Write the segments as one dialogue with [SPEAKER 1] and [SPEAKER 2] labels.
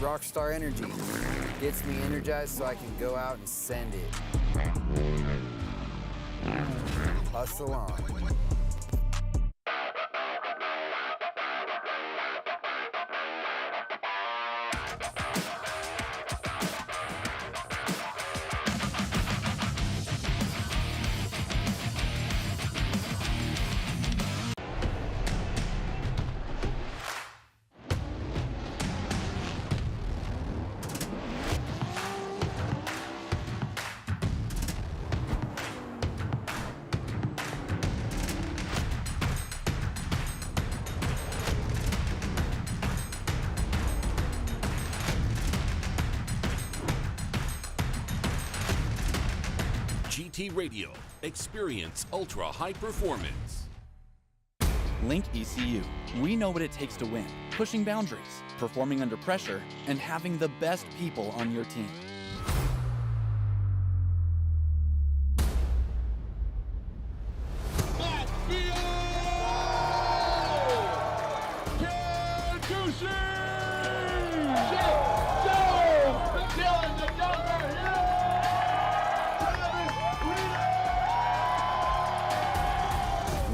[SPEAKER 1] rockstar energy. Gets me energized so I can go out and send it. Hustle on.
[SPEAKER 2] GT Radio. Experience ultra high performance.
[SPEAKER 3] Link ECU. We know what it takes to win. Pushing boundaries, performing under pressure, and having the best people on your team.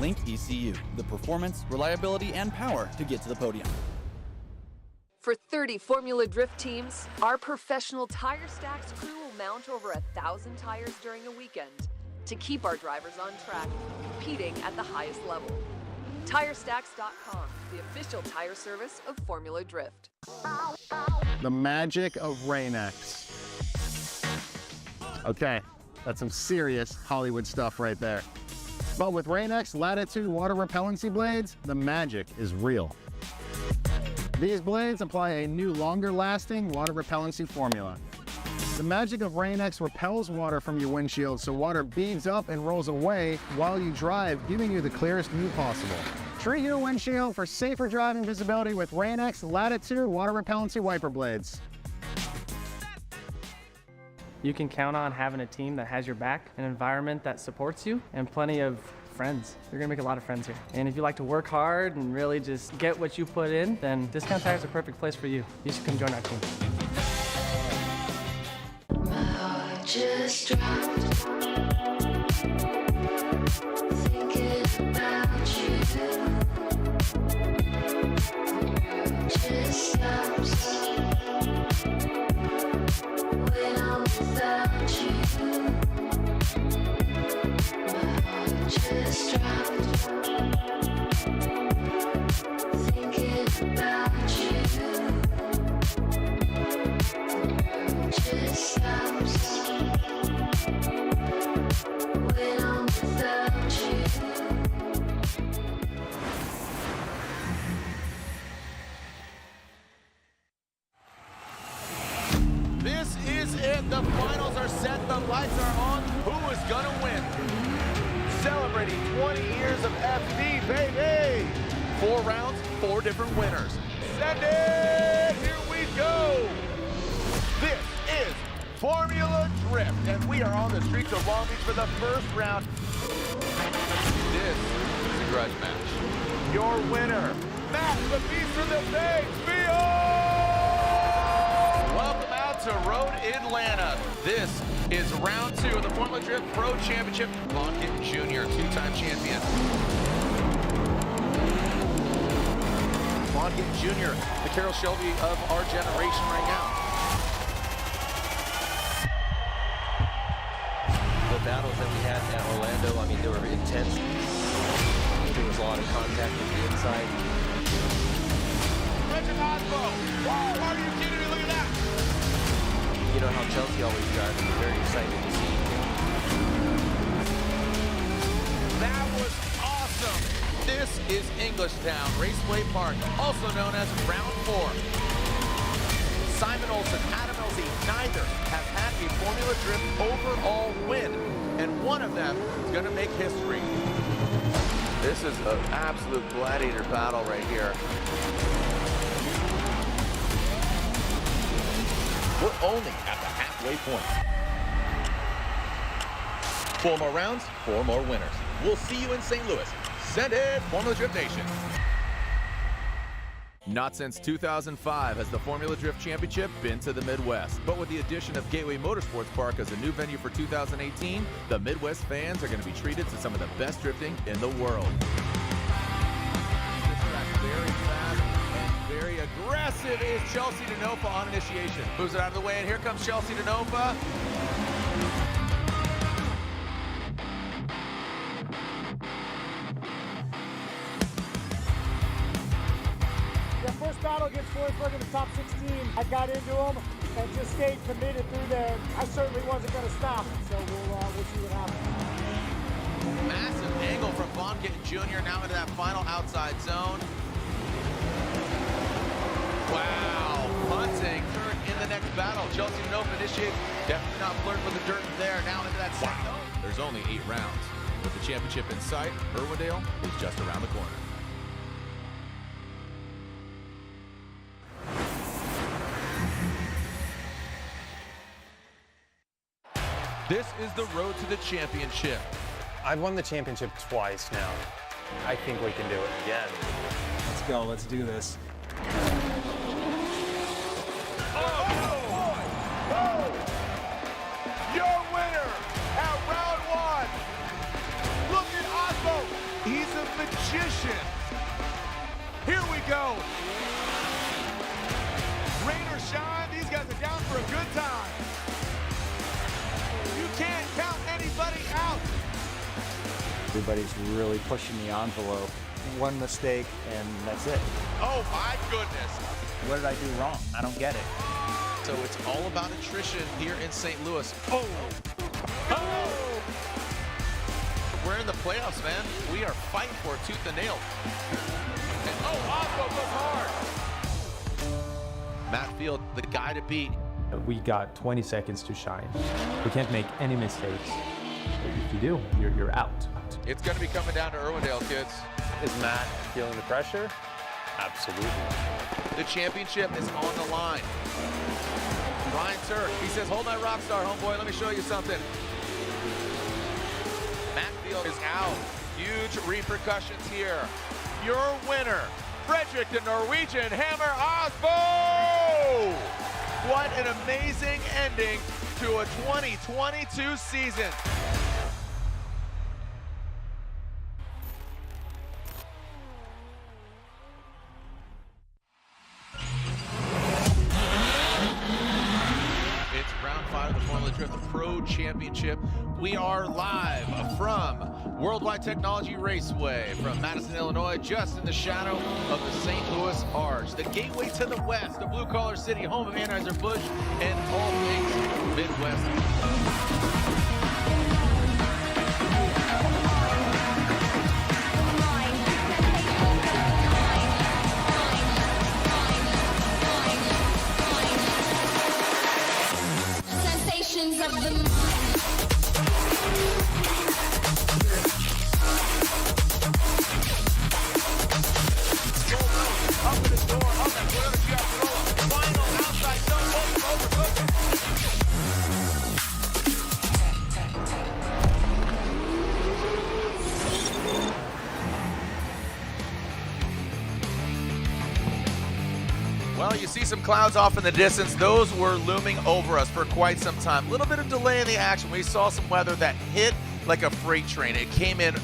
[SPEAKER 3] Link ECU, the performance, reliability, and power to get to the podium.
[SPEAKER 4] For 30 Formula Drift teams, our professional Tire Stacks crew will mount over 1,000 tires during a weekend to keep our drivers on track, competing at the highest level. TireStacks.com, the official tire service of Formula Drift.
[SPEAKER 5] The magic of Rain-X. Okay, that's some serious Hollywood stuff right there. But with Rain-X Latitude water repellency blades, the magic is real. These blades apply a new longer lasting water repellency formula. The magic of Rain-X repels water from your windshield so water beads up and rolls away while you drive, giving you the clearest view possible. Treat your windshield for safer driving visibility with Rain-X Latitude water repellency wiper blades.
[SPEAKER 6] You can count on having a team that has your back, an environment that supports you, and plenty of friends. You're gonna make a lot of friends here. And if you like to work hard and really just get what you put in, then Discount Tire is a perfect place for you. You should come join our team.
[SPEAKER 7] My heart just dropped, thinking about you. Just stops when I'm without you. My heart just dropped, thinking about you. Just stops when I'm without you.
[SPEAKER 8] This is it. The finals are set. The lights are on. Who is gonna win? Celebrating 20 years of FD, baby. 4 rounds, 4 different winners. Send it. Here we go. This is Formula Drift, and we are on the streets of Long Beach for the first round. This is a grudge match. Your winner, Matt the Beast from the Bay, Welcome out to Road Atlanta. This is round 2 of the Formula Drift Pro Championship. Lockett Jr., 2-time champion. Lockett Jr., the Carroll Shelby of our generation right now.
[SPEAKER 9] The battles that we had at Orlando, I mean, they were intense. There was a lot of contact with the inside.
[SPEAKER 8] Richard Osbo, wow, are you kidding me? Look at that.
[SPEAKER 9] You know how Chelsea always drives. I'm very excited to see.
[SPEAKER 8] That was awesome. This is Englishtown Raceway Park, also known as Round 4. Simon Olsen, Adam Elsey, neither have had a Formula Drift overall win, and one of them is going to make history. This is an absolute gladiator battle right here.
[SPEAKER 10] We're only at the halfway point. 4 more rounds, 4 more winners. We'll see you in St. Louis. Send it, Formula Drift Nation. Not since 2005 has the Formula Drift Championship been to the Midwest. But with the addition of Gateway Motorsports Park as a new venue for 2018, the Midwest fans are going to be treated to some of the best drifting in the world. This track very fast and very aggressive is Chelsea Denofa on initiation. Moves it out of the way, and here comes Chelsea Denofa.
[SPEAKER 11] First battle against Forsberg in the top 16. I got into him and just stayed committed through there. I certainly wasn't going to stop, so we'll see what happens.
[SPEAKER 8] Massive angle from Bonkin Jr. now into that final outside zone. Wow, punting in the next battle. Chelsea Denofa initiates. Definitely not flirting with the dirt there. Now into that second.
[SPEAKER 10] There's only 8 rounds. With the championship in sight, Irwindale is just around the corner.
[SPEAKER 8] This is the road to the championship.
[SPEAKER 12] I've won the championship twice now. I think we can do it again.
[SPEAKER 6] Let's go. Let's do this.
[SPEAKER 8] Your winner at round 1. Look at Osmo. He's a magician. Here we go. Rain or shine, these guys are down for a good time. You can't count anybody out.
[SPEAKER 13] Everybody's really pushing the envelope. One mistake and that's it.
[SPEAKER 8] Oh my goodness.
[SPEAKER 13] What did I do wrong? I don't get it.
[SPEAKER 8] So it's all about attrition here in St. Louis. Oh! We're in the playoffs, man. We are fighting for it tooth and nail. And Osmo goes hard. Matt Field, the guy to beat.
[SPEAKER 12] We got 20 seconds to shine. We can't make any mistakes. If you do, you're out.
[SPEAKER 8] It's going to be coming down to Irwindale, kids.
[SPEAKER 12] Is Matt feeling the pressure? Absolutely.
[SPEAKER 8] The championship is on the line. Ryan Turk, he says, hold my rock star, homeboy. Let me show you something. Matt Field is out. Huge repercussions here. Your winner, Frederick the Norwegian Hammer Osbo! What an amazing ending to a 2022 season. It's round 5 of the Formula Drift Pro Championship. We are live from Worldwide Technology Raceway from Madison, Illinois, just in the shadow of the St. Louis Arch. The gateway to the west, the blue-collar city, home of Anheuser-Busch, and all things Midwest.
[SPEAKER 7] Sensations of the mind.
[SPEAKER 8] Up in the door, up at Toyota Giacomola. Final outside zone, overcooked. Well, you see some clouds off in the distance. Those were looming over us for quite some time. A little bit of delay in the action. We saw some weather that hit like a freight train. It came in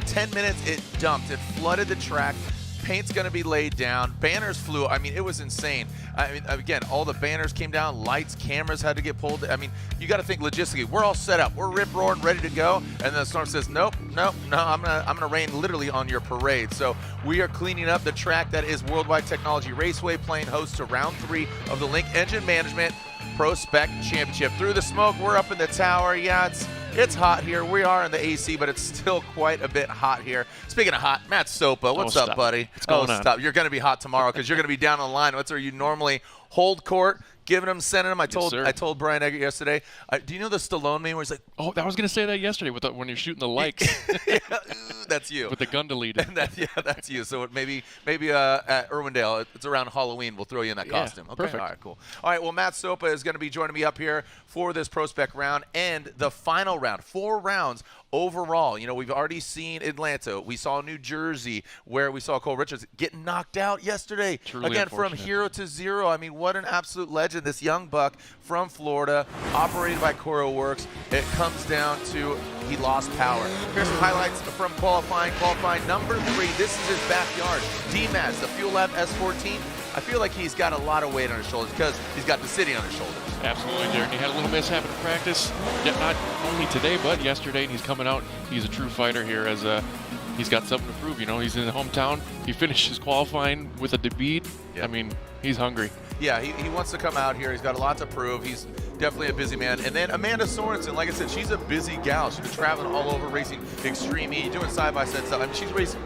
[SPEAKER 8] 10 minutes, it dumped, it flooded the track. Paint's going to be laid down. Banners flew. I mean, it was insane. I mean, again, all the banners came down. Lights, cameras had to get pulled. I mean, you got to think logistically. We're all set up. We're rip-roaring, ready to go. And then the storm says, nope, no, I'm gonna rain literally on your parade. So we are cleaning up the track that is Worldwide Technology Raceway, playing host to round 3 of the Link Engine Management PROSPEC Championship. Through the smoke, we're up in the tower. Yeah, it's hot here. We are in the AC, but it's still quite a bit hot here. Speaking of hot, Matt Sopa, what's up, buddy?
[SPEAKER 14] What's going on?
[SPEAKER 8] Stop. You're going to be hot tomorrow because you're going to be down on the line. Are you normally
[SPEAKER 10] hold court, sending him. I
[SPEAKER 14] sir.
[SPEAKER 10] told Brian Eggert yesterday. Do you know the Stallone meme where he's like,
[SPEAKER 14] "Oh, I was gonna say that yesterday when you're shooting the likes."
[SPEAKER 10] Yeah, that's you.
[SPEAKER 14] With the gun deleted.
[SPEAKER 10] That's you. So maybe at Irwindale, it's around Halloween. We'll throw you in that costume. Okay.
[SPEAKER 14] Perfect.
[SPEAKER 10] All right, cool. All right. Well, Matt Sopa is going to be joining me up here for this PROSPEC round and the final round. 4 rounds. Overall, we've already seen Atlanta. We saw New Jersey, where we saw Cole Richards get knocked out yesterday.
[SPEAKER 14] Truly
[SPEAKER 10] Again, from hero to zero. I mean, what an absolute legend. This young buck from Florida, operated by Coro Works. It comes down to he lost power. Here's some highlights from qualifying. Qualifying number 3. This is his backyard. D-Maz, the Fuel Lab S14. I feel like he's got a lot of weight on his shoulders because he's got the city on his shoulders.
[SPEAKER 14] Absolutely, Darren. He had a little mishap in practice, yet not only today, but yesterday, and he's coming out. He's a true fighter here as he's got something to prove. He's in the hometown. He finished his qualifying with a defeat. Yep. I mean, he's hungry.
[SPEAKER 10] Yeah, he wants to come out here. He's got a lot to prove. He's definitely a busy man. And then Amanda Sorensen, like I said, she's a busy gal. She's been traveling all over, racing Extreme E, doing side-by-side stuff. I mean, she's raced,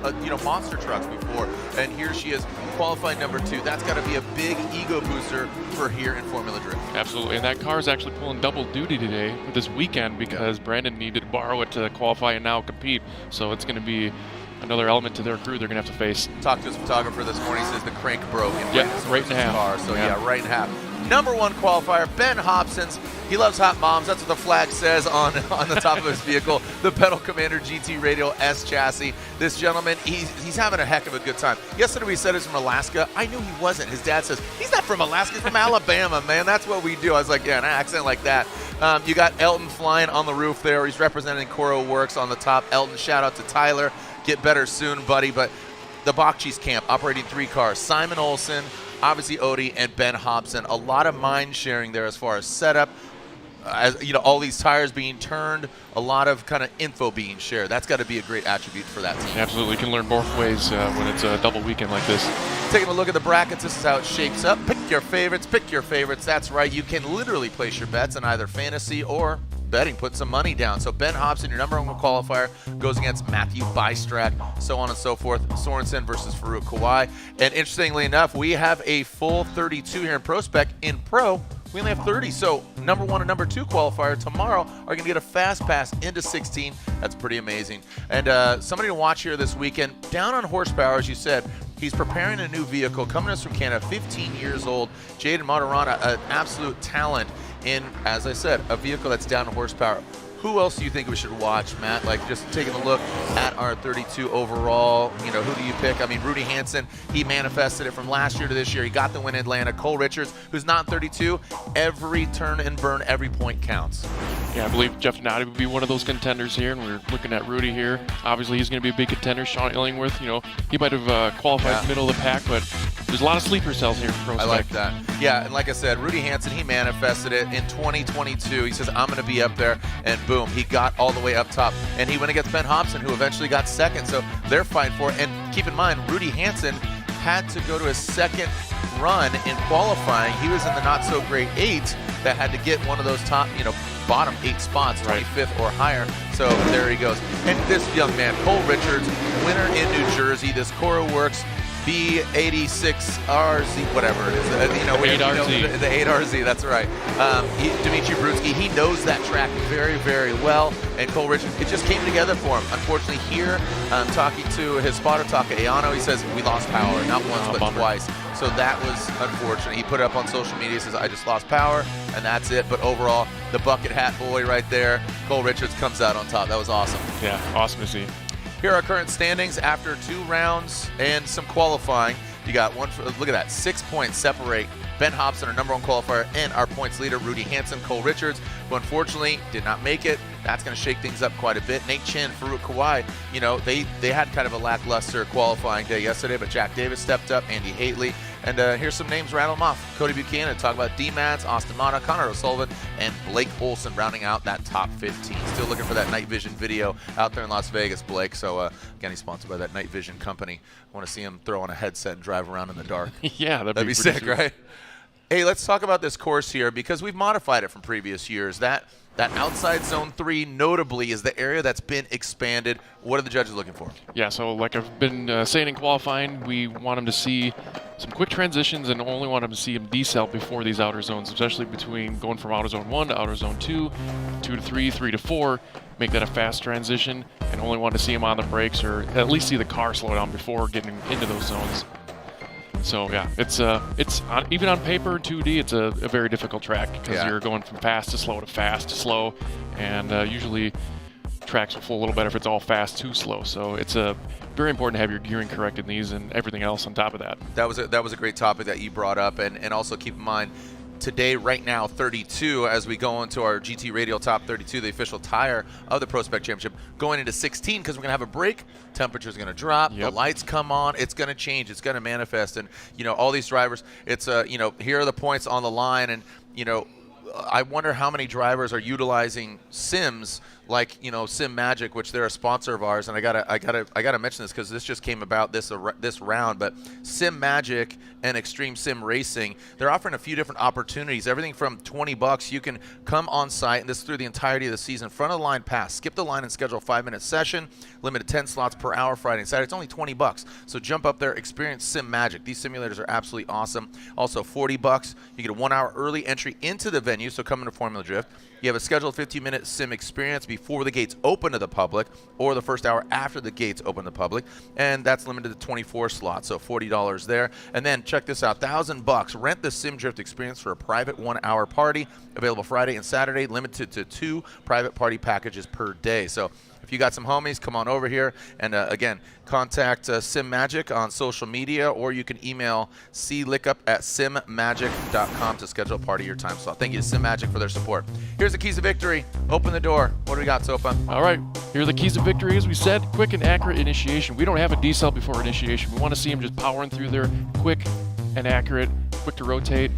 [SPEAKER 10] monster trucks before, and here she is, qualifying number 2. That's got to be a big ego booster for here in Formula Drift.
[SPEAKER 14] Absolutely, and that car is actually pulling double duty today this weekend because Brandon needed to borrow it to qualify and now compete. So it's going to be another element to their crew they're going to have to face.
[SPEAKER 10] Talked to his photographer this morning. He says the crank broke in
[SPEAKER 14] right in half.
[SPEAKER 10] Car. So right in half. Number 1 qualifier, Ben Hobson's. He loves hot moms. That's what the flag says on the top of his vehicle. The Pedal Commander GT Radial S chassis. This gentleman, he's having a heck of a good time. Yesterday we said he's from Alaska. I knew he wasn't. His dad says, he's not from Alaska, he's from Alabama, man. That's what we do. I was like, yeah, an accent like that. You got Elton flying on the roof there. He's representing Coro Works on the top. Elton, shout out to Tyler. Get better soon, buddy. But the Bachchi's camp operating 3 cars. Simon Olsen, obviously Odie, and Ben Hobson. A lot of mind sharing there as far as setup. All these tires being turned, a lot of kind of info being shared. That's got to be a great attribute for that team.
[SPEAKER 14] Absolutely. You can learn both ways when it's a double weekend like this.
[SPEAKER 10] Taking a look at the brackets, this is how it shapes up. Pick your favorites. That's right. You can literally place your bets on either fantasy or betting, put some money down. So Ben Hobson, your number 1 qualifier, goes against Matthew Bystrack, so on and so forth. Sorensen versus Farouk Kawai. And interestingly enough, we have a full 32 here in PROSPEC. In Pro, we only have 30. So number 1 and number 2 qualifier tomorrow are going to get a fast pass into 16. That's pretty amazing. And somebody to watch here this weekend, down on horsepower, as you said. He's preparing a new vehicle, coming to us from Canada, 15 years old. Jaden Matarana, an absolute talent in, as I said, a vehicle that's down in horsepower. Who else do you think we should watch, Matt? Like, just taking a look at our 32 overall, who do you pick? I mean, Rudy Hansen, he manifested it from last year to this year. He got the win in Atlanta. Cole Richards, who's not 32, every turn and burn, every point counts.
[SPEAKER 14] Yeah, I believe Jeff Noddy would be one of those contenders here, and we're looking at Rudy here. Obviously, he's going to be a big contender. Sean Illingworth, he might have qualified middle of the pack, but there's a lot of sleeper cells here for PROSPEC.
[SPEAKER 10] I like that. Yeah, and like I said, Rudy Hansen, he manifested it in 2022. He says, I'm going to be up there, and boom, he got all the way up top. And he went against Ben Hobson, who eventually got second, so they're fighting for it. And keep in mind, Rudy Hansen had to go to his second run in qualifying. He was in the not-so-great 8 that had to get one of those top, bottom 8 spots, 25th or higher. So there he goes. And this young man, Cole Richards, winner in New Jersey, this Coro Works B86RZ, whatever it is. The 8RZ, that's right. Dimitri Brutsky, he knows that track very, very well. And Cole Richards, it just came together for him. Unfortunately, here, talking to his spotter, Takayano, he says, we lost power, not once, but twice. So that was unfortunate. He put it up on social media, says, I just lost power, and that's it. But overall, the bucket hat boy right there, Cole Richards comes out on top. That was awesome.
[SPEAKER 14] Yeah, awesome to see.
[SPEAKER 10] Here are our current standings after 2 rounds and some qualifying. You got look at that, 6 points separate Ben Hobson, our number 1 qualifier, and our points leader, Rudy Hansen, Cole Richards, who unfortunately did not make it. That's going to shake things up quite a bit. Nate Chin, Farouk Kawai, they had kind of a lackluster qualifying day yesterday, but Jack Davis stepped up, Andy Haitley. And here's some names, rattle them off. Cody Buchanan, talk about D-Mats, Austin Mata, Connor O'Sullivan, and Blake Olson rounding out that top 15. Still looking for that night vision video out there in Las Vegas, Blake. So, again, he's sponsored by that night vision company. I want to see him throw on a headset and drive around in the dark.
[SPEAKER 14] Yeah, that'd be
[SPEAKER 10] sick, right? Hey, let's talk about this course here because we've modified it from previous years. That That outside zone 3, notably, is the area that's been expanded. What are the judges looking for?
[SPEAKER 14] Yeah, so like I've been saying in qualifying, we want them to see some quick transitions and only want them to see them decel before these outer zones, especially between going from outer zone 1 to outer zone 2, 2 to 3, 3 to 4. Make that a fast transition, and only want to see them on the brakes or at least see the car slow down before getting into those zones. So yeah, it's even on paper 2D, it's a very difficult track because you're going from fast to slow to fast to slow, and usually tracks will flow a little better if it's all fast to slow. So it's very important to have your gearing correct in these and everything else on top of that.
[SPEAKER 10] That was a great topic that you brought up, and also keep in mind, today, right now, 32, as we go into our GT Radial Top 32, the official tire of the ProSpec Championship, going into 16, because we're going to have a break, temperature's going to drop, the lights come on, it's going to change, it's going to manifest, and, all these drivers, it's, here are the points on the line, and, I wonder how many drivers are utilizing sims like Sim Magic, which they're a sponsor of ours, and I gotta mention this because this just came about this round. But Sim Magic and Extreme Sim Racing, they're offering a few different opportunities. Everything from $20, you can come on site, and this is through the entirety of the season. Front of the line pass, skip the line and schedule a 5-minute session. Limited 10 slots per hour Friday and Saturday. It's only $20, so jump up there, experience Sim Magic. These simulators are absolutely awesome. Also $40, you get a 1-hour early entry into the venue, so come into Formula Drift. You have a scheduled 15-minute sim experience before the gates open to the public, or the first hour after the gates open to the public, and that's limited to 24 slots, so $40 there. And then check this out, $1,000. Rent the Sim Drift experience for a private 1-hour party, available Friday and Saturday, limited to 2 private party packages per day. So if you got some homies, come on over here. And again, contact Sim Magic on social media, or you can email clickup@simmagic.com to schedule a part of your time slot. Thank you to Sim Magic for their support. Here's the keys to victory. Open the door. What do we got, Sopa?
[SPEAKER 14] All right, here are the keys to victory. As we said, quick and accurate initiation. We don't have a decel before initiation. We want to see them just powering through there, quick and accurate, quick to rotate.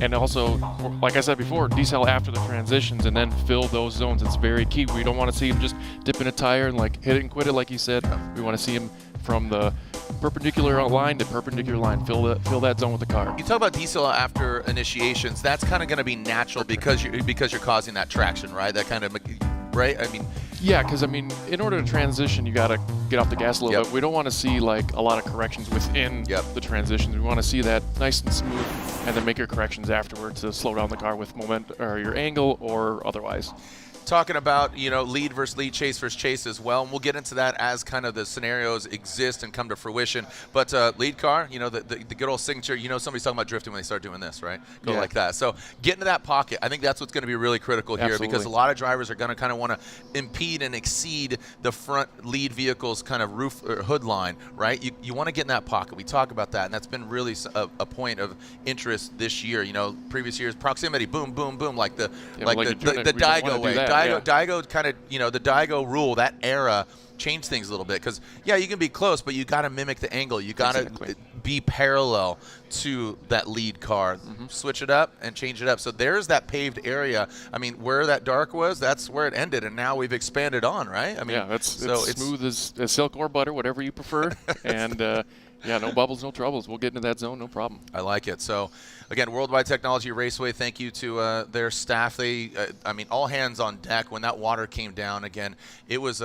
[SPEAKER 14] And also, like I said before, decel after the transitions and then fill those zones. It's very key. We don't want to see him just dip in a tire and hit it and quit it like you said. We want to see him from the perpendicular line to perpendicular line. Fill that zone with the car.
[SPEAKER 10] You talk about decel after initiations. That's kind of going to be natural because you're causing that traction, right? That kind of, right?
[SPEAKER 14] Yeah, because in order to transition, you got to get off the gas a little bit. We don't want to see a lot of corrections within the transitions. We want to see that nice and smooth, and then make your corrections afterwards to slow down the car with moment or your angle or otherwise.
[SPEAKER 10] Talking about lead versus lead, chase versus chase as well, and we'll get into that as kind of the scenarios exist and come to fruition. But lead car, the good old signature, somebody's talking about drifting when they start doing this, right? Go like that. So get into that pocket. I think that's what's going to be really critical here.
[SPEAKER 14] Absolutely.
[SPEAKER 10] Because a lot of drivers are going to kind of want to impede and exceed the front lead vehicle's kind of roof or hood line, right? You want to get in that pocket. We talk about that, and that's been really a point of interest this year. Previous years, proximity, boom, boom, boom, like the Daigo way. Daigo kind of, the Daigo rule, that era changed things a little bit because, you can be close, but you got to mimic the angle. You got to be parallel to that lead car. Switch it up and change it up. So there's that paved area. Where that dark was, that's where it ended, and now we've expanded on, right?
[SPEAKER 14] It's smooth as silk or butter, whatever you prefer, and no bubbles, no troubles. We'll get into that zone, no problem.
[SPEAKER 10] I like it. So, again, Worldwide Technology Raceway, thank you to their staff. They, all hands on deck when that water came down. Again, it was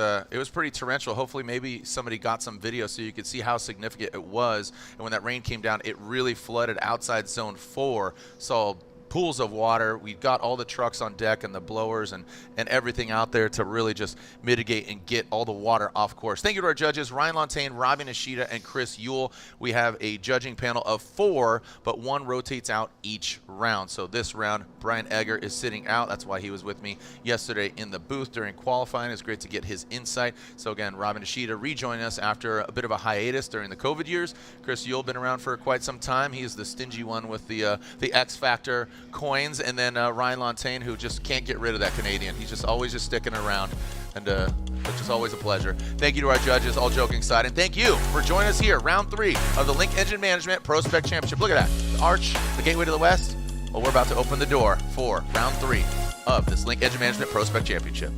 [SPEAKER 10] pretty torrential. Hopefully, maybe somebody got some video so you could see how significant it was. And when that rain came down, it really flooded outside Zone 4. So pools of water. We've got all the trucks on deck and the blowers and everything out there to really just mitigate and get all the water off course. Thank you to our judges, Ryan Lontaine, Robin Ishida, and Chris Yule. We have a judging panel of 4, but 1 rotates out each round. So this round, Brian Egger is sitting out. That's why he was with me yesterday in the booth during qualifying. It's great to get his insight. So again, Robin Ishida rejoining us after a bit of a hiatus during the COVID years. Chris Yule been around for quite some time. He is the stingy one with the X Factor coins, and then Ryan Lontaine, who just can't get rid of that Canadian. He's just always just sticking around, and it's just always a pleasure. Thank you to our judges, all joking aside, and thank you for joining us here, round 3 of the Link Engine Management ProSpec Championship. Look at that, the arch, the gateway to the west. Well, we're about to open the door for round 3 of this Link Engine Management ProSpec Championship.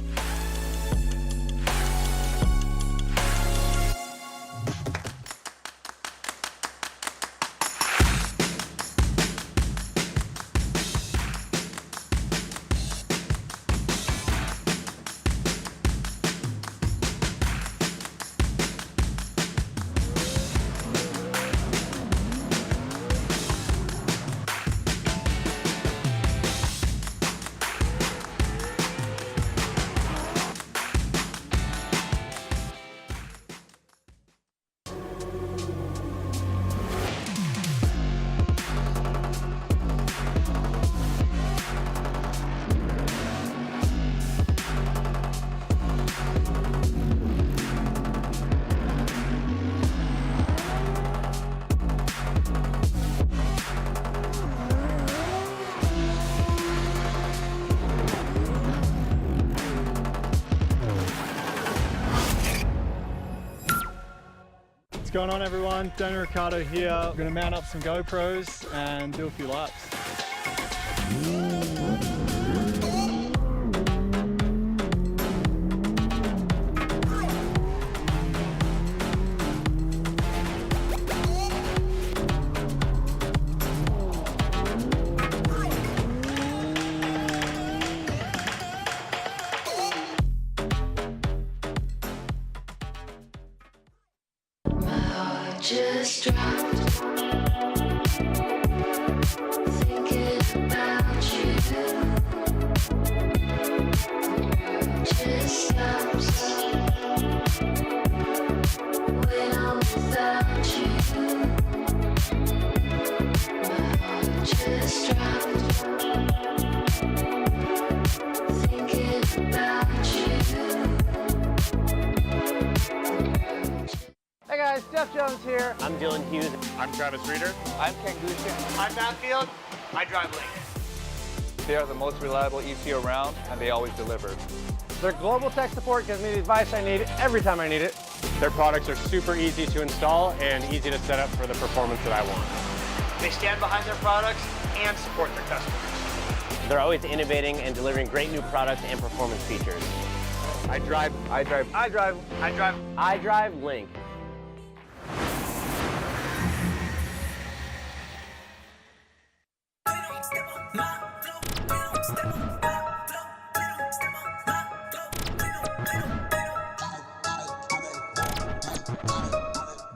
[SPEAKER 15] going on, everyone? Danny Ricciardo here. We're going to mount up some GoPros and do a few laps.
[SPEAKER 7] Just dropped, thinking about you. Just stops when I'm without you. My heart just dropped, thinking about you.
[SPEAKER 16] Hey guys, Jeff Jones here. I'm Dylan Hughes.
[SPEAKER 17] I'm Travis Reeder.
[SPEAKER 16] I'm Ken Gusha. I'm Matt Field. I drive Link.
[SPEAKER 18] They are the most reliable ECU around, and they always deliver.
[SPEAKER 16] Their global tech support gives me the advice I need every time I need it.
[SPEAKER 17] Their products are super easy to install and easy to set up for the performance that I want.
[SPEAKER 16] They stand behind their products and support their customers.
[SPEAKER 19] They're always innovating and delivering great new products and performance features.
[SPEAKER 16] I drive
[SPEAKER 19] Link.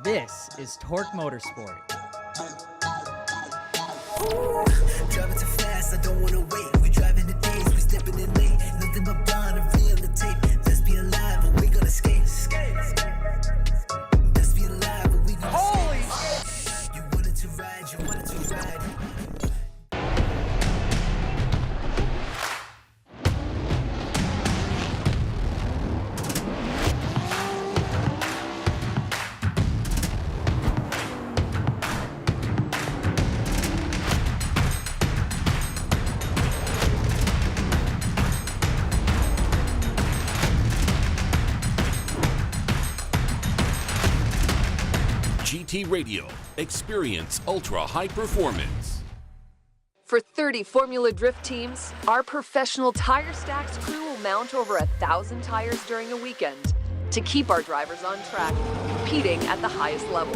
[SPEAKER 20] This is Torque Motorsport.
[SPEAKER 21] Driving too fast, I don't wanna wait. We driving the days, we stepping in late. Nothing but bond and free on the tape. Let's be alive, but we gonna skate. Let's be alive, but we gonna skate. You wanted to ride, you wanted to ride.
[SPEAKER 2] GT Radio. Experience ultra high performance.
[SPEAKER 4] For 30 Formula Drift teams, our professional tire stacks crew will mount over 1,000 tires during a weekend to keep our drivers on track, competing at the highest level.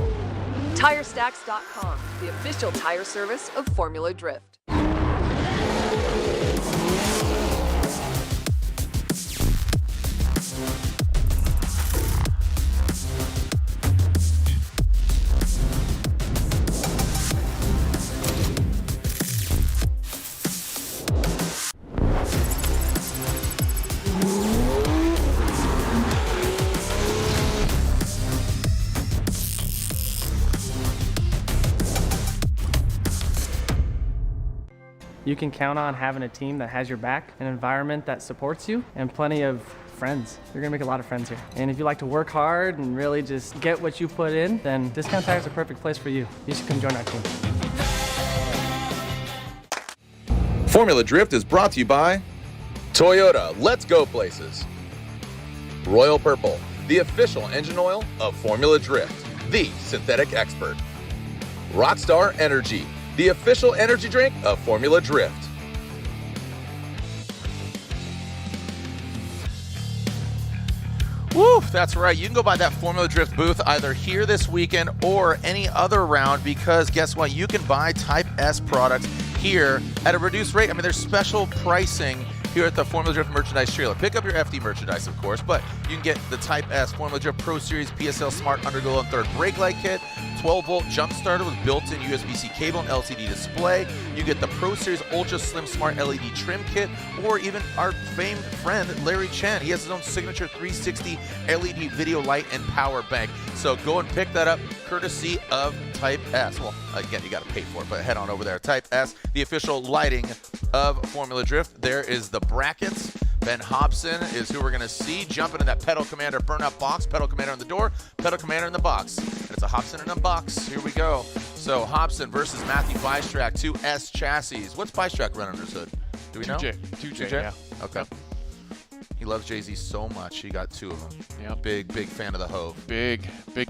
[SPEAKER 4] TireStacks.com, the official tire service of Formula Drift.
[SPEAKER 6] You can count on having a team that has your back, an environment that supports you, and plenty of friends. You're gonna make a lot of friends here. And if you like to work hard and really just get what you put in, then Discount Tire is a perfect place for you. You should come join our team.
[SPEAKER 10] Formula Drift is brought to you by Toyota, let's go places. Royal Purple, the official engine oil of Formula Drift, the synthetic expert. Rockstar Energy, the official energy drink of Formula Drift. Woo, that's right. You can go by that Formula Drift booth either here this weekend or any other round, because guess what? You can buy Type S products here at a reduced rate. I mean, there's special pricing here at the Formula Drift merchandise trailer. Pick up your FD merchandise, of course, but you can get the Type S Formula Drift Pro Series PSL Smart Underglow and Third Brake Light Kit, 12-volt jump starter with built-in USB-C cable and LCD display. You get the Pro Series Ultra Slim Smart LED trim kit, or even our famed friend Larry Chen. He has his own signature 360 LED video light and power bank. So go and pick that up, courtesy of Type S. Well, again, you got to pay for it, but head on over there. Type S, the official lighting of Formula Drift. There is the brackets. Ben Hobson is who we're going to see jumping in that Pedal Commander burnout box. Pedal Commander on the door, Pedal Commander in the box. And it's a Hobson in a box. Here we go. So Hobson versus Matthew Bystrack, 2S chassis. What's Bystrack run under his hood? Do we know?
[SPEAKER 14] 2J, yeah.
[SPEAKER 10] Okay. Yep. He loves Jay-Z so much, he got two of them.
[SPEAKER 14] Yep.
[SPEAKER 10] Big fan of the Hove.
[SPEAKER 14] Big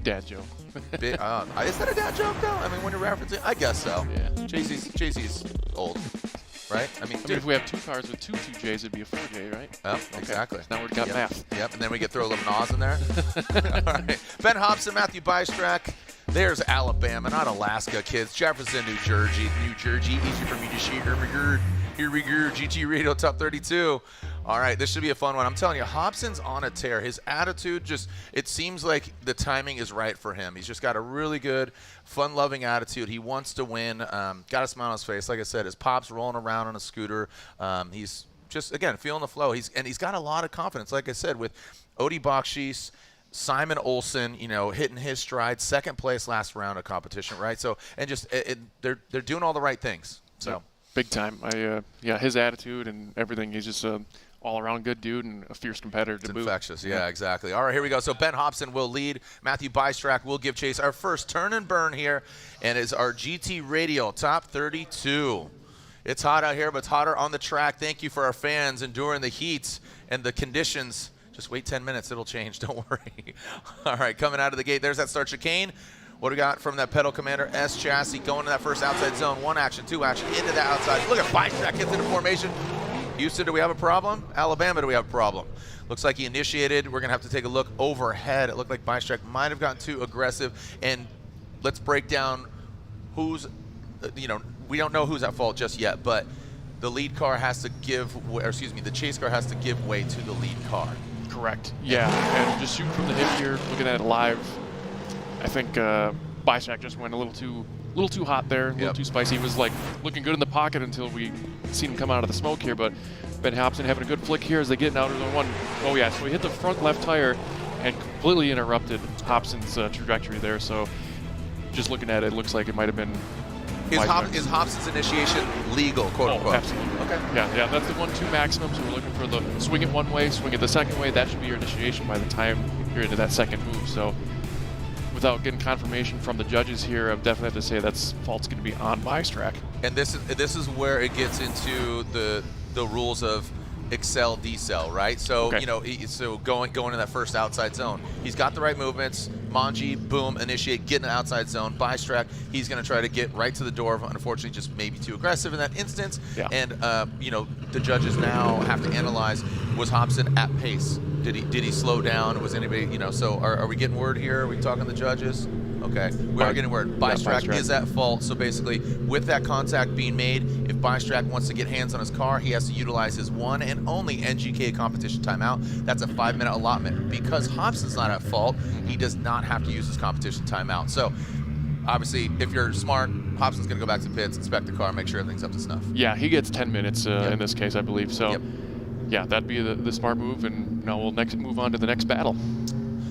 [SPEAKER 14] dad joke.
[SPEAKER 10] Is that a dad joke though? I mean, when you're referencing, I guess so.
[SPEAKER 14] Yeah.
[SPEAKER 10] JC's old, right? I mean,
[SPEAKER 14] if we have 2 cars with two 2Js, it'd be a 4J, right?
[SPEAKER 10] Oh,
[SPEAKER 14] Okay.
[SPEAKER 10] exactly.
[SPEAKER 14] So now we've got math.
[SPEAKER 10] Yep, and then we could throw a little Nas in there. All right. Ben Hobson, Matthew Bystrak. There's Alabama, not Alaska, kids. Jefferson, New Jersey. Easy for me to see. Here we go. GT Radio Top 32. All right, this should be a fun one. I'm telling you, Hobson's on a tear. His attitude it seems like the timing is right for him. He's just got a really good, fun-loving attitude. He wants to win. Got a smile on his face. Like I said, his pop's rolling around on a scooter. He's just, again, feeling the flow. He's got a lot of confidence. Like I said, with Odie Bakshish, Simon Olsen, hitting his stride, second place last round of competition, right? So, and just they're doing all the right things. So.
[SPEAKER 14] Yep. Big time. His attitude and everything. He's just all-around good dude and a fierce competitor to boot.
[SPEAKER 10] Infectious, yeah, exactly. All right, here we go. So Ben Hobson will lead. Matthew Bystrak will give chase. Our first turn and burn here, and is our GT Radio Top 32. It's hot out here, but it's hotter on the track. Thank you for our fans enduring the heat and the conditions. Just wait 10 minutes. It'll change. Don't worry. All right, coming out of the gate, there's that start chicane. What do we got from that Pedal Commander S chassis going to that first outside zone? 1 action, 2 action, into that outside. Look at Bystrak gets into formation. Houston, do we have a problem? Alabama, do we have a problem? Looks like he initiated. We're going to have to take a look overhead. It looked like Bystrak might have gotten too aggressive. And let's break down who's, we don't know who's at fault just yet, but the lead car has to the chase car has to give way to the lead car.
[SPEAKER 14] Correct. Yeah, and just shooting from the hip here, looking at it live, I think Bystrak just went a little too hot there, a little too spicy. He was like looking good in the pocket until we seen him come out of the smoke here. But Ben Hobson having a good flick here as they get out of the one. Oh yeah, so he hit the front left tire and completely interrupted Hobson's trajectory there. So just looking at it, looks like it might have been.
[SPEAKER 10] Is Hobson's initiation legal, quote unquote?
[SPEAKER 14] Absolutely.
[SPEAKER 10] Okay.
[SPEAKER 14] Yeah, that's the 1-2 maximum. So we're looking for the swing it one way, swing it the second way. That should be your initiation by the time you're into that second move. So without getting confirmation from the judges here, I definitely have to say that's fault's going to be on Bystrak.
[SPEAKER 10] And this is where it gets into the rules of excel decel, right? So so going in that first outside zone, he's got the right movements. Manji, boom, initiate, get in the outside zone. Bystrak, he's going to try to get right to the door. Unfortunately, just maybe too aggressive in that instance.
[SPEAKER 14] Yeah.
[SPEAKER 10] And the judges now have to analyze: was Hobson at pace? Did he slow down? Was anybody So are we getting word here? Are we talking to the judges? Okay, we are getting word. Bystrak is at fault. So basically, with that contact being made, if Bystrak wants to get hands on his car, he has to utilize his one and only NGK competition timeout. That's a 5-minute allotment. Because Hobson's not at fault, he does not have to use his competition timeout. So obviously, if you're smart, Hobson's going to go back to the pits, inspect the car, make sure everything's up to snuff.
[SPEAKER 14] Yeah, he gets 10 minutes in this case, I believe. So yeah, that'd be the smart move, and now we'll move on to the next battle.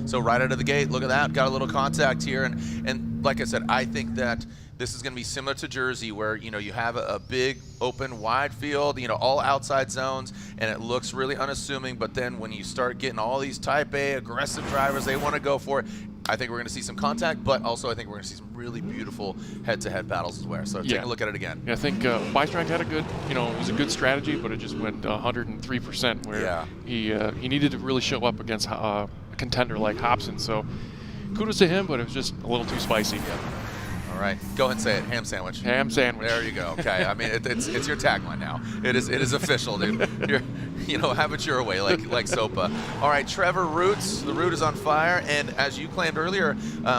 [SPEAKER 10] So right out of the gate, look at that, got a little contact here, and like I said, I think that this is going to be similar to Jersey, where you have a big open wide field, all outside zones, and it looks really unassuming. But then when you start getting all these Type A aggressive drivers, they want to go for it. I think we're going to see some contact, but also I think we're going to see some really beautiful head-to-head battles as well. So take a look at it again.
[SPEAKER 14] Yeah, I think Bystrak had a good, it was a good strategy, but it just went 103%, where he needed to really show up against a contender like Hobson. So kudos to him, but it was just a little too spicy.
[SPEAKER 10] All right, go ahead and say it. Ham sandwich.
[SPEAKER 14] Ham sandwich.
[SPEAKER 10] There you go. Okay, I mean it's your tagline now. It is official, dude. Have it your way, like Sopa. All right, Trevor Roots. The Root is on fire, and as you claimed earlier,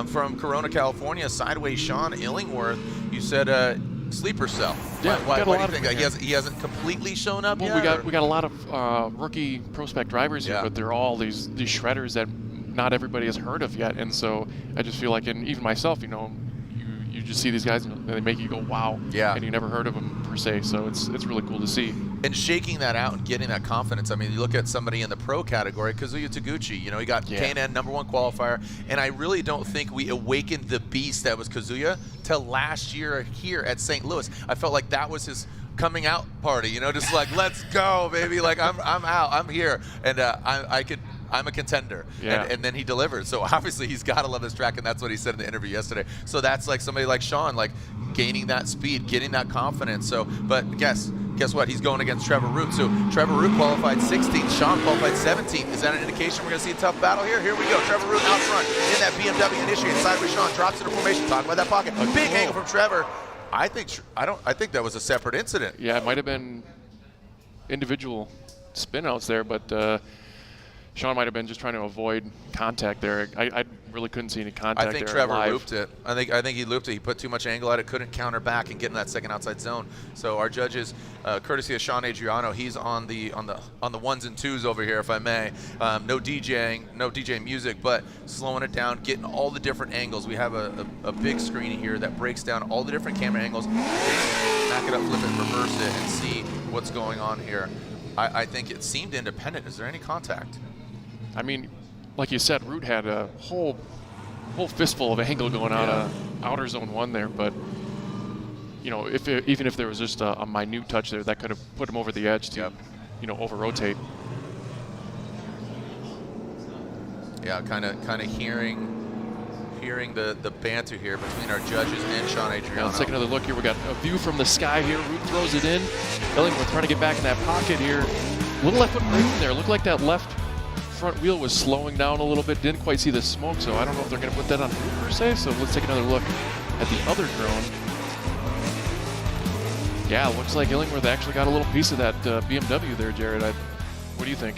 [SPEAKER 10] from Corona, California, Sideways Sean Illingworth, you said sleeper cell.
[SPEAKER 14] Yeah,
[SPEAKER 10] why do you think he hasn't completely shown up yet?
[SPEAKER 14] We got a lot of rookie PROSPEC drivers here, but they're all these shredders that not everybody has heard of yet, and so I just feel like, and even myself, you just see these guys and they make you go, wow.
[SPEAKER 10] Yeah.
[SPEAKER 14] And you never heard of them per se, so it's really cool to see.
[SPEAKER 10] And shaking that out and getting that confidence. I mean, you look at somebody in the pro category, Kazuya Taguchi, he got K&N #1 qualifier, and I really don't think we awakened the beast that was Kazuya till last year here at St. Louis. I felt like that was his coming out party, just like, let's go, baby, like I'm out, I'm here. And I I'm a contender.
[SPEAKER 14] Yeah.
[SPEAKER 10] And then he delivered. So obviously he's got to love this track, and that's what he said in the interview yesterday. So that's like somebody like Sean, like gaining that speed, getting that confidence. So, but guess what? He's going against Trevor Root. So Trevor Root qualified 16th. Sean qualified 17th. Is that an indication we're going to see a tough battle here? Here we go. Trevor Root out front in that BMW initiated side with Sean. Drops into formation. Talking about that pocket. Big angle from Trevor. I think that was a separate incident.
[SPEAKER 14] Yeah, it might have been individual spin outs there, but Sean might have been just trying to avoid contact there. I really couldn't see any contact there.
[SPEAKER 10] I think Trevor looped it. I think he looped it. He put too much angle at it, couldn't counter back and get in that second outside zone. So our judges, courtesy of Sean Adriano, he's on the ones and twos over here, if I may. No DJing music, but slowing it down, getting all the different angles. We have a big screen here that breaks down all the different camera angles. Back it up, flip it, reverse it, and see what's going on here. I think it seemed independent. Is there any contact?
[SPEAKER 14] I mean, like you said, Root had a whole fistful of angle going out of outer zone 1 there, but you know, even if there was just a minute touch there, that could have put him over the edge to, you know, over-rotate.
[SPEAKER 10] Yeah, kind of hearing the banter here between our judges and Sean Adriano.
[SPEAKER 14] Now let's take another look here. We got a view from the sky here. Root throws it in. Illingworth trying to get back in that pocket here. Little left foot brake in there. Looked like that left front wheel was slowing down a little bit. Didn't quite see the smoke, so I don't know if they're going to put that on Root per se. So let's take another look at the other drone. Yeah, looks like Illingworth actually got a little piece of that BMW there, Jared. What do you think?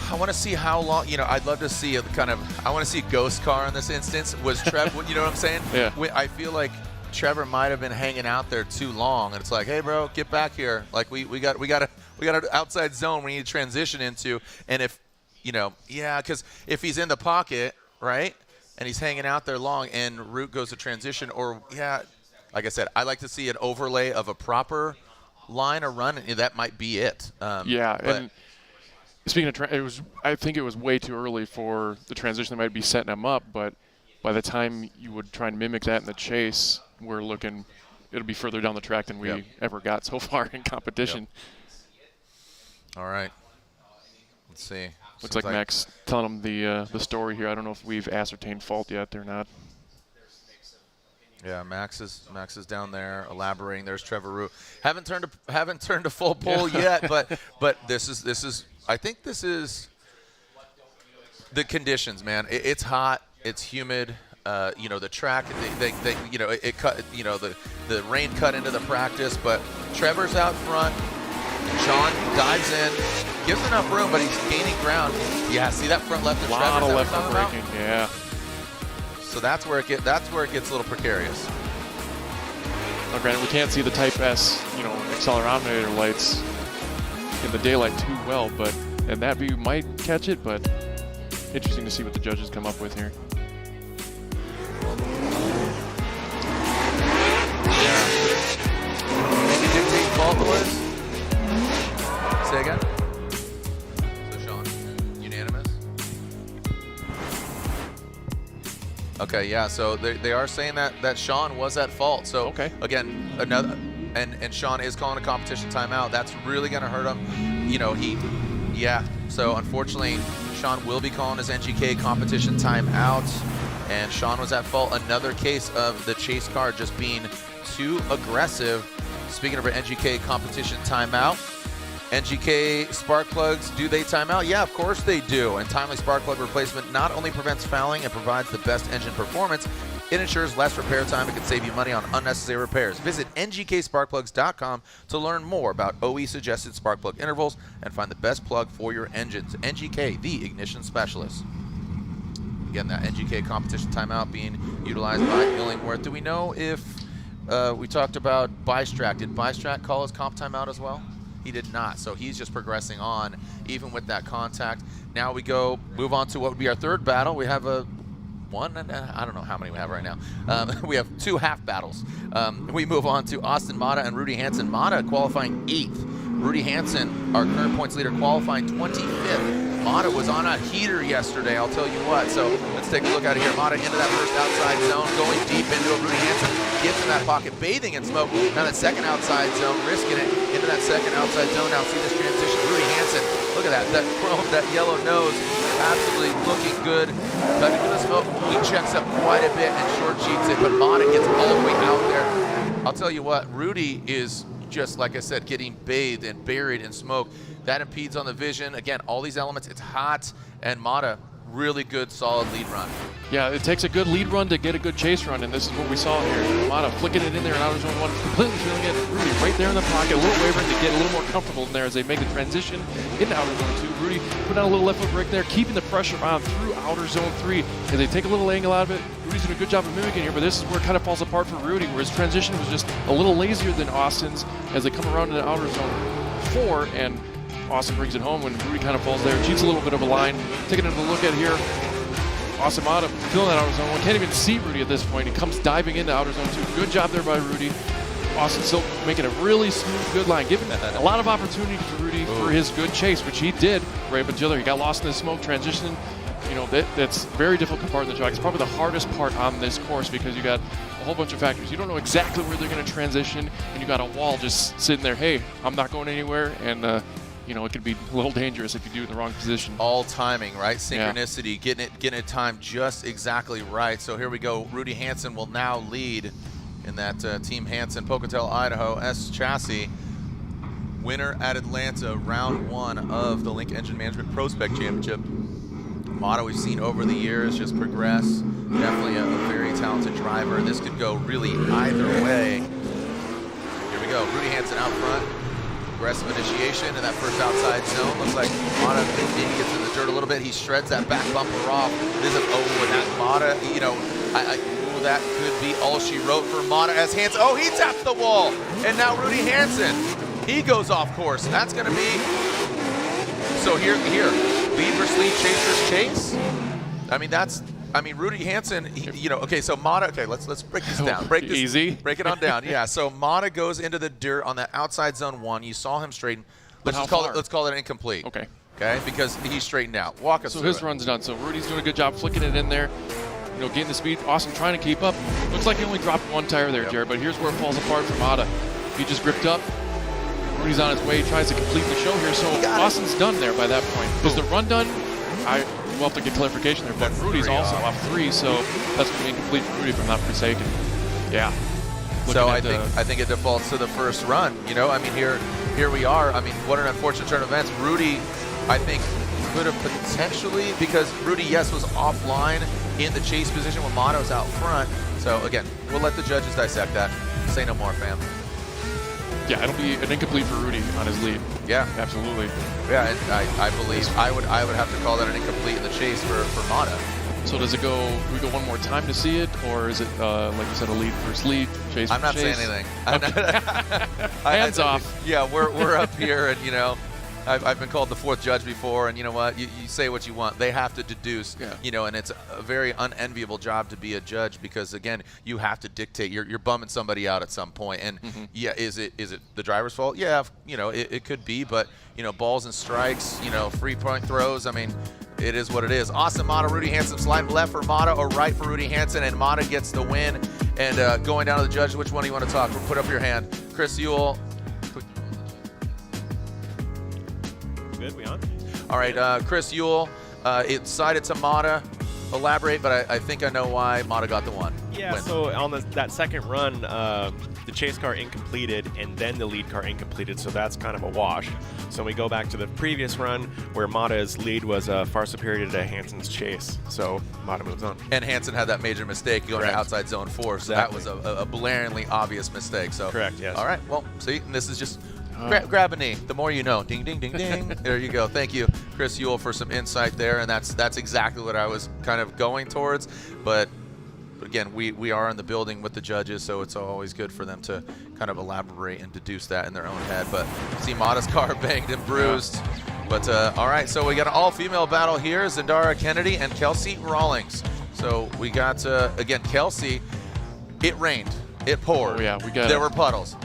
[SPEAKER 10] I want to see how long, you know, I'd love to see I want to see a ghost car in this instance. Was Trevor, you know what I'm saying?
[SPEAKER 14] Yeah.
[SPEAKER 10] I feel like Trevor might have been hanging out there too long, and it's like, hey, bro, get back here. Like we got an outside zone we need to transition into, and if, you know, yeah, because if he's in the pocket, right, and he's hanging out there long, and Root goes to transition, or yeah, like I said, I like to see an overlay of a proper line or run, and that might be it.
[SPEAKER 14] Yeah, and speaking of, I think it was way too early for the transition. They might be setting him up, but by the time you would try and mimic that in the chase, we're looking, it'll be further down the track than we ever got so far in competition.
[SPEAKER 10] All right. Let's see.
[SPEAKER 14] Looks like Max telling him the story here. I don't know if we've ascertained fault yet or not.
[SPEAKER 10] Yeah, Max is down there elaborating. There's Trevor Root. Haven't turned to full pull yet, but this is I think this is the conditions, man. It's hot. It's humid. You know, the track. They you know, it cut. You know, the rain cut into the practice, but Trevor's out front. Sean dives in, gives enough room, but he's gaining ground. Yeah, see that front left of Trevor?
[SPEAKER 14] A lot of left foot braking, yeah.
[SPEAKER 10] So that's where it gets a little precarious.
[SPEAKER 14] Now, granted, we can't see the Type S, you know, accelerometer lights in the daylight too well, and that view might catch it, but interesting to see what the judges come up with here.
[SPEAKER 10] Yeah. Any dictate fault, boys? Say again? So Sean, unanimous? Okay, yeah, so they are saying that Sean was at fault. So again, another and Sean is calling a competition timeout. That's really gonna hurt him. You know, so unfortunately Sean will be calling his NGK competition timeout, and Sean was at fault. Another case of the chase car just being too aggressive. Speaking of an NGK competition timeout, NGK spark plugs, do they time out? Yeah, of course they do. And timely spark plug replacement not only prevents fouling and provides the best engine performance, it ensures less repair time and can save you money on unnecessary repairs. Visit ngksparkplugs.com to learn more about OE suggested spark plug intervals and find the best plug for your engines. NGK, the ignition specialist. Again, that NGK competition timeout being utilized by Illingworth. Do we know if we talked about Bystrack? Did Bystrack call his comp timeout as well? He did not, so he's just progressing on, even with that contact. Now we move on to what would be our third battle. We have I don't know how many we have right now. We have two half battles. We move on to Austin Mata and Rudy Hansen. Mata qualifying 8th. Rudy Hansen, our current points leader, qualifying 25th. Mata was on a heater yesterday, I'll tell you what. So let's take a look out of here. Mata into that first outside zone, going deep into it. Rudy Hansen gets in that pocket, bathing in smoke. Now that second outside zone, risking it into that second outside zone. Now see this transition. Rudy Hansen Look at that, that chrome, that yellow nose, absolutely looking good. Cutting to the smoke, he checks up quite a bit and short cheats it, but Mata gets all the way out there. I'll tell you what, Rudy is just, like I said, getting bathed and buried in smoke. That impedes on the vision. Again, all these elements, it's hot, and Mata, really good, solid lead run.
[SPEAKER 14] Yeah, it takes a good lead run to get a good chase run, and this is what we saw here. Mata flicking it in there in outer zone 1, completely feeling it. Rudy right there in the pocket, a little wavering to get a little more comfortable in there as they make the transition into outer zone 2. Rudy put out a little left foot brake there, keeping the pressure on through outer zone 3. As they take a little angle out of it, Rudy's doing a good job of mimicking here, but this is where it kind of falls apart for Rudy, where his transition was just a little lazier than Austin's as they come around into outer zone 4, and Austin brings it home when Rudy kind of falls there, cheats a little bit of a line. Taking another look at here, Austin Mata filling that outer zone 1. Can't even see Rudy at this point. He comes diving into outer zone 2. Good job there by Rudy. Austin still making a really smooth, good line, giving a lot of opportunity for Rudy for his good chase, which he did right up until there. He got lost in the smoke, transitioning. You know, that's very difficult part of the track. It's probably the hardest part on this course because you got a whole bunch of factors. You don't know exactly where they're going to transition, and you got a wall just sitting there. Hey, I'm not going anywhere, and you know, it could be a little dangerous if you do it in the wrong position.
[SPEAKER 10] All timing, right? Synchronicity, getting it timed just exactly right. So here we go. Rudy Hansen will now lead in that Team Hansen Pocatello, Idaho S chassis. Winner at Atlanta, round 1 of the Link Engine Management ProSpec Championship. Mata we've seen over the years just progress. Definitely a very talented driver. This could go really either way. Here we go. Rudy Hansen out front. Aggressive initiation in that first outside zone. Looks like Mata maybe gets in the dirt a little bit. He shreds that back bumper off. This is, oh, and that Mata, you know, that could be all she wrote for Mata as Hansen. Oh, he tapped the wall. And now Rudy Hansen, he goes off course. That's going to be, so here, lead versus lead, chase versus chase. I mean, Rudy Hansen, you know, okay, so Mata, okay, let's break this down. Break it on down. Yeah, so Mata goes into the dirt on that outside zone 1. You saw him straighten. Let's call it incomplete.
[SPEAKER 14] Okay.
[SPEAKER 10] Okay, because he's straightened out. Walk us through
[SPEAKER 14] his run's done. So Rudy's doing a good job flicking it in there. You know, getting the speed. Austin trying to keep up. Looks like he only dropped 1 tire there, Jared, but here's where it falls apart for Mata. He just gripped up. Rudy's on his way, tries to complete the show here. So Austin's done there by that point. Is the run done? We'll have to get clarification there, but Rudy's also off 3, so that's going to be incomplete for Rudy if I'm not mistaken. Yeah.
[SPEAKER 10] So I think it defaults to the first run. You know, I mean, here we are. I mean, what an unfortunate turn of events. Rudy, I think, could have potentially, because Rudy, yes, was offline in the chase position when Mato's out front. So again, we'll let the judges dissect that. Say no more, fam.
[SPEAKER 14] Yeah, it'll be an incomplete for Rudy on his lead.
[SPEAKER 10] Yeah,
[SPEAKER 14] absolutely.
[SPEAKER 10] Yeah, and I believe I would have to call that an incomplete in the chase for Mata.
[SPEAKER 14] So does it go? Do we go one more time to see it, or is it like you said, a lead versus lead, chase?
[SPEAKER 10] I'm not saying anything.
[SPEAKER 14] Hands off.
[SPEAKER 10] Yeah, we're up here, and you know, I've been called the 4th judge before, and you know what? You say what you want. They have to deduce, you know, and it's a very unenviable job to be a judge because, again, you have to dictate. You're bumming somebody out at some point, and yeah, is it the driver's fault? Yeah, you know, it could be, but you know, balls and strikes, you know, free point throws. I mean, it is what it is. Awesome, Mata. Rudy Hansen slide left for Mata or right for Rudy Hansen, and Mata gets the win. And going down to the judge, which one do you want to talk? Put up your hand, Chris Ewell.
[SPEAKER 1] Good, we on?
[SPEAKER 10] All right, Chris Ewell, it sided to Mata. Elaborate, but I think I know why Mata got the win.
[SPEAKER 1] Yeah, so on that second run, the chase car incompleted and then the lead car incompleted, so that's kind of a wash. So we go back to the previous run where Mata's lead was far superior to Hansen's chase, so Mata moves on.
[SPEAKER 10] And Hansen had that major mistake going to outside zone 4, so that was a blaringly obvious mistake. So
[SPEAKER 1] correct, yes.
[SPEAKER 10] All right, well, see, and this is just grab a knee. The more you know. Ding, ding, ding, ding. There you go. Thank you, Chris Ewell, for some insight there, and that's exactly what I was kind of going towards. But again, we are in the building with the judges, so it's always good for them to kind of elaborate and deduce that in their own head. But see Mata's car banged and bruised. But all right, so we got an all-female battle here. Zendara Kennedy and Kelsey Rawlings. So we got, again, Kelsey, it rained. It poured.
[SPEAKER 14] Oh, yeah,
[SPEAKER 10] there were puddles.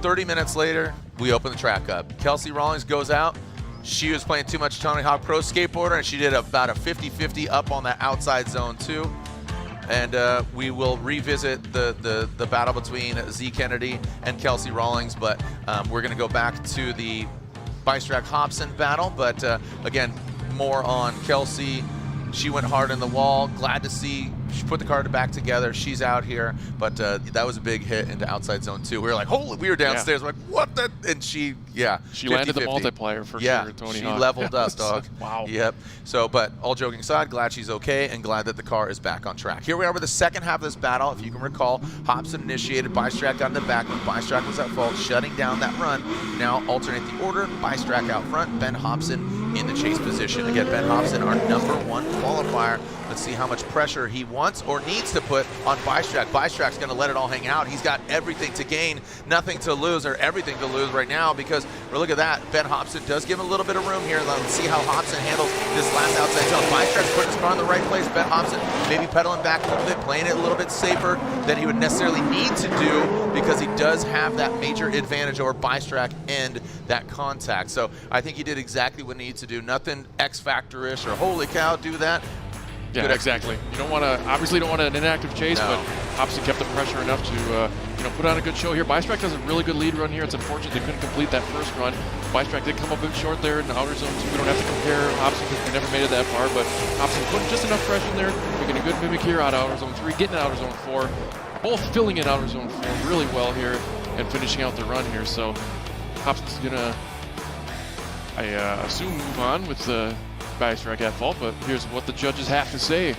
[SPEAKER 10] 30 minutes later, we open the track up. Kelsey Rawlings goes out. She was playing too much Tony Hawk Pro Skateboarder, and she did about a 50-50 up on that outside zone 2. And we will revisit the battle between Z Kennedy and Kelsey Rawlings, but we're going to go back to the Bike Track Hobson battle, but again, more on Kelsey. She went hard in the wall. Glad to see she put the car back together. She's out here, but that was a big hit into outside zone 2. We were like, holy, we were downstairs. We're like, what the? And she
[SPEAKER 14] 50, landed the multiplier for sure, Tony
[SPEAKER 10] she
[SPEAKER 14] Hawk.
[SPEAKER 10] leveled us, dog.
[SPEAKER 14] Wow.
[SPEAKER 10] Yep. So, but all joking aside, glad she's okay and glad that the car is back on track. Here we are with the second half of this battle. If you can recall, Hobson initiated, Bystrack got in the back when Bystrack was at fault, shutting down that run. Now alternate the order, Bystrack out front, Ben Hobson in the chase position. Again, Ben Hobson, our #1 qualifier. Let's see how much pressure he wants or needs to put on Bystrack. Bystrack's going to let it all hang out. He's got everything to gain, nothing to lose, or everything to lose right now, because well, look at that. Ben Hobson does give him a little bit of room here. Let's see how Hobson handles this last outside zone. Bystrack's putting his car in the right place. Ben Hobson maybe pedaling back a little bit, playing it a little bit safer than he would necessarily need to do, because he does have that major advantage over Bystrack and that contact. So I think he did exactly what he needs to do. Nothing X Factor-ish or holy cow, do that.
[SPEAKER 14] Yeah, exactly. You don't want to, obviously don't want an inactive chase, but Hobson kept the pressure enough to put on a good show here. Bystrack does a really good lead run here. It's unfortunate they couldn't complete that first run. Bystrack did come up a bit short there in the outer zone 2. We don't have to compare Hobson because we never made it that far, but Hobson putting just enough pressure in there, making a good mimic here out of outer zone 3, getting out of zone 4, both filling in outer zone 4 really well here and finishing out the run here. So Hobson's gonna, I assume, move on with Bystrack at fault, but here's what the judges have to say.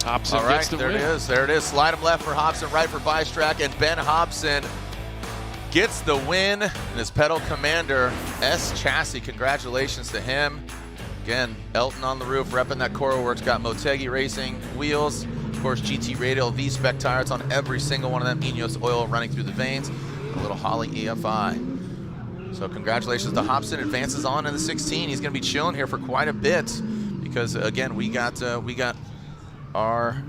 [SPEAKER 14] Hobson gets the win.
[SPEAKER 10] There it is. Slide him left for Hobson, right for Bystrack, and Ben Hobson gets the win in his pedal commander S chassis. Congratulations to him. Again, Elton on the roof, repping that Coro Works, got Motegi Racing wheels, of course GT Radial V-Spec tires on every single one of them, Ineos oil running through the veins, a little Holley EFI. So congratulations to Hobson, advances on in the 16. He's going to be chilling here for quite a bit, because again, we got our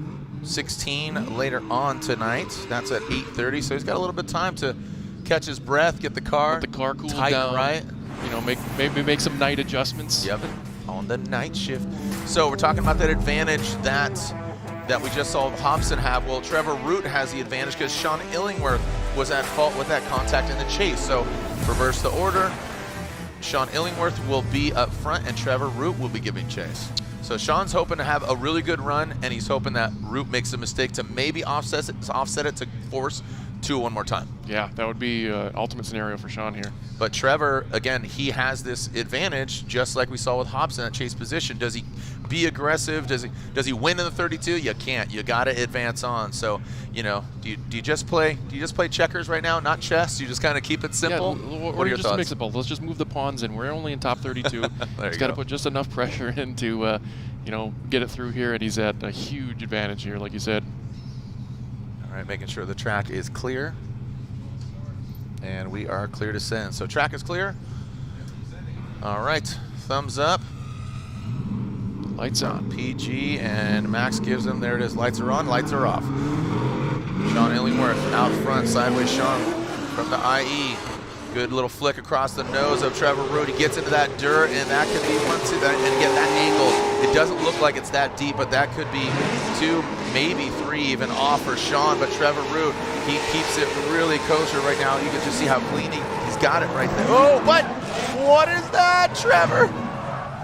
[SPEAKER 10] 16 later on tonight. That's at 8:30, so he's got a little bit of time to catch his breath, get the car
[SPEAKER 14] cool
[SPEAKER 10] tight,
[SPEAKER 14] down,
[SPEAKER 10] right?
[SPEAKER 14] Maybe make some night adjustments.
[SPEAKER 10] Yep, on the night shift. So we're talking about that advantage that we just saw Hobson have. Well, Trevor Root has the advantage because Sean Illingworth was at fault with that contact in the chase. So reverse the order. Sean Illingworth will be up front and Trevor Root will be giving chase. So Sean's hoping to have a really good run, and he's hoping that Root makes a mistake to maybe offset it to force 2 one more time.
[SPEAKER 14] Yeah, that would be ultimate scenario for Sean here.
[SPEAKER 10] But Trevor, again, he has this advantage, just like we saw with Hobson at chase position. Does he be aggressive? Does he win in the 32? You can't. You got to advance on. So, do you just play checkers right now, not chess? You just kind of keep it simple.
[SPEAKER 14] Yeah,
[SPEAKER 10] what are your
[SPEAKER 14] just
[SPEAKER 10] thoughts?
[SPEAKER 14] mix it both. Let's just move the pawns in. We're only in top 32. He's got to put just enough pressure in to, get it through here, and he's at a huge advantage here, like you said.
[SPEAKER 10] All right, making sure the track is clear. And we are clear to send. So track is clear. All right, thumbs up.
[SPEAKER 14] Lights on.
[SPEAKER 10] PG, and Max gives them, there it is, lights are on, lights are off. Sean Illingworth out front, sideways Sean from the IE. Good little flick across the nose of Trevor Root. He gets into that dirt, and that could be 1, 2, and again, that angle, it doesn't look like it's that deep, but that could be 2, maybe 3 even off for Sean. But Trevor Root, he keeps it really kosher right now. You can just see how clean he's got it right there. Oh, but what is that, Trevor?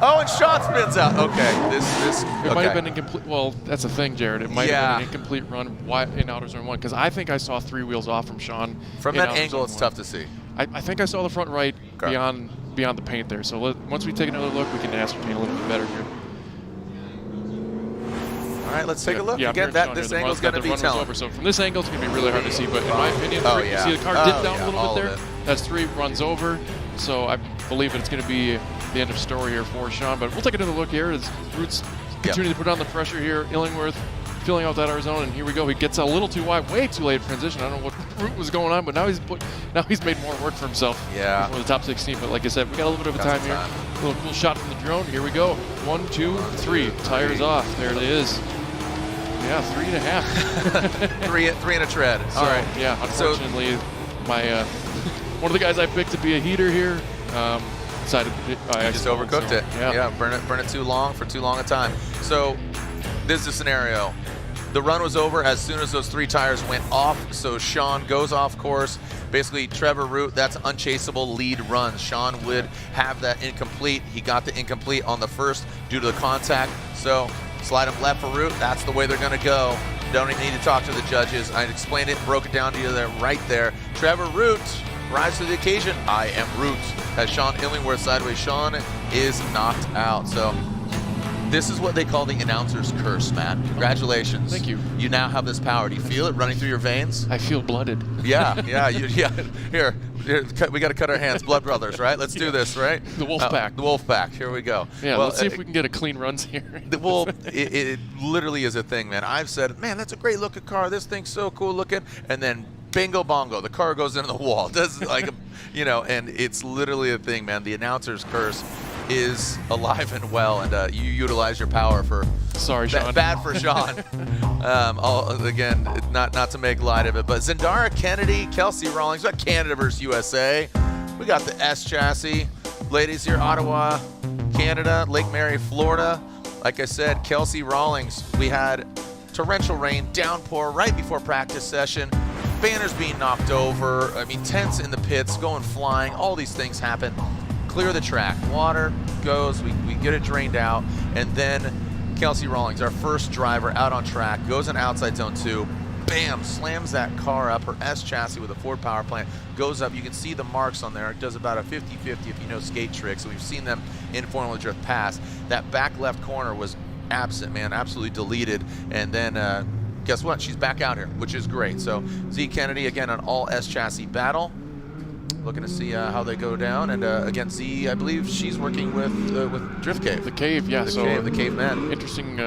[SPEAKER 10] Oh, and Sean spins out. Okay, this
[SPEAKER 14] It might have been incomplete. Well, that's the thing, Jared. It might have been an incomplete run in outer zone 1, because I think I saw 3 wheels off from Sean.
[SPEAKER 10] From that angle, it's tough to see.
[SPEAKER 14] I think I saw the front right beyond the paint there. So once we take another look, we can ascertain a little bit better here.
[SPEAKER 10] All right, let's take a look.
[SPEAKER 14] Yeah,
[SPEAKER 10] again, this angle is going to be telling.
[SPEAKER 14] Over. So from this angle, it's going to be really hard to see. But in my opinion, you see the car dip down a little bit there. That's 3 runs over. So I believe that it's going to be the end of story here for Sean. But we'll take another look here as Root's continuing to put on the pressure here. Illingworth filling out that Arizona, and here we go. He gets a little too wide, way too late transition. I don't know what Root was going on, but now he's made more work for himself.
[SPEAKER 10] Yeah.
[SPEAKER 14] For the top 16. But like I said, we got a little bit of a time here. A little cool shot from the drone. Here we go. 1, 2, 3. Tires off. There it is. Yeah, 3.5.
[SPEAKER 10] 3 and a tread.
[SPEAKER 14] So, all right. Yeah. Unfortunately, my one of the guys I picked to be a heater here decided I
[SPEAKER 10] just overcooked it.
[SPEAKER 14] Yeah.
[SPEAKER 10] Burn it too long for too long a time. So this is a scenario. The run was over as soon as those 3 tires went off, so Sean goes off course. Basically, Trevor Root, that's unchaseable lead runs. Sean would have that incomplete. He got the incomplete on the first due to the contact, so slide him left for Root. That's the way they're going to go. Don't even need to talk to the judges. I explained it, broke it down to you there, right there. Trevor Root rise to the occasion. I am Root. As Sean Illingworth sideways. Sean is knocked out. So this is what they call the announcer's curse, Matt. Congratulations.
[SPEAKER 14] Thank you.
[SPEAKER 10] You now have this power. Do you feel it running through your veins?
[SPEAKER 14] I feel blooded.
[SPEAKER 10] Yeah. Here, we got to cut our hands. Blood brothers, right? Let's do this, right?
[SPEAKER 14] The wolf pack.
[SPEAKER 10] The wolf pack. Here we go.
[SPEAKER 14] Yeah, let's see if we can get a clean runs here.
[SPEAKER 10] Well, it literally is a thing, man. I've said, man, that's a great looking car. This thing's so cool looking. And then bingo bongo, the car goes into the wall. Does like, and it's literally a thing, man. The announcer's curse is alive and well, and you utilize your power for.
[SPEAKER 14] Sorry, Sean.
[SPEAKER 10] Bad for Sean. Again, not to make light of it, but Zendara Kennedy, Kelsey Rawlings. We got Canada versus USA. We got the S chassis. Ladies here, Ottawa, Canada, Lake Mary, Florida. Like I said, Kelsey Rawlings. We had torrential rain, downpour right before practice session. Banners being knocked over. I mean, tents in the pits, going flying. All these things happen. Clear the track. Water goes. We get it drained out, and then Kelsey Rawlings, our first driver out on track, goes in outside zone 2. Bam! Slams that car up. Her S chassis with a Ford power plant goes up. You can see the marks on there. It does about a 50-50 if you know skate tricks. So we've seen them in Formula Drift past. That back left corner was absent, man. Absolutely deleted. And then guess what? She's back out here, which is great. So Z Kennedy again on all S chassis battle. Looking to see how they go down, and again, Z, I believe she's working with Drift Cave.
[SPEAKER 14] The Cave, yeah.
[SPEAKER 10] The Caveman.
[SPEAKER 14] Interesting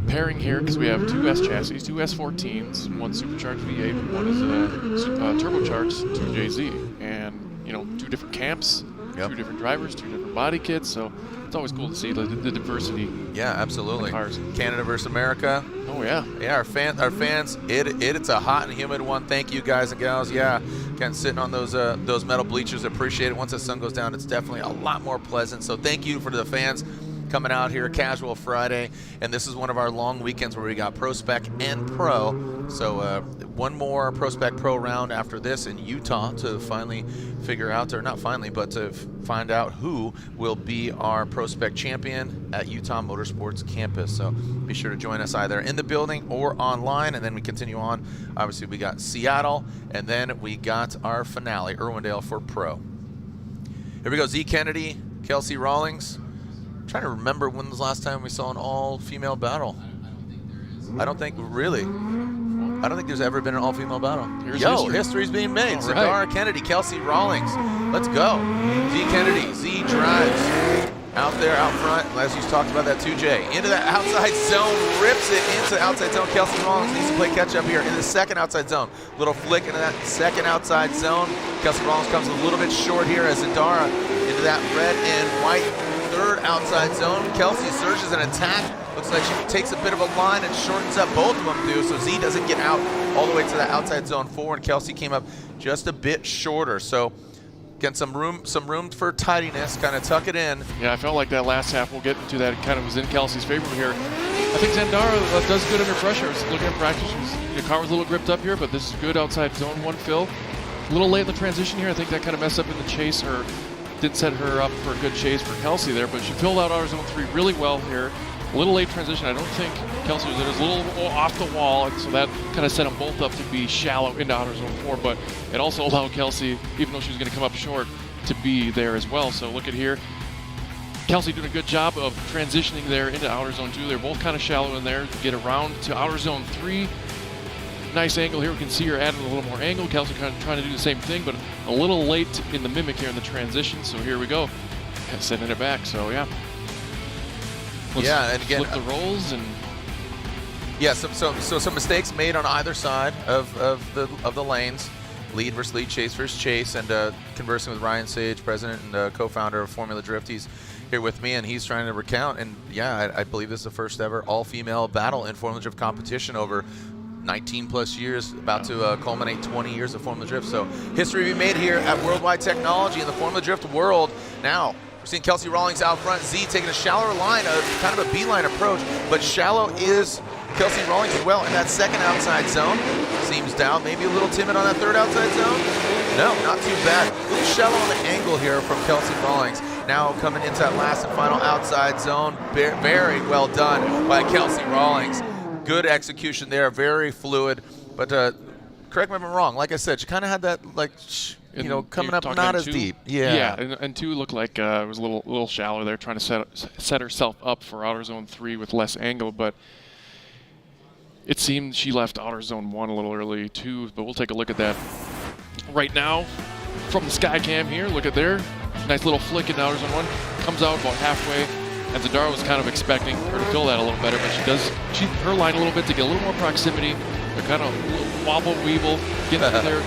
[SPEAKER 14] pairing here because we have 2 S chassis, 2 S14s, 1 supercharged V8, and 1 is turbocharged 2JZ, and 2 different camps, 2 different drivers, 2 different body kits. So it's always cool to see the diversity.
[SPEAKER 10] Yeah, absolutely.
[SPEAKER 14] Cars.
[SPEAKER 10] Canada versus America.
[SPEAKER 14] Oh yeah.
[SPEAKER 10] Yeah, our fans. It's a hot and humid one. Thank you guys and gals. Yeah, again, sitting on those metal bleachers. Appreciate it. Once the sun goes down, it's definitely a lot more pleasant. So thank you for the fans coming out here, Casual Friday, and this is one of our long weekends where we got ProSpec and Pro. So one more ProSpec Pro round after this in Utah to finally figure out, or not finally, but to find out who will be our ProSpec champion at Utah Motorsports campus. So be sure to join us either in the building or online, and then we continue on. Obviously, we got Seattle, and then we got our finale, Irwindale for Pro. Here we go, Z Kennedy, Kelsey Rawlings. Trying to remember when was the last time we saw an all-female battle. I don't think there's ever been an all-female battle. History's being made. Zendara Kennedy, Kelsey Rawlings. Let's go. Z Kennedy, Z drives out there, out front. As you talked about that 2J. Into that outside zone, rips it into the outside zone. Kelsey Rawlings needs to play catch-up here in the second outside zone. Little flick into that second outside zone. Kelsey Rawlings comes a little bit short here as Zendara into that red and white third outside zone. Kelsey surges an attack. Looks like she takes a bit of a line and shortens up. Both of them do, so Z doesn't get out all the way to that outside zone 4, and Kelsey came up just a bit shorter. So again, some room for tidiness, kind of tuck it in.
[SPEAKER 14] Yeah, I felt like that last half, we'll get into that, kind of was in Kelsey's favor here. I think Zendara does good under pressure. I was looking at practice, the car was a little gripped up here, but this is good outside zone 1 fill. A little late in the transition here. I think that kind of messed up in the chase. Didn't set her up for a good chase for Kelsey there, but she filled out outer zone 3 really well here. A little late transition. I don't think Kelsey was a little off the wall, and so that kind of set them both up to be shallow into outer zone 4, but it also allowed Kelsey, even though she was going to come up short, to be there as well. So look at here. Kelsey doing a good job of transitioning there into outer zone 2. They're both kind of shallow in there to get around to outer zone 3. Nice angle here. We can see her adding a little more angle. Kelsey kind of trying to do the same thing, but a little late in the mimic here in the transition. So here we go. Sending it back. So yeah.
[SPEAKER 10] And again,
[SPEAKER 14] flip the rolls and.
[SPEAKER 10] Yeah, so some mistakes made on either side of the lanes. Lead versus lead, chase versus chase, and conversing with Ryan Sage, president and co-founder of Formula Drift. He's here with me, and he's trying to recount. And yeah, I believe this is the first ever all-female battle in Formula Drift competition over 19 plus years, about to culminate 20 years of Formula Drift. So history we made here at Worldwide Technology in the Formula Drift world. Now we're seeing Kelsey Rawlings out front, Z taking a shallower line, kind of a beeline approach, but shallow is Kelsey Rawlings as well in that second outside zone. Seems down, maybe a little timid on that third outside zone. No, not too bad. A little shallow on the angle here from Kelsey Rawlings. Now coming into that last and final outside zone. Very well done by Kelsey Rawlings. Good execution there, very fluid. But correct me if I'm wrong. Like I said, she kind of had that, like, coming up not as deep.
[SPEAKER 14] Yeah, and 2 looked like it was a little shallow there, trying to set herself up for outer zone 3 with less angle. But it seemed she left outer zone 1 a little early too. But we'll take a look at that right now from the sky cam here. Look at there, nice little flick in outer zone 1. Comes out about halfway. And Zendara was kind of expecting her to fill that a little better, but she does cheat her line a little bit to get a little more proximity. They're kind of a little wobble-weeble, getting through there.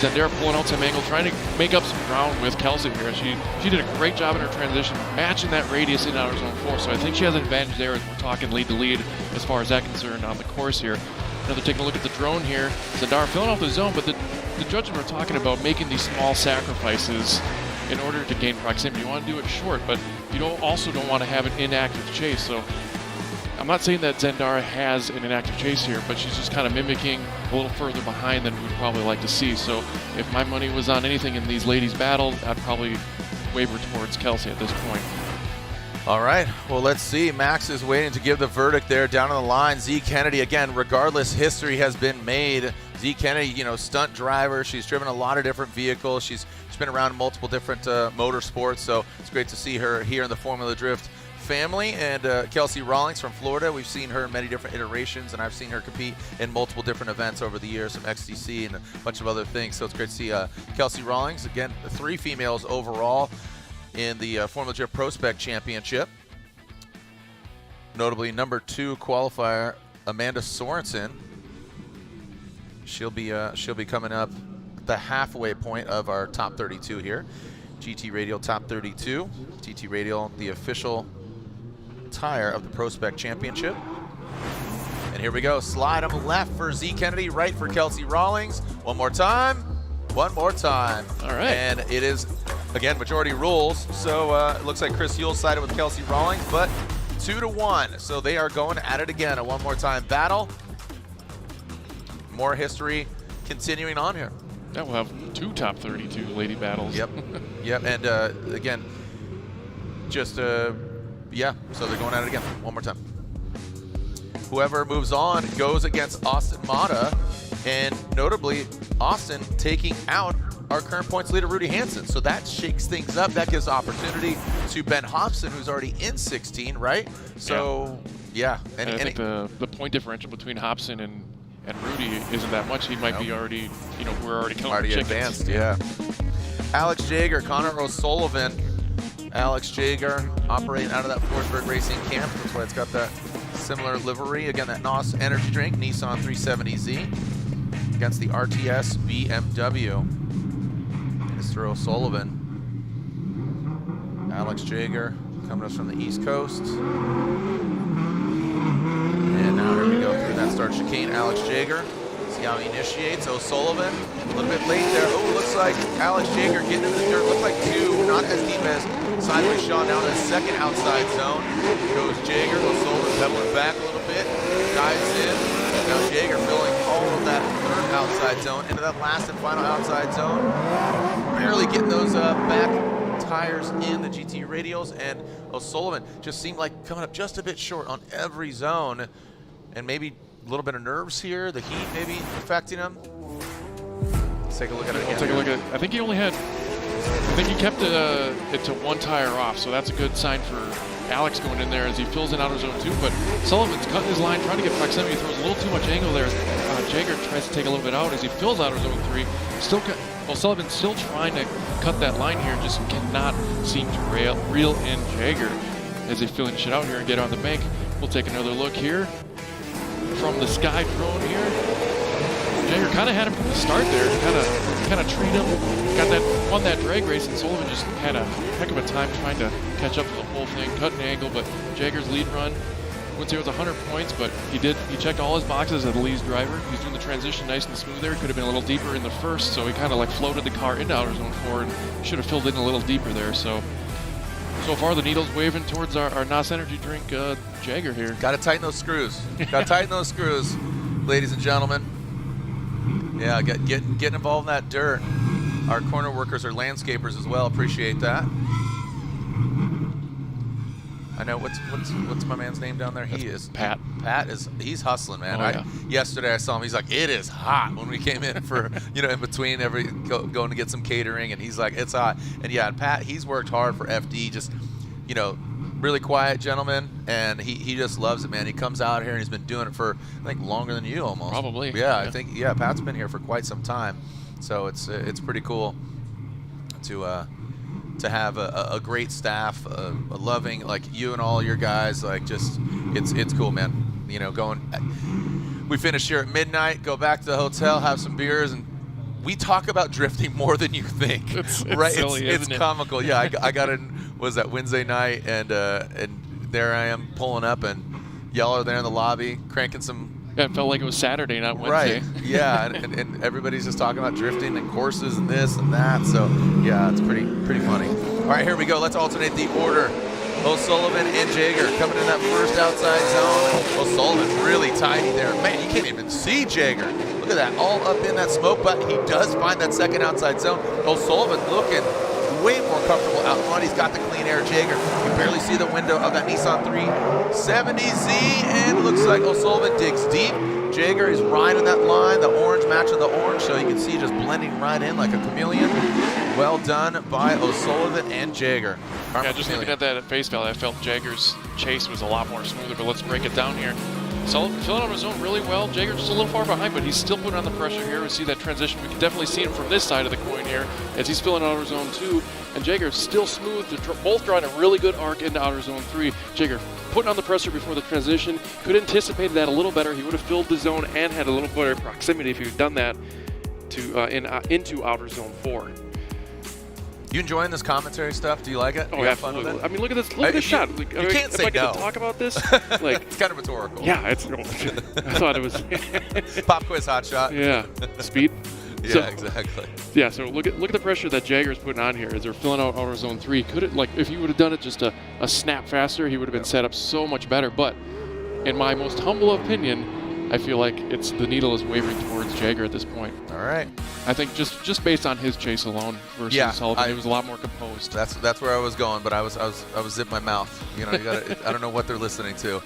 [SPEAKER 14] Zendara pulling out some angle, trying to make up some ground with Kelsey here. She did a great job in her transition, matching that radius in outer zone 4. So I think she has an advantage there as we're talking lead to lead as far as that concerned on the course here. Now they're taking a look at the drone here. Zendara filling out the zone, but the judges were talking about making these small sacrifices in order to gain proximity. You want to do it short, but you also don't want to have an inactive chase. So I'm not saying that Zendara has an inactive chase here, but she's just kind of mimicking a little further behind than we'd probably like to see. So if my money was on anything in these ladies' battles, I'd probably waver towards Kelsey at this point.
[SPEAKER 10] All right, well, let's see. Max is waiting to give the verdict there down on the line. Z Kennedy, again, regardless, history has been made. Z Kennedy, stunt driver. She's driven a lot of different vehicles. She's been around multiple different motorsports, so it's great to see her here in the Formula Drift family. And Kelsey Rawlings from Florida, we've seen her in many different iterations, and I've seen her compete in multiple different events over the years, some XTC and a bunch of other things. So it's great to see Kelsey Rawlings, again, 3 females overall in the Formula Drift PROSPEC Championship. Notably, number 2 qualifier Amanda Sorensen. She'll be coming up the halfway point of our top 32 here. GT Radial top 32. GT Radial, the official tire of the PROSPEC Championship. And here we go. Slide on the left for Z Kennedy, right for Kelsey Rawlings. One more time. One more time.
[SPEAKER 14] All right.
[SPEAKER 10] And it is, again, majority rules. So it looks like Chris Yule's sided with Kelsey Rawlings, but 2-1. So they are going at it again. A one more time battle. More history continuing on here.
[SPEAKER 14] Yeah, we'll have 2 top 32 lady battles.
[SPEAKER 10] Yep. Yep. And again, just yeah. So they're going at it again. One more time. Whoever moves on goes against Austin Mata, and notably, Austin taking out our current points leader, Rudy Hansen. So that shakes things up. That gives opportunity to Ben Hobson, who's already in 16, right? So, yeah.
[SPEAKER 14] And I think the point differential between Hobson and Rudy isn't that much. He might be already, we're already counting chickens.
[SPEAKER 10] Advanced, yeah. Alex Jaeger, Connor O'Sullivan. Alex Jaeger operating out of that Forsberg Racing camp. That's why it's got that similar livery. Again, that NOS energy drink, Nissan 370Z against the RTS BMW. Mr. O'Sullivan. Alex Jaeger coming to us from the East Coast. And now here we go through that start chicane. Alex Jaeger. See how he initiates. O'Sullivan a little bit late there. Oh, looks like Alex Jaeger getting into the dirt. Looks like 2, not as deep as sideways shot down to the second outside zone. Goes Jaeger. O'Sullivan pedaling back a little bit. Dives in. Now Jaeger filling all of that third outside zone into that last and final outside zone. Barely getting those back tires in the GT Radials, and O'Sullivan just seemed like coming up just a bit short on every zone, and maybe a little bit of nerves here, the heat maybe affecting him. Let's take a look at it again.
[SPEAKER 14] We'll take a look at it. I think he kept it to 1 tire off, so that's a good sign for Alex going in there as he fills in outer zone 2, but Sullivan's cutting his line, trying to get proximity, throws a little too much angle there. Jaeger tries to take a little bit out as he fills outer zone 3. Sullivan's still trying to cut that line here, just cannot seem to reel in Jaeger as they filling shit out here and get on the bank. We'll take another look here from the sky drone here. Jaeger kind of had him from the start there, kind of treat him, won that drag race, and Sullivan just had a heck of a time trying to catch up to the whole thing, cutting the angle, but Jaeger's lead run, wouldn't say it was 100 points, but he checked all his boxes as the lead driver. He's doing the transition nice and smooth there. Could have been a little deeper in the first, so he kind of like floated the car into outer zone 4 and should have filled in a little deeper there. So So far, the needle's waving towards our NOS energy drink Jagger here.
[SPEAKER 10] Got to tighten those screws. Got to tighten those screws, ladies and gentlemen. Yeah, getting involved in that dirt. Our corner workers are landscapers as well. Appreciate that. I know what's my man's name down there? He is
[SPEAKER 14] Pat.
[SPEAKER 10] Pat he's hustling, man.
[SPEAKER 14] Oh, yeah.
[SPEAKER 10] Yesterday I saw him. He's like, it is hot when we came in for in between going to get some catering, and he's like, it's hot. And yeah, Pat, he's worked hard for FD. Just really quiet gentleman, and he just loves it, man. He comes out here and he's been doing it for I think longer than you almost.
[SPEAKER 14] Probably.
[SPEAKER 10] Yeah, I think Pat's been here for quite some time, so it's pretty cool to have a great staff, a loving, like you and all your guys, like just it's cool, man. We finish here at midnight, go back to the hotel, have some beers, and we talk about drifting more than you think.
[SPEAKER 14] It's
[SPEAKER 10] right?
[SPEAKER 14] silly,
[SPEAKER 10] it's
[SPEAKER 14] isn't it?
[SPEAKER 10] comical. Yeah, I got in. Was that Wednesday night, and there I am pulling up, and y'all are there in the lobby cranking some.
[SPEAKER 14] Yeah, it felt like it was Saturday, not Wednesday.
[SPEAKER 10] Right. Yeah, and everybody's just talking about drifting and courses and this and that. So yeah, it's pretty funny. All right, here we go. Let's alternate the order. O'Sullivan and Jagger coming in that first outside zone. O'Sullivan really tidy there. Man, you can't even see Jagger. Look at that, all up in that smoke button. He does find that second outside zone. O'Sullivan looking way more comfortable out front. He's got the clean air. Jagger, you barely see the window of that Nissan 370Z, and looks like O'Sullivan digs deep. Jagger is right in that line, the orange matching the orange, so you can see just blending right in like a chameleon. Well done by O'Sullivan and Jagger.
[SPEAKER 14] Yeah, just looking at that at face value, I felt Jagger's chase was a lot more smoother, but let's break it down here. Sullivan filling out his own really well. Jagger just a little far behind, but he's still putting on the pressure here. We see that transition. We can definitely see him from this side of the coin here as he's filling out outer zone 2. And Jagger is still smooth. They're both drawing a really good arc into outer zone 3. Jagger putting on the pressure before the transition. Could have anticipated that a little better. He would have filled the zone and had a little better proximity if he had done that into outer zone 4.
[SPEAKER 10] You enjoying this commentary stuff? Do you like it?
[SPEAKER 14] Oh,
[SPEAKER 10] you have fun with
[SPEAKER 14] absolutely.
[SPEAKER 10] it?
[SPEAKER 14] I mean, look at this. Look at this shot.
[SPEAKER 10] You can't say
[SPEAKER 14] am I
[SPEAKER 10] no.
[SPEAKER 14] gonna talk about this? Like,
[SPEAKER 10] it's kind of rhetorical.
[SPEAKER 14] Yeah, it's. I thought it was.
[SPEAKER 10] Pop quiz hot shot.
[SPEAKER 14] Yeah, speed.
[SPEAKER 10] Yeah, exactly.
[SPEAKER 14] Yeah, so look at the pressure that Jagger's putting on here as they're filling out outer zone 3. Could it, like, if he would have done it just a snap faster, he would have been set up so much better. But in my most humble opinion, I feel like the needle is wavering towards Jagger at this point.
[SPEAKER 10] All right.
[SPEAKER 14] I think just based on his chase alone versus Sullivan, it was a lot more composed.
[SPEAKER 10] That's where I was going, but I was zipping my mouth. You gotta. I don't know what they're listening to.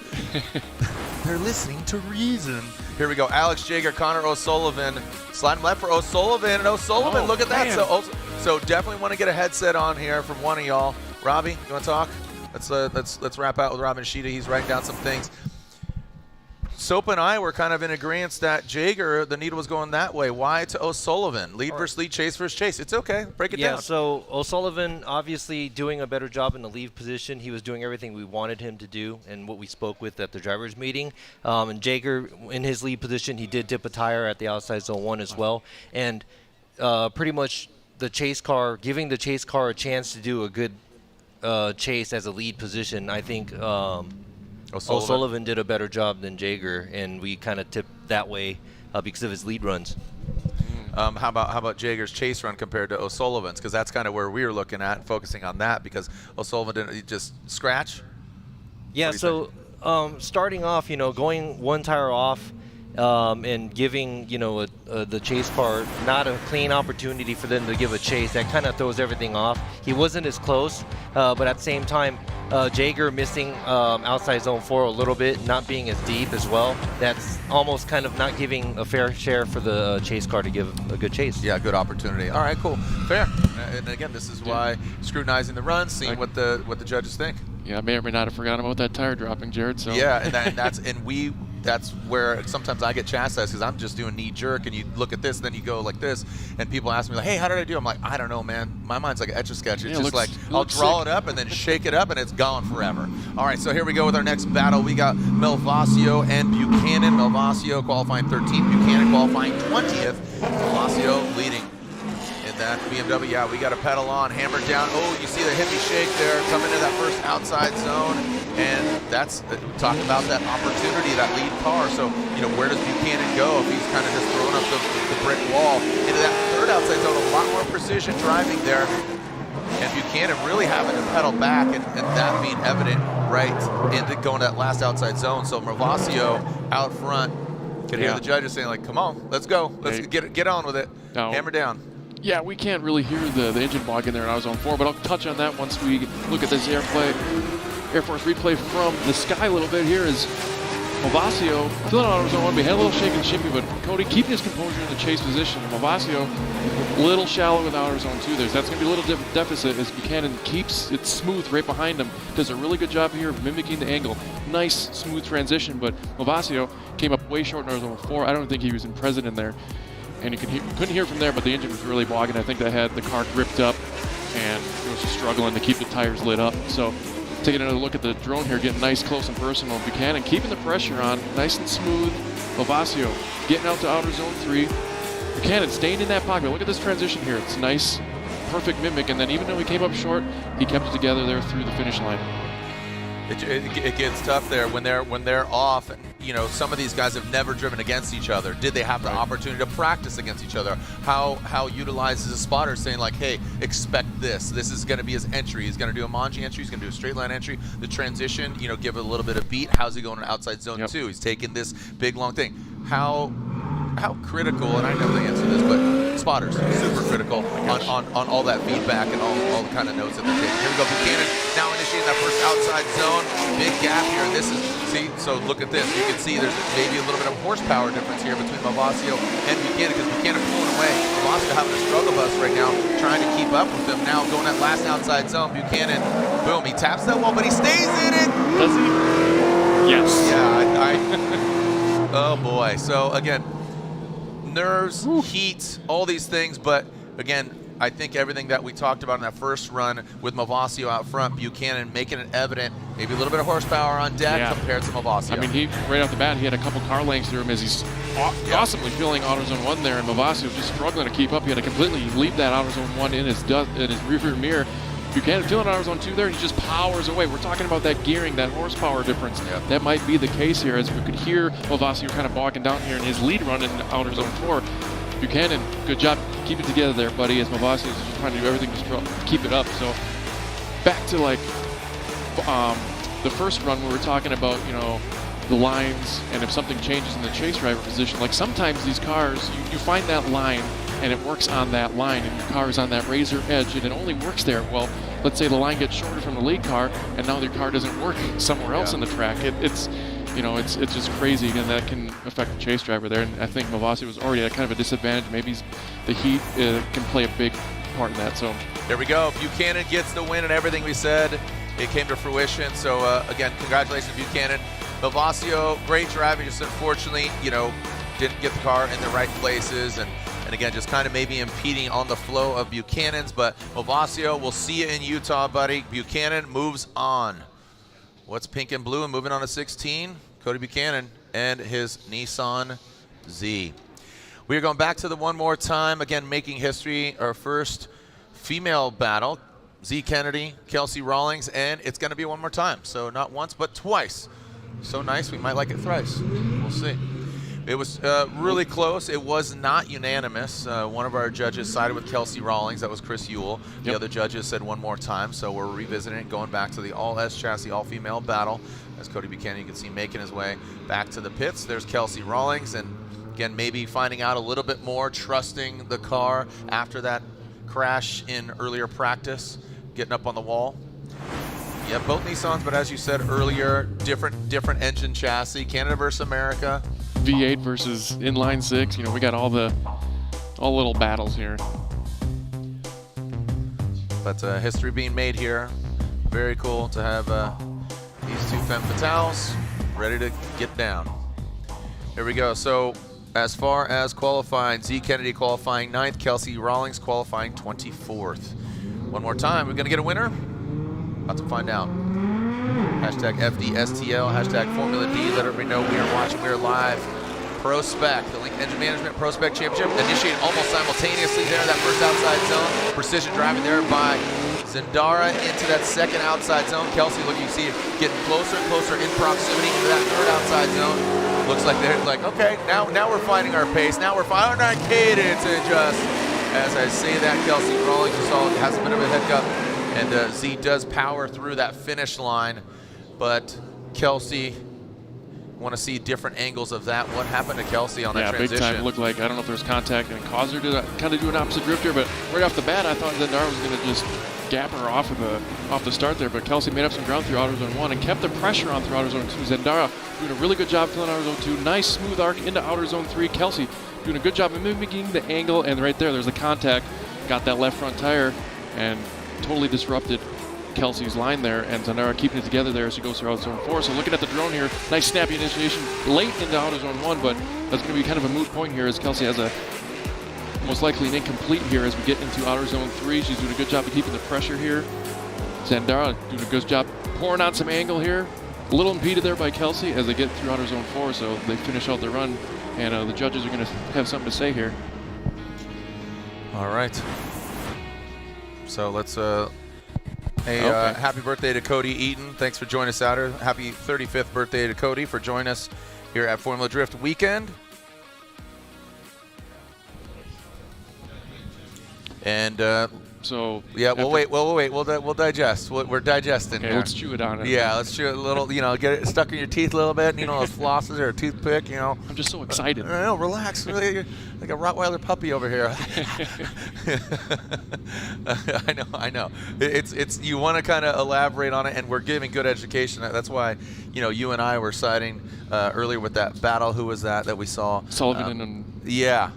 [SPEAKER 10] They're listening to reason. Here we go. Alex Jagger, Connor O'Sullivan. Sliding left for O'Sullivan, and O'Sullivan. Look at that.
[SPEAKER 14] Man.
[SPEAKER 10] So definitely want to get a headset on here from one of y'all. Robbie, you want to talk? Let's wrap out with Robin Sheeta. He's writing down some things. Soap and I were kind of in agreement that Jagger, the needle was going that way. Why to O'Sullivan? Lead versus lead, chase versus chase. It's okay. Break it down.
[SPEAKER 9] Yeah, so O'Sullivan obviously doing a better job in the lead position. He was doing everything we wanted him to do and what we spoke with at the driver's meeting. And Jagger, in his lead position, he did dip a tire at the outside zone 1 as well. And pretty much the chase car, giving the chase car a chance to do a good chase as a lead position, I think O'Sullivan did a better job than Jagger, and we kind of tipped that way because of his lead runs.
[SPEAKER 10] How about Jagger's chase run compared to O'Sullivan's? Because that's kind of where we were looking at and focusing on that, because O'Sullivan didn't just scratch.
[SPEAKER 9] Yeah. So starting off, going one tire off. And giving the chase car not a clean opportunity for them to give a chase, that kind of throws everything off. He wasn't as close, but at the same time, Jagger missing outside zone 4 a little bit, not being as deep as well. That's almost kind of not giving a fair share for the chase car to give a good chase.
[SPEAKER 10] Yeah, good opportunity. All right, cool, fair. And again, this is why scrutinizing the runs, seeing what the judges think.
[SPEAKER 14] Yeah, I may or may not have forgotten about that tire dropping, Jared. So
[SPEAKER 10] yeah, that's where sometimes I get chastised because I'm just doing knee jerk, and you look at this, and then you go like this, and people ask me like, "Hey, how did I do?" I'm like, "I don't know, man. My mind's like an Etch-a-Sketch. It's just like I'll draw it up and then shake it up, and it's gone forever." All right, so here we go with our next battle. We got Melvasio and Buchanan. Melvasio qualifying 13th, Buchanan qualifying 20th. Melvasio leading in that BMW. Yeah, we got a pedal on, hammer down. Oh, you see the hippie shake there, coming into that first outside zone, and that's talk about that opportunity, that lead car. So where does Buchanan go if he's kind of just throwing up the brick wall into that third outside zone? A lot more precision driving there, and Buchanan really having to pedal back, and that being evident right into going that last outside zone. So Movasio out front could hear the judges saying, like, come on, let's go. Let's get on with it.
[SPEAKER 14] No.
[SPEAKER 10] Hammer down.
[SPEAKER 14] Yeah, we can't really hear the engine block in there in AutoZone 4, but I'll touch on that once we look at this Air Force replay from the sky a little bit. Here is Movasio still in AutoZone 1. We had a little shake and shimmy, but Cody keeping his composure in the chase position. And Movasio a little shallow with AutoZone 2 there. So that's going to be a little deficit as Buchanan keeps it smooth right behind him. Does a really good job here of mimicking the angle. Nice, smooth transition, but Movasio came up way short in AutoZone 4. I don't think he was present in there. And you couldn't hear from there, but the engine was really bogging. I think that had the car gripped up, and it was just struggling to keep the tires lit up. So taking another look at the drone here, getting nice, close and personal. Buchanan keeping the pressure on, nice and smooth. Movasio getting out to outer zone 3. Buchanan staying in that pocket. Look at this transition here. It's nice, perfect mimic. And then even though he came up short, he kept it together there through the finish line.
[SPEAKER 10] It gets tough there when they're off. You know, some of these guys have never driven against each other. Did they have the opportunity to practice against each other? How utilizes a spotter saying, like, hey, expect this. This is going to be his entry. He's going to do a Manji entry. He's going to do a straight line entry. The transition, you know, give it a little bit of beat. How's he going to outside zone 2? He's taking this big long thing. How critical, and I know the answer to this, but spotters, super critical on all that feedback and all the kind of notes that they're taking. Here we go, Buchanan now initiating that first outside zone. Big gap here. This is, see, so look at this. You can see there's maybe a little bit of horsepower difference here between Movasio and Buchanan, because Buchanan pulling away. Movasio having a struggle bus right now, trying to keep up with them. Now going that last outside zone, Buchanan, boom, he taps that wall, but he stays in it.
[SPEAKER 14] Does he? Yes.
[SPEAKER 10] Yeah, oh boy. So again, nerves, heat, all these things, but again, I think everything that we talked about in that first run with Movasio out front, Buchanan making it evident, maybe a little bit of horsepower on deck compared to Movasio.
[SPEAKER 14] I mean, he right off the bat, he had a couple car lengths through him as he's awesomely filling AutoZone 1 there, and Movasio just struggling to keep up. He had to completely leave that AutoZone 1 in his rearview mirror. Buchanan feeling AutoZone 2 there, and he just powers away. We're talking about that gearing, that horsepower difference. That might be the case here, as we could hear Movasio kind of bogging down here in his lead run in AutoZone 4. Buchanan, good job. Keep it together there, buddy, as Movasio is just trying to do everything to keep it up. So back to like the first run where we're talking about, you know, the lines, and if something changes in the chase driver position, like sometimes these cars, you find that line and it works on that line, and your car is on that razor edge, and it only works there. Well, let's say the line gets shorter from the lead car, and now your car doesn't work somewhere else on the track. It's you know, it's just crazy, and that can affect the chase driver there. And I think Movasio was already at kind of a disadvantage. Maybe the heat can play a big part in that. So
[SPEAKER 10] there we go. Buchanan gets the win, and everything we said, it came to fruition. So again, congratulations, Buchanan. Movasio, great driving, just unfortunately, you know, didn't get the car in the right places, and again, just kind of maybe impeding on the flow of Buchanan's. But Movasio, we'll see you in Utah, buddy. Buchanan moves on. What's pink and blue and moving on to 16? Cody Buchanan and his Nissan Z. We are going back to the one more time. Again, making history, our first female battle. Z Kennedy, Kelsey Rawlings, and it's going to be one more time. So not once, but twice. So nice, we might like it thrice. We'll see. It was really close. It was not unanimous. One of our judges sided with Kelsey Rawlings. That was Chris Ewell. The other judges said one more time. So we're revisiting it, going back to the all-S chassis, all-female battle. As Cody Buchanan, you can see, making his way back to the pits. There's Kelsey Rawlings. And again, maybe finding out a little bit more, trusting the car after that crash in earlier practice, getting up on the wall. Yeah, both Nissans, but as you said earlier, different engine chassis. Canada versus America.
[SPEAKER 14] V8 versus inline 6. You know, we got all little battles here.
[SPEAKER 10] But history being made here. Very cool to have these two femme fatales ready to get down. Here we go. So as far as qualifying, Z Kennedy qualifying 9th, Kelsey Rawlings qualifying 24th. One more time, we're gonna get a winner? About to find out. Hashtag FDSTL, hashtag Formula D, let everybody know we are watching, we are live. PROSPEC, the Link Engine Management PROSPEC Championship, initiated almost simultaneously there, that first outside zone. Precision driving there by Zendara into that second outside zone. Kelsey, look, you see it getting closer and closer in proximity into that third outside zone. Looks like they're like, okay, now we're finding our pace. Now we're finding our cadence, and just as I say that, Kelsey Rawlings has a bit of a hiccup. And Z does power through that finish line, but Kelsey, want to see different angles of that. What happened to Kelsey on that transition?
[SPEAKER 14] Yeah, big time. Looked like, I don't know if there was contact and it caused her to kind of do an opposite drift here, but right off the bat, I thought Zendara was going to just gap her off the start there, but Kelsey made up some ground through outer zone 1 and kept the pressure on through outer zone 2. Zendara doing a really good job filling outer zone 2. Nice smooth arc into outer zone 3. Kelsey doing a good job of mimicking the angle, and right there's the contact. Got that left front tire and totally disrupted Kelsey's line there, and Zendara keeping it together there as she goes through outer zone 4. So looking at the drone here, nice snappy initiation late into outer zone 1, but that's going to be kind of a moot point here as Kelsey has a most likely an incomplete here as we get into outer zone 3. She's doing a good job of keeping the pressure here. Zendara doing a good job pouring on some angle here. A little impeded there by Kelsey as they get through outer zone 4, so they finish out their run, and the judges are going to have something to say here.
[SPEAKER 10] All right. So let's happy birthday to Cody Eaton. Thanks for joining us out here. Happy 35th birthday to Cody for joining us here at Formula Drift Weekend. And
[SPEAKER 14] so
[SPEAKER 10] yeah, we'll wait. We'll digest. We're digesting.
[SPEAKER 14] Okay, let's chew it on.
[SPEAKER 10] Yeah, let's chew it a little. You know, get it stuck in your teeth a little bit. You know, those flosses or a toothpick. You know.
[SPEAKER 14] I'm just so excited.
[SPEAKER 10] No, relax. You're like a Rottweiler puppy over here. I know. It's you want to kind of elaborate on it, and we're giving good education. That's why, you know, you and I were citing earlier with that battle. Who was that we saw?
[SPEAKER 14] Sullivan and.
[SPEAKER 10] Yeah.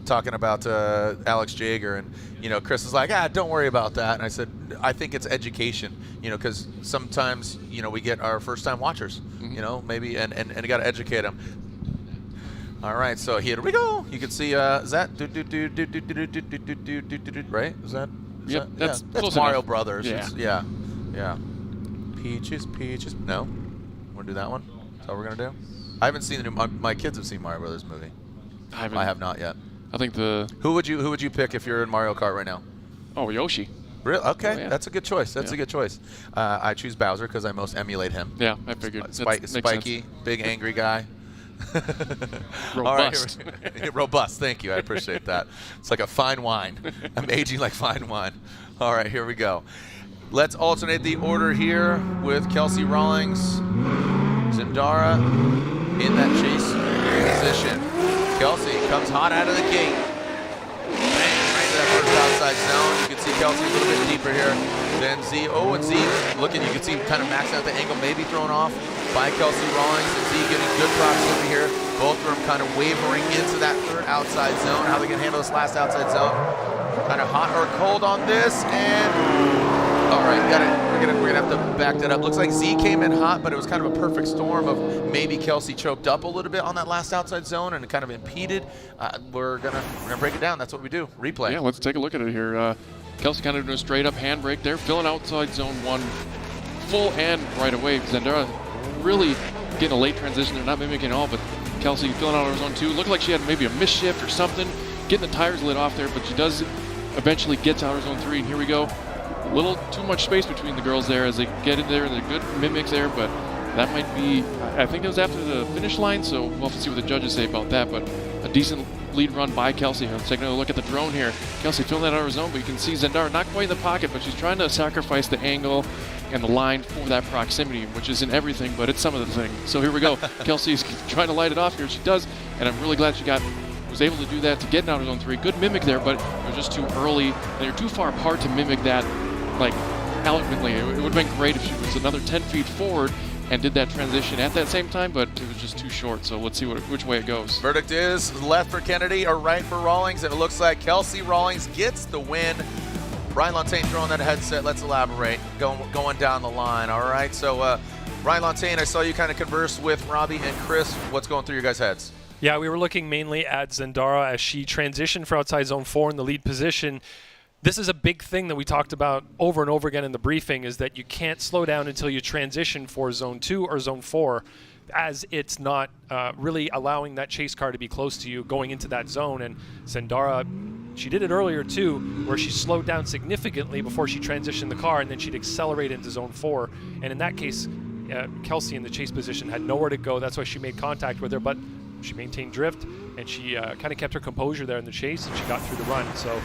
[SPEAKER 10] Talking about Alex Jaeger, and you know, Chris is like, don't worry about that, and I said, I think it's education, you know, because sometimes, you know, we get our first-time watchers, you know, maybe, and you got to educate them. All right, so here we go. You can see, is that right? Is that?
[SPEAKER 14] Yep, that's
[SPEAKER 10] Mario
[SPEAKER 14] enough.
[SPEAKER 10] Brothers.
[SPEAKER 14] Yeah.
[SPEAKER 10] Yeah. Peaches. No, want to do that one? Is that what we're gonna do? I haven't seen the new. My kids have seen Mario Brothers movie. I have not yet.
[SPEAKER 14] I think
[SPEAKER 10] Who would you pick if you're in Mario Kart right now?
[SPEAKER 14] Oh, Yoshi.
[SPEAKER 10] Really? Okay,
[SPEAKER 14] Oh, yeah.
[SPEAKER 10] That's a good choice. That's a good choice. I choose Bowser because I most emulate him.
[SPEAKER 14] Yeah, I figured.
[SPEAKER 10] Spiky, big angry guy.
[SPEAKER 14] Robust.
[SPEAKER 10] All right, robust. Thank you. I appreciate that. It's like a fine wine. I'm aging like fine wine. All right, here we go. Let's alternate the order here with Kelsey Rawlings, Zendara in that chase position. Kelsey comes hot out of the gate. Bang, right to that first outside zone. You can see Kelsey a little bit deeper here than Z. Oh, and Z looking, you can see kind of maxing out the angle, maybe thrown off by Kelsey Rawlings, and Z getting good proximity here. Both of them kind of wavering into that third outside zone. How they can handle this last outside zone. Kind of hot or cold on this, and all right, we're gonna have to back that up. Looks like Z came in hot, but it was kind of a perfect storm of maybe Kelsey choked up a little bit on that last outside zone and it kind of impeded. We're gonna break it down. That's what we do. Replay.
[SPEAKER 14] Yeah, let's take a look at it here. Kelsey kind of doing a straight up handbrake there, filling outside zone 1 full and right away. Zendara really getting a late transition. They're not mimicking at all, but Kelsey filling out her zone 2. Looked like she had maybe a misshift or something, getting the tires lit off there, but she does eventually get to outer zone 3, and here we go. A little too much space between the girls there as they get in there. They're good mimics there, but that might be, I think it was after the finish line, so we'll have to see what the judges say about that, but a decent lead run by Kelsey. Let's take another look at the drone here. Kelsey filling that out of her zone, but you can see Zendara not quite in the pocket, but she's trying to sacrifice the angle and the line for that proximity, which isn't everything, but it's some of the things. So here we go. Kelsey's trying to light it off here. She does, and I'm really glad she was able to do that to get in outer zone 3. Good mimic there, but it was just too early, and you're too far apart to mimic that like eloquently. It would have been great if she was another 10 feet forward and did that transition at that same time, but it was just too short, so let's see which way it goes.
[SPEAKER 10] Verdict is left for Kennedy or right for Rawlings, and it looks like Kelsey Rawlings gets the win. Ryan Lantain throwing that headset. Let's elaborate. Going down the line. All right, so Ryan Lantain, I saw you kind of converse with Robbie and Chris. What's going through your guys' heads?
[SPEAKER 3] Yeah, we were looking mainly at Zendara as she transitioned for outside zone 4 in the lead position. This is a big thing that we talked about over and over again in the briefing, is that you can't slow down until you transition for zone 2 or zone 4, as it's not really allowing that chase car to be close to you going into that zone. And Zendara, she did it earlier too, where she slowed down significantly before she transitioned the car, and then she'd accelerate into zone 4. And in that case, Kelsey in the chase position had nowhere to go. That's why she made contact with her. But she maintained drift, and she kind of kept her composure there in the chase, and she got through the run. So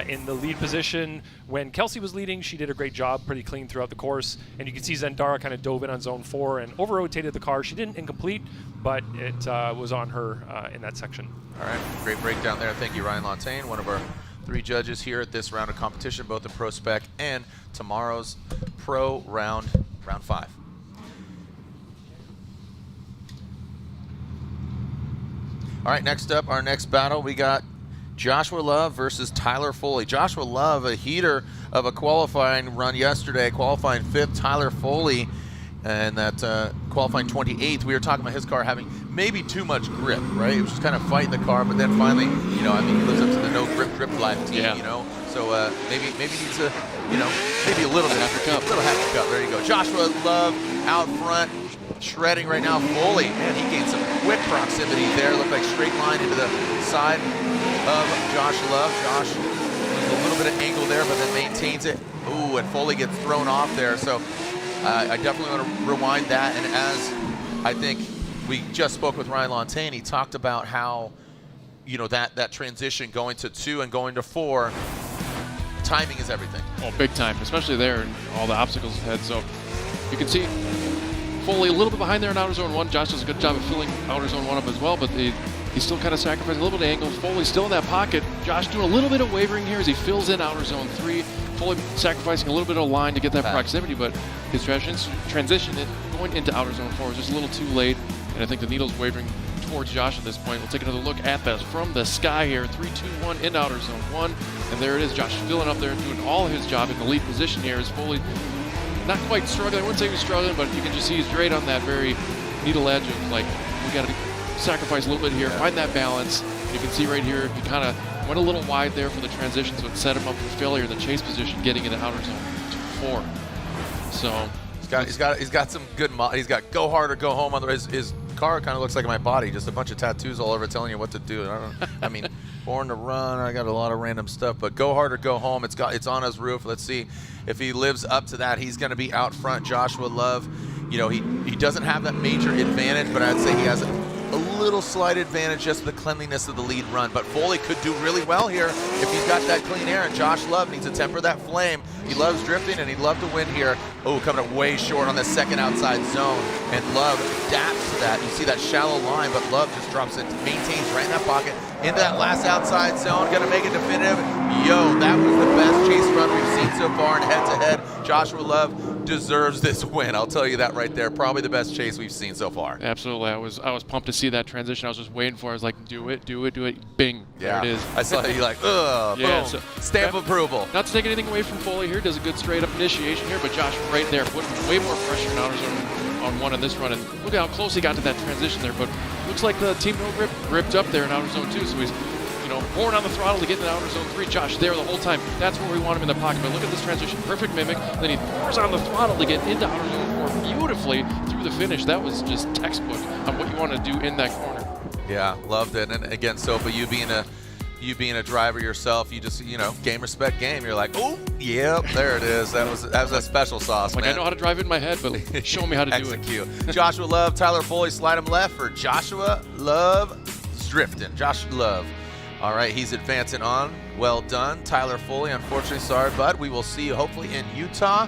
[SPEAKER 3] in the lead position, when Kelsey was leading, she did a great job, pretty clean throughout the course. And you can see Zendara kind of dove in on zone 4 and over-rotated the car. She didn't incomplete, but it was on her in that section.
[SPEAKER 10] All right, great breakdown there. Thank you, Ryan Lontaine, one of our 3 judges here at this round of competition, both in ProSpec and tomorrow's Pro round 5. All right, next up, our next battle, we got Joshua Love versus Tyler Foley. Joshua Love, a heater of a qualifying run yesterday, qualifying 5th. Tyler Foley, and that qualifying 28th. We were talking about his car having maybe too much grip, right? He was just kind of fighting the car, but then finally, you know, I mean, he lives up to the no grip life team, you know? So maybe needs a, you know, maybe a little bit. Little half a cup. There you go. Joshua Love out front, shredding right now. Foley, man, he gained some quick proximity there. Looked like straight line into the side of Josh Love. Josh with a little bit of angle there, but then maintains it. Ooh, and Foley gets thrown off there. So I definitely want to rewind that. And as I think we just spoke with Ryan Lontaine, he talked about how, you know, that transition going to 2 and going to 4, timing is everything.
[SPEAKER 14] Oh, big time, especially there and all the obstacles ahead. So you can see Foley a little bit behind there in outer zone 1. Josh does a good job of filling outer zone 1 up as well, but he's still kind of sacrificing a little bit of angle. Foley still in that pocket. Josh doing a little bit of wavering here as he fills in outer zone 3. Foley sacrificing a little bit of line to get that proximity, but his transition going into outer zone 4 was just a little too late, and I think the needle's wavering towards Josh at this point. We'll take another look at this from the sky here. 3, 2, 1 in outer zone 1, and there it is. Josh filling up there and doing all his job in the lead position here as Foley not quite struggling. I wouldn't say he was struggling, but you can just see he's right on that very needle edge of, like, we got to sacrifice a little bit here, find that balance. You can see right here, he kind of went a little wide there for the transition, so it set him up for failure in the chase position, getting into outer zone 4. So
[SPEAKER 10] he's got some good. He's got go hard or go home. Otherwise, his car kind of looks like my body, just a bunch of tattoos all over it telling you what to do. I mean, born to run. I got a lot of random stuff, but go hard or go home. It's on his roof. Let's see if he lives up to that. He's going to be out front. Joshua Love, you know, he doesn't have that major advantage, but I'd say he has a little slight advantage just the cleanliness of the lead run. But Foley could do really well here if he's got that clean air, and Josh Love needs to temper that flame. He loves drifting, and he'd love to win here. Oh, coming up way short on the second outside zone, and Love adapts to that. You see that shallow line, but Love just drops it, maintains right in that pocket, into that last outside zone, gonna make it definitive. Yo, that was the best chase run we've seen so far in head-to-head. Joshua Love deserves this win. I'll tell you that right there. Probably the best chase we've seen so far.
[SPEAKER 14] Absolutely. I was pumped to see that transition. I was just waiting for it. I was like, do it. Bing.
[SPEAKER 10] Yeah.
[SPEAKER 14] There it is.
[SPEAKER 10] I saw you like, ugh,
[SPEAKER 14] yeah,
[SPEAKER 10] boom.
[SPEAKER 14] So,
[SPEAKER 10] stamp approval.
[SPEAKER 14] Not to take anything away from Foley here. Does a good straight up initiation here, but Josh right there putting way more pressure in outer zone on 1 in this run. And look at how close he got to that transition there. But looks like the team no grip gripped up there in outer zone 2. So he's, you know, pouring on the throttle to get into outer zone 3. Josh there the whole time. That's where we want him in the pocket. But look at this transition. Perfect mimic. Then he pours on the throttle to get into outer zone 4 beautifully through the finish. That was just textbook on what you want to do in that corner.
[SPEAKER 10] Yeah, loved it. And again, Sopa, you being a driver yourself, you just, you know, game respect game. You're like, oh, yep, there it is. That was a special sauce,
[SPEAKER 14] like,
[SPEAKER 10] man.
[SPEAKER 14] I know how to drive in my head, but show me how to do
[SPEAKER 10] it. Joshua Love, Tyler Foley, slide him left for Joshua Love drifting. Joshua Love. All right, he's advancing on. Well done. Tyler Foley, unfortunately, sorry, bud. We will see you hopefully in Utah.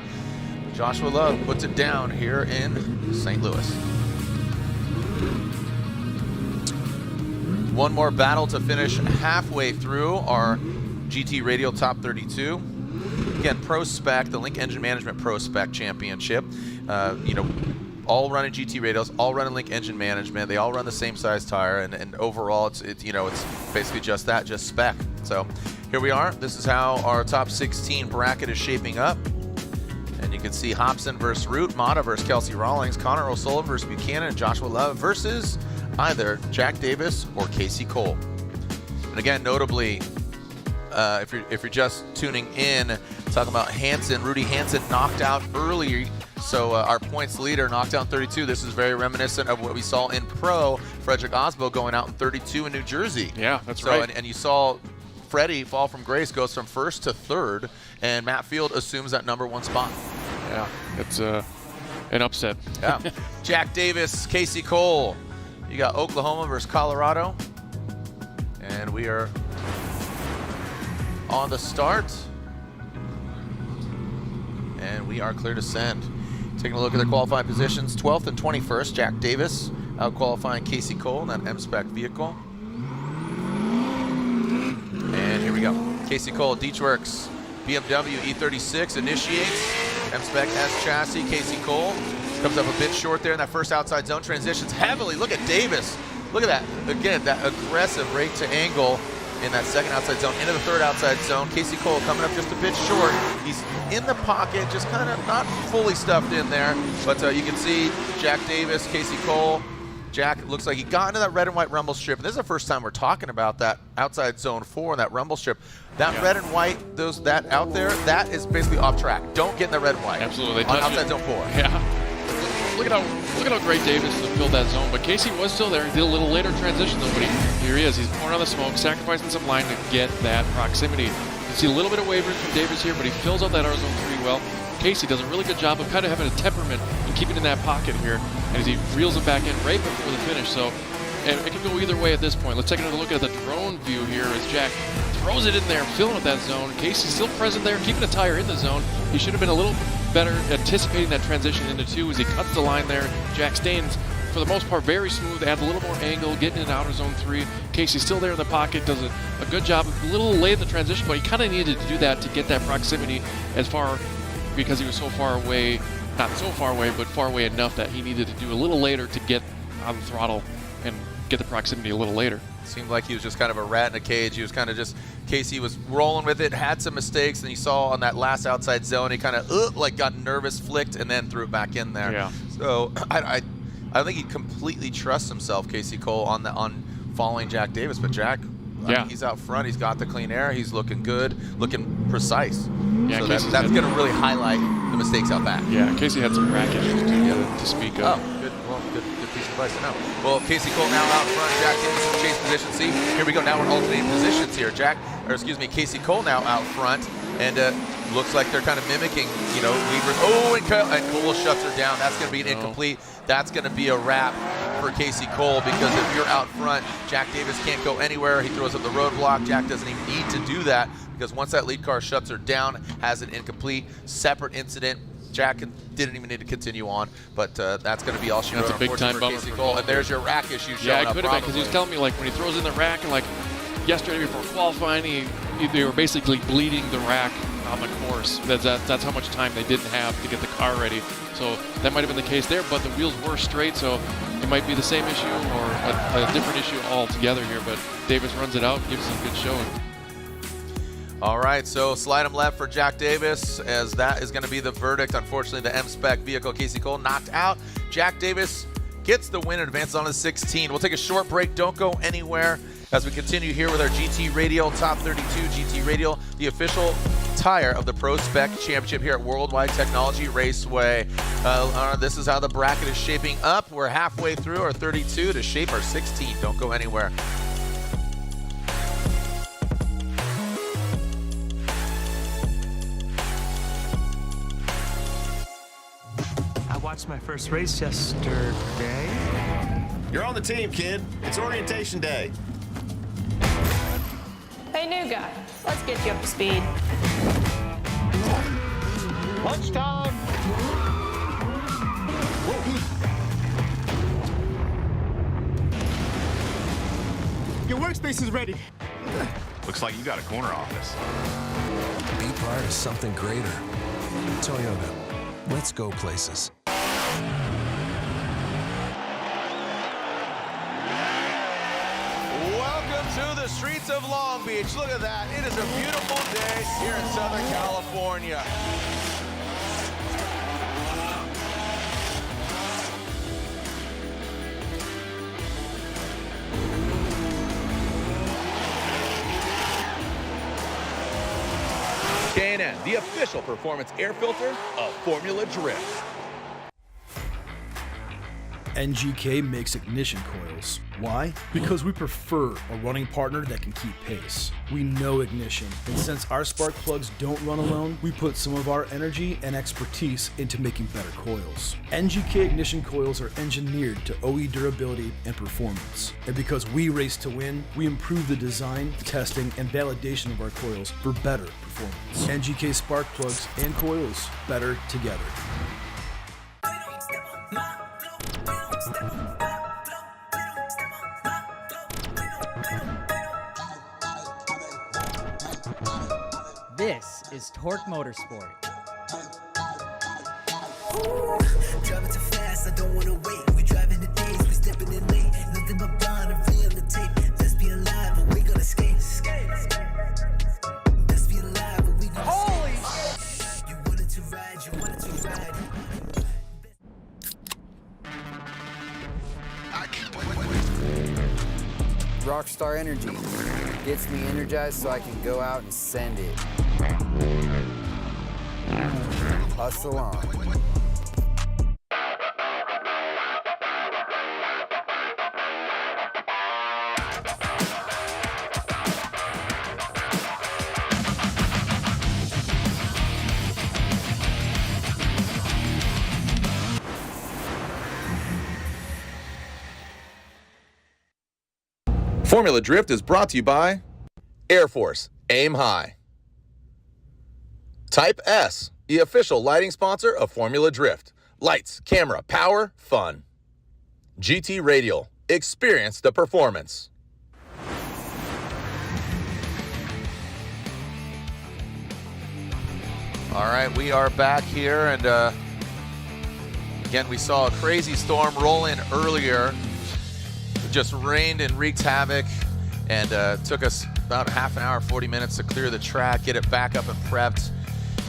[SPEAKER 10] Joshua Love puts it down here in St. Louis. One more battle to finish halfway through our GT Radio Top 32. Again, ProSpec, the Link Engine Management ProSpec Championship. You know, all running GT radios, all running Link Engine Management. They all run the same size tire, and overall, it's you know, it's basically just that, just spec. So here we are. This is how our top 16 bracket is shaping up. And you can see Hobson versus Root, Mata versus Kelsey Rawlings, Connor O'Sullivan versus Buchanan, and Joshua Love versus either Jack Davis or Casey Cole. And again, notably, if you're just tuning in, talking about Hansen, Rudy Hansen knocked out earlier. So our points leader knocked down 32. This is very reminiscent of what we saw in Pro, Frederick Osbo going out in 32 in New Jersey.
[SPEAKER 14] Yeah, that's right.
[SPEAKER 10] And you saw Freddie fall from grace, goes from 1st to 3rd, and Matt Field assumes that #1 spot.
[SPEAKER 14] Yeah, it's an upset.
[SPEAKER 10] Yeah. Jack Davis, Casey Cole. You got Oklahoma versus Colorado. And we are on the start. And we are clear to send. Taking a look at their qualifying positions, 12th and 21st, Jack Davis out-qualifying Casey Cole in that M-Spec vehicle. And here we go. Casey Cole, Deechworks, BMW E36 initiates. M-Spec S chassis, Casey Cole. Comes up a bit short there in that first outside zone, transitions heavily. Look at Davis. Look at that. Again, that aggressive rate to angle in that second outside zone, into the third outside zone. Casey Cole coming up just a bit short. He's in the pocket, just kind of not fully stuffed in there. But you can see Jack Davis, Casey Cole. Jack looks like he got into that red and white rumble strip. And this is the first time we're talking about that outside zone 4 and that rumble strip. That red and white, that out there, that is basically off track. Don't get in the red and white.
[SPEAKER 14] Absolutely.
[SPEAKER 10] On outside zone 4.
[SPEAKER 14] Yeah. Look at how great Davis filled that zone. But Casey was still there. He did a little later transition though, but here he is. He's pouring on the smoke, sacrificing some line to get that proximity. You can see a little bit of wavering from Davis here, but he fills out that R zone 3 well. Casey does a really good job of kind of having a temperament and keeping in that pocket here, and as he reels him back in right before the finish. So it can go either way at this point. Let's take another look at the drone view here as Jack throws it in there, filling up that zone. Casey's still present there, keeping a tire in the zone. He should have been a little better anticipating that transition into 2 as he cuts the line there. Jack Staines, for the most part, very smooth, adds a little more angle, getting in outer zone 3. Casey's still there in the pocket, does a good job, a little late in the transition, but he kind of needed to do that to get that proximity as far, because he was so far away, not so far away, but far away enough that he needed to do a little later to get on the throttle and get the proximity a little later.
[SPEAKER 10] Seemed like he was just kind of a rat in a cage. He was kind of just, Casey was rolling with it, had some mistakes, and you saw on that last outside zone, he kind of like got nervous, flicked, and then threw it back in there.
[SPEAKER 14] Yeah.
[SPEAKER 10] So I think he completely trusts himself, Casey Cole, on following Jack Davis. But Jack,
[SPEAKER 14] yeah,
[SPEAKER 10] he's out front. He's got the clean air. He's looking good, looking precise.
[SPEAKER 14] Yeah,
[SPEAKER 10] so that's going to really highlight the mistakes out back.
[SPEAKER 14] Yeah, Casey had some rack issues to speak of.
[SPEAKER 10] Oh, good. Well, good piece of advice to know. Well, Casey Cole now out front. Jack Davis in chase position. See, here we go. Now we're alternating positions here. Casey Cole now out front, and looks like they're kind of mimicking, Weaver. Oh, and Cole shuts her down. That's going to be an incomplete. That's going to be a wrap for Casey Cole, because if you're out front, Jack Davis can't go anywhere. He throws up the roadblock. Jack doesn't even need to do that, because once that lead car shuts her down, has an incomplete, separate incident. Jack didn't even need to continue on, but that's going to be all she wrote.
[SPEAKER 14] That's a big time bummer
[SPEAKER 10] Casey
[SPEAKER 14] for
[SPEAKER 10] Cole.
[SPEAKER 14] Cole.
[SPEAKER 10] And there's your rack issue showing
[SPEAKER 14] Yeah,
[SPEAKER 10] up.
[SPEAKER 14] it could have been, because he was telling me, like, when he throws in the rack, and like yesterday before qualifying, they were basically bleeding the rack on the course. That's how much time they didn't have to get the car ready. So that might have been the case there, but the wheels were straight, so it might be the same issue or a different issue altogether here. But Davis runs it out, gives us a good showing.
[SPEAKER 10] All right, so slide him left for Jack Davis, as that is going to be the verdict. Unfortunately, the M-Spec vehicle, Casey Cole, knocked out. Jack Davis gets the win and advances on to 16. We'll take a short break. Don't go anywhere as we continue here with our GT Radial Top 32. GT Radial, the official tire of the ProSpec Championship here at Worldwide Technology Raceway. This is how the bracket is shaping up. We're halfway through our 32 to shape our 16. Don't go anywhere.
[SPEAKER 5] I watched my first race yesterday.
[SPEAKER 22] You're on the team, kid. It's orientation day.
[SPEAKER 23] Hey, new guy. Let's get you up to speed.
[SPEAKER 11] Lunchtime. Your workspace is ready.
[SPEAKER 22] Looks like you got a corner office.
[SPEAKER 24] Be part of something greater. Toyota. Let's go places.
[SPEAKER 10] Welcome to the streets of Long Beach. Look at that. It is a beautiful day here in Southern California.
[SPEAKER 8] K&N, the official performance air filter of Formula Drift.
[SPEAKER 25] NGK makes ignition coils.
[SPEAKER 7] Why? Because we prefer a running partner that can keep pace. We know ignition, and since our spark plugs don't run alone, we put some of our energy and expertise into making better coils. NGK ignition coils are engineered to OE durability and performance. And because we race to win, we improve the design, testing, and validation of our coils for better performance. NGK spark plugs and coils, better together.
[SPEAKER 20] This is Torque Motorsport.
[SPEAKER 21] Driving too fast, I don't wanna wait. We driving the days, we stepping in late. Nothing but blind and real the tape. Let's be alive, and we gonna skate. Let's be alive, and we gonna skate. You wanted to ride, you wanted to ride.
[SPEAKER 12] Rockstar Energy gets me energized so I can go out and send it. Hustle on.
[SPEAKER 10] Formula Drift is brought to you by Air Force, Aim High. Type S, the official lighting sponsor of Formula Drift. Lights, camera, power, fun. GT Radial, experience the performance. All right, we are back here, and again, we saw a crazy storm roll in earlier. It just rained and wreaked havoc, and took us about half an hour, 40 minutes to clear the track, get it back up and prepped.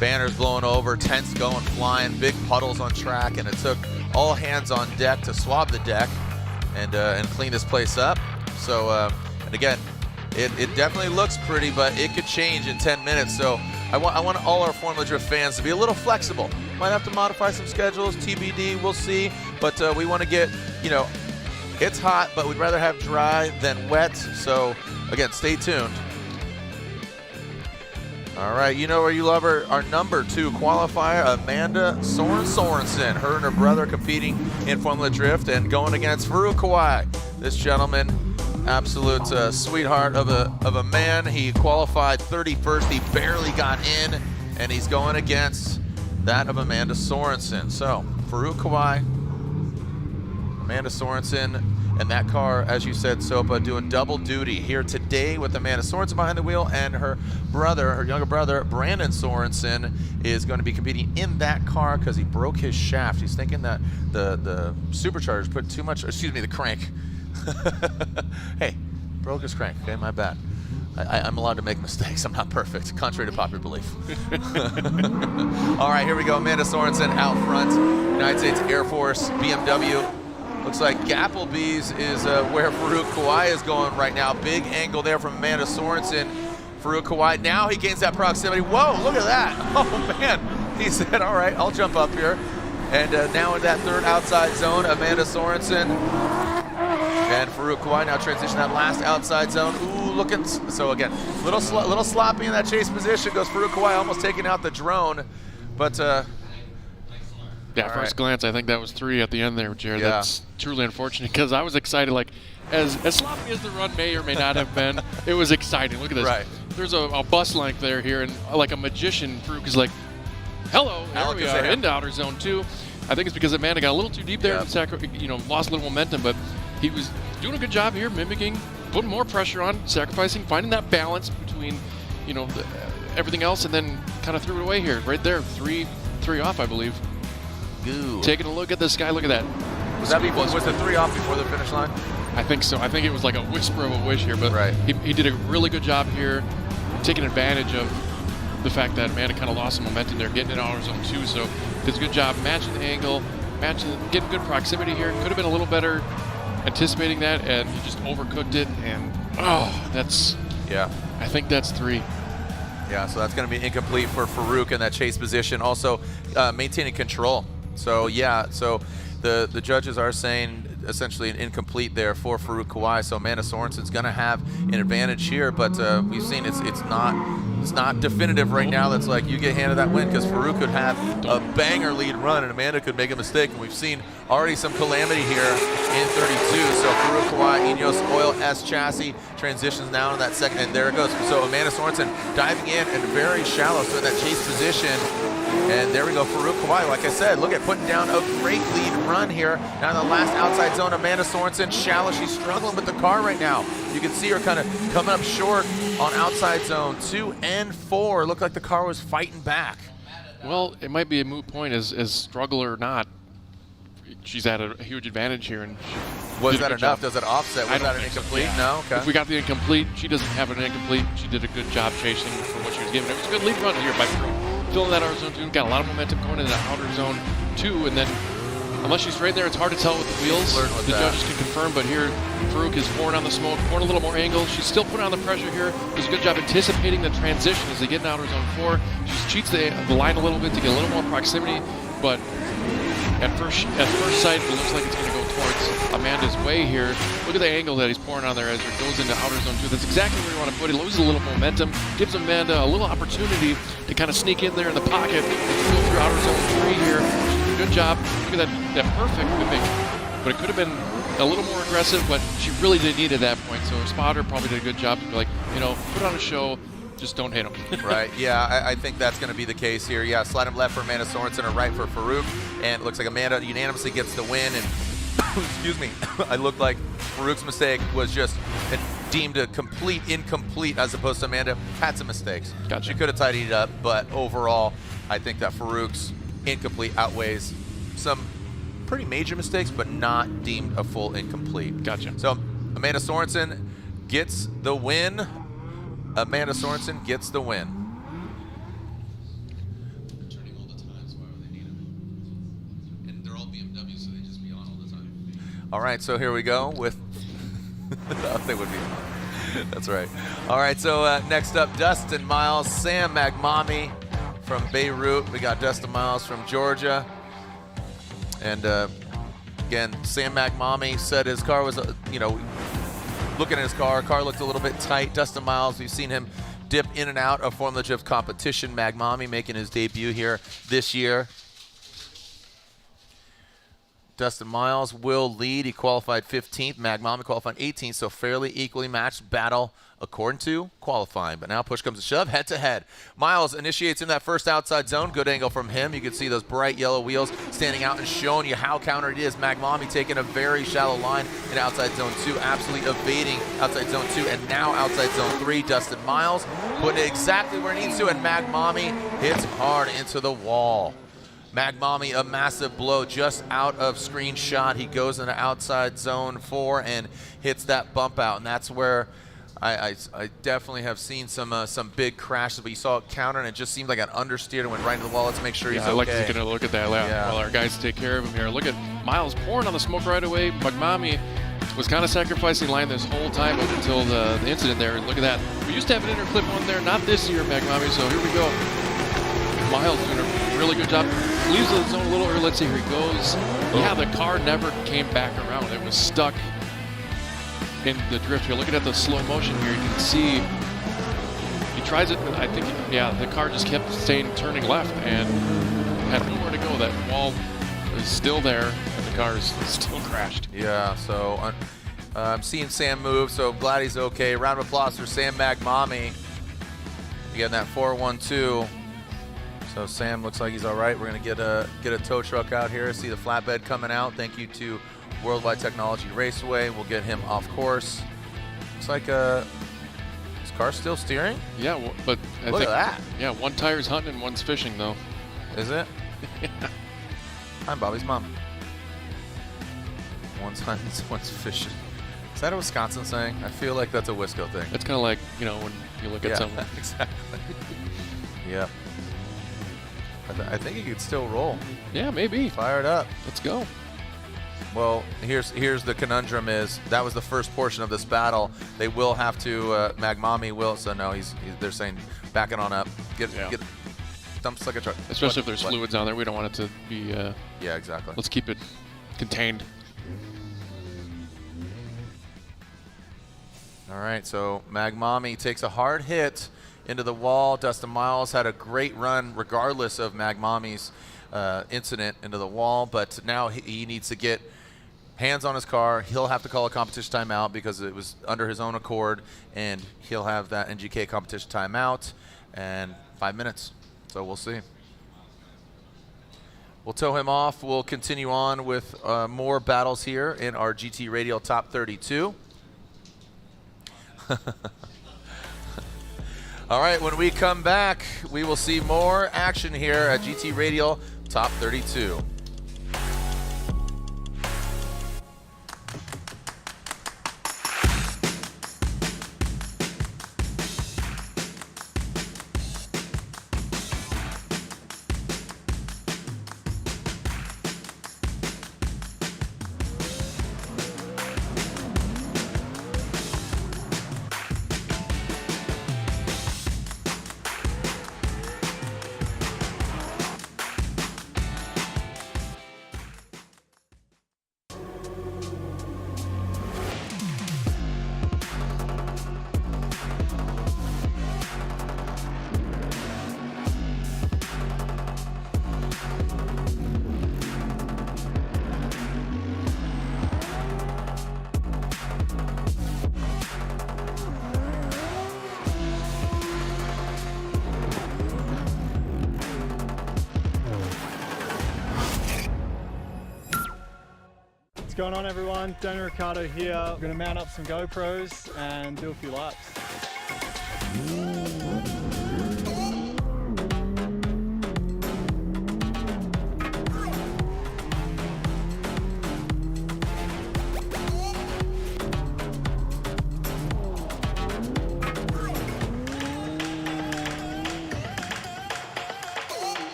[SPEAKER 10] Banners blowing over, tents going flying, big puddles on track, and it took all hands on deck to swab the deck and clean this place up. So, and again, it definitely looks pretty, but it could change in 10 minutes. So I want all our Formula Drift fans to be a little flexible. Might have to modify some schedules, TBD, we'll see. But we want to get, it's hot, but we'd rather have dry than wet. So again, stay tuned. All right, you know where you love her. Our number 2 qualifier, Amanda Sorensen. Her and her brother competing in Formula Drift and going against Farouk Kawai. This gentleman, absolute sweetheart of a man. He qualified 31st. He barely got in, and he's going against that of Amanda Sorensen. So Farouk Kawai, Amanda Sorensen, and that car, as you said, Sopa, doing double duty here today with Amanda Sorensen behind the wheel, and her brother, her younger brother, Brandon Sorensen, is going to be competing in that car because he broke his shaft. He's thinking that the superchargers put too much, excuse me, the crank. Hey, broke his crank, okay, my bad. I'm allowed to make mistakes. I'm not perfect, contrary to popular belief. All right, here we go. Amanda Sorensen out front. United States Air Force, BMW. Looks like Gapplebee's is where Farouk Kawai is going right now. Big angle there from Amanda Sorensen. Farouk Kawai, now he gains that proximity. Whoa, look at that. Oh, man. He said, all right, I'll jump up here. And now in that third outside zone, Amanda Sorensen. And Farouk Kawai now transition that last outside zone. Ooh, looking, so again, little sloppy in that chase position. Goes Farouk Kawai, almost taking out the drone. But,
[SPEAKER 14] yeah, first glance, I think that was 3 at the end there, Jared. Yeah. That's truly unfortunate because I was excited. Like, as sloppy as the run may or may not have been, it was exciting. Look at this. Right. There's a bus length there here, and like a magician, Farouk is like, hello, there we are, into outer zone 2. I think it's because Amanda got a little too deep there and lost a little momentum, but he was doing a good job here, mimicking, putting more pressure on, sacrificing, finding that balance between, everything else, and then kind of threw it away here. Right there, three off, I believe.
[SPEAKER 10] Ooh.
[SPEAKER 14] Taking a look at this guy, look at that.
[SPEAKER 10] Was the 3 off before the finish line?
[SPEAKER 14] I think so. I think it was like a whisper of a wish here, but he did a really good job here, taking advantage of the fact that Amanda kind of lost some momentum there, getting in outer zone 2. So did a good job matching the angle, getting good proximity here. Could have been a little better anticipating that, and he just overcooked it. And I think that's 3.
[SPEAKER 10] Yeah, so that's going to be incomplete for Farouk in that chase position. Also, maintaining control. So yeah, so the judges are saying essentially an incomplete there for Farouk Kawai. So Amanda Sorensen's going to have an advantage here, but we've seen it's not definitive right now. That's like you get handed that win, because Farouk could have a banger lead run and Amanda could make a mistake, and we've seen already some calamity here in 32. So Farouk Kawai, Ineos Oil S chassis transitions now in that second, and there it goes. So Amanda Sorensen diving in and very shallow, so in that chase position. And there we go, Farouk Kawai, like I said, look at putting down a great lead run here. Now in the last outside zone, Amanda Sorensen, shallow, she's struggling with the car right now. You can see her kind of coming up short on outside zone 2 and 4. Looked like the car was fighting back.
[SPEAKER 14] Well, it might be a moot point as struggle or not. She's at a huge advantage here. And
[SPEAKER 10] was that enough? Does it offset? Was that an incomplete?
[SPEAKER 14] So, yeah.
[SPEAKER 10] No? Okay.
[SPEAKER 14] If we got the incomplete, she doesn't have an incomplete. She did a good job chasing for what she was given. It was a good lead run here by Farouk. Filling that outer zone 2, got a lot of momentum going into the outer zone 2, and then unless she's right there, it's hard to tell with the wheels. The judges can confirm, but here Farouk is pouring on the smoke, pouring a little more angle. She's still putting on the pressure here. Does a good job anticipating the transition as they get in outer zone 4. She cheats the line a little bit to get a little more proximity, but at first sight, it looks like it's going to go towards Amanda's way here. Look at the angle that he's pouring on there as it goes into outer zone 2. That's exactly where you want to put it. Loses a little momentum, gives Amanda a little opportunity to kind of sneak in there in the pocket and go through outer zone 3 here. Good job. Look at that perfect mimic. But it could have been a little more aggressive, but she really didn't need it at that point. So her spotter probably did a good job to be like, put on a show. Just don't hit him.
[SPEAKER 10] Right, yeah, I think that's going to be the case here. Yeah, slide him left for Amanda Sorensen or right for Farouk. And it looks like Amanda unanimously gets the win. And excuse me, I looked like Farouk's mistake was just deemed a incomplete, as opposed to Amanda had some mistakes.
[SPEAKER 14] Gotcha.
[SPEAKER 10] She could have tidied it up, but overall, I think that Farouk's incomplete outweighs some pretty major mistakes, but not deemed a full incomplete.
[SPEAKER 14] Gotcha.
[SPEAKER 10] So Amanda Sorensen gets the win. Amanda Sorensen gets the win.
[SPEAKER 14] Turning all the time, so why would they need them? And they're all BMWs, so they just be on all the time.
[SPEAKER 10] All right, so here we go with. They would be on. That's right. All right, so next up, Dustin Miles, Sam Magmami from Beirut. We got Dustin Miles from Georgia. And again, Sam Magmami said his car was, looking at his car looked a little bit tight. Dustin Miles, we've seen him dip in and out of Formula Drift competition. Magmami making his debut here this year. Dustin Miles will lead. He qualified 15th. Magmami qualified 18th, so fairly equally matched battle according to qualifying. But now push comes to shove, head to head. Miles initiates in that first outside zone. Good angle from him. You can see those bright yellow wheels standing out and showing you how countered it is. Magmami taking a very shallow line in outside zone 2, absolutely evading outside zone 2, and now outside zone 3. Dustin Miles putting it exactly where he needs to, and Magmami hits hard into the wall. Magmami, a massive blow just out of screenshot. He goes into outside zone 4 and hits that bump out, and that's where I definitely have seen some big crashes, but you saw it counter, and it just seemed like an understeer and went right into the wall. Let's make sure he's okay.
[SPEAKER 14] I like taking a look at that while our guys take care of him here. Look at Miles pouring on the smoke right away. Magmami was kind of sacrificing line this whole time up until the incident there. Look at that. We used to have an interclip one there, not this year, Magmami, so here we go. Miles doing a really good job. Leaves the zone a little early. Let's see, here he goes. Yeah, the car never came back around. It was stuck in the drift here. Looking at the slow motion here, you can see he tries it. I think, the car just kept turning left and had nowhere to go. That wall is still there, and the car is still crashed.
[SPEAKER 10] Yeah, so I'm seeing Sam move, so glad he's okay. Round of applause for Sam Magmami. Again, that 4-1-2. So Sam looks like he's all right. We're gonna get a tow truck out here. See the flatbed coming out. Thank you to Worldwide Technology Raceway. We'll get him off course. Looks like his car's still steering.
[SPEAKER 14] Yeah, but
[SPEAKER 10] look at that.
[SPEAKER 14] Yeah, one tire's hunting and one's fishing though.
[SPEAKER 10] Is it?
[SPEAKER 14] Yeah.
[SPEAKER 10] I'm Bobby's mom. One's hunting, one's fishing. Is that a Wisconsin saying? I feel like that's a Wisco thing.
[SPEAKER 14] It's kind of like, when you look at someone.
[SPEAKER 10] Exactly. Yep. I think he could still roll.
[SPEAKER 14] Yeah, maybe.
[SPEAKER 10] Fire it up.
[SPEAKER 14] Let's go.
[SPEAKER 10] Well, here's the conundrum is that was the first portion of this battle. They will have to Magmami will. So no, they're saying backing on up. Get dumps like a truck.
[SPEAKER 14] Especially if there's fluids on there, we don't want it to be.
[SPEAKER 10] Yeah, exactly.
[SPEAKER 14] Let's keep it contained.
[SPEAKER 10] All right, so Magmami takes a hard hit into the wall. Dustin Miles had a great run regardless of Magmami's incident into the wall, but now he needs to get hands on his car. He'll have to call a competition timeout because it was under his own accord, and he'll have that NGK competition timeout and 5 minutes. So we'll see. We'll tow him off. We'll continue on with more battles here in our GT Radial Top 32. All right, when we come back, we will see more action here at GT Radial Top 32.
[SPEAKER 13] What's going on, everyone? Daniel Ricciardo here. We're going to mount up some GoPros and do a few laps.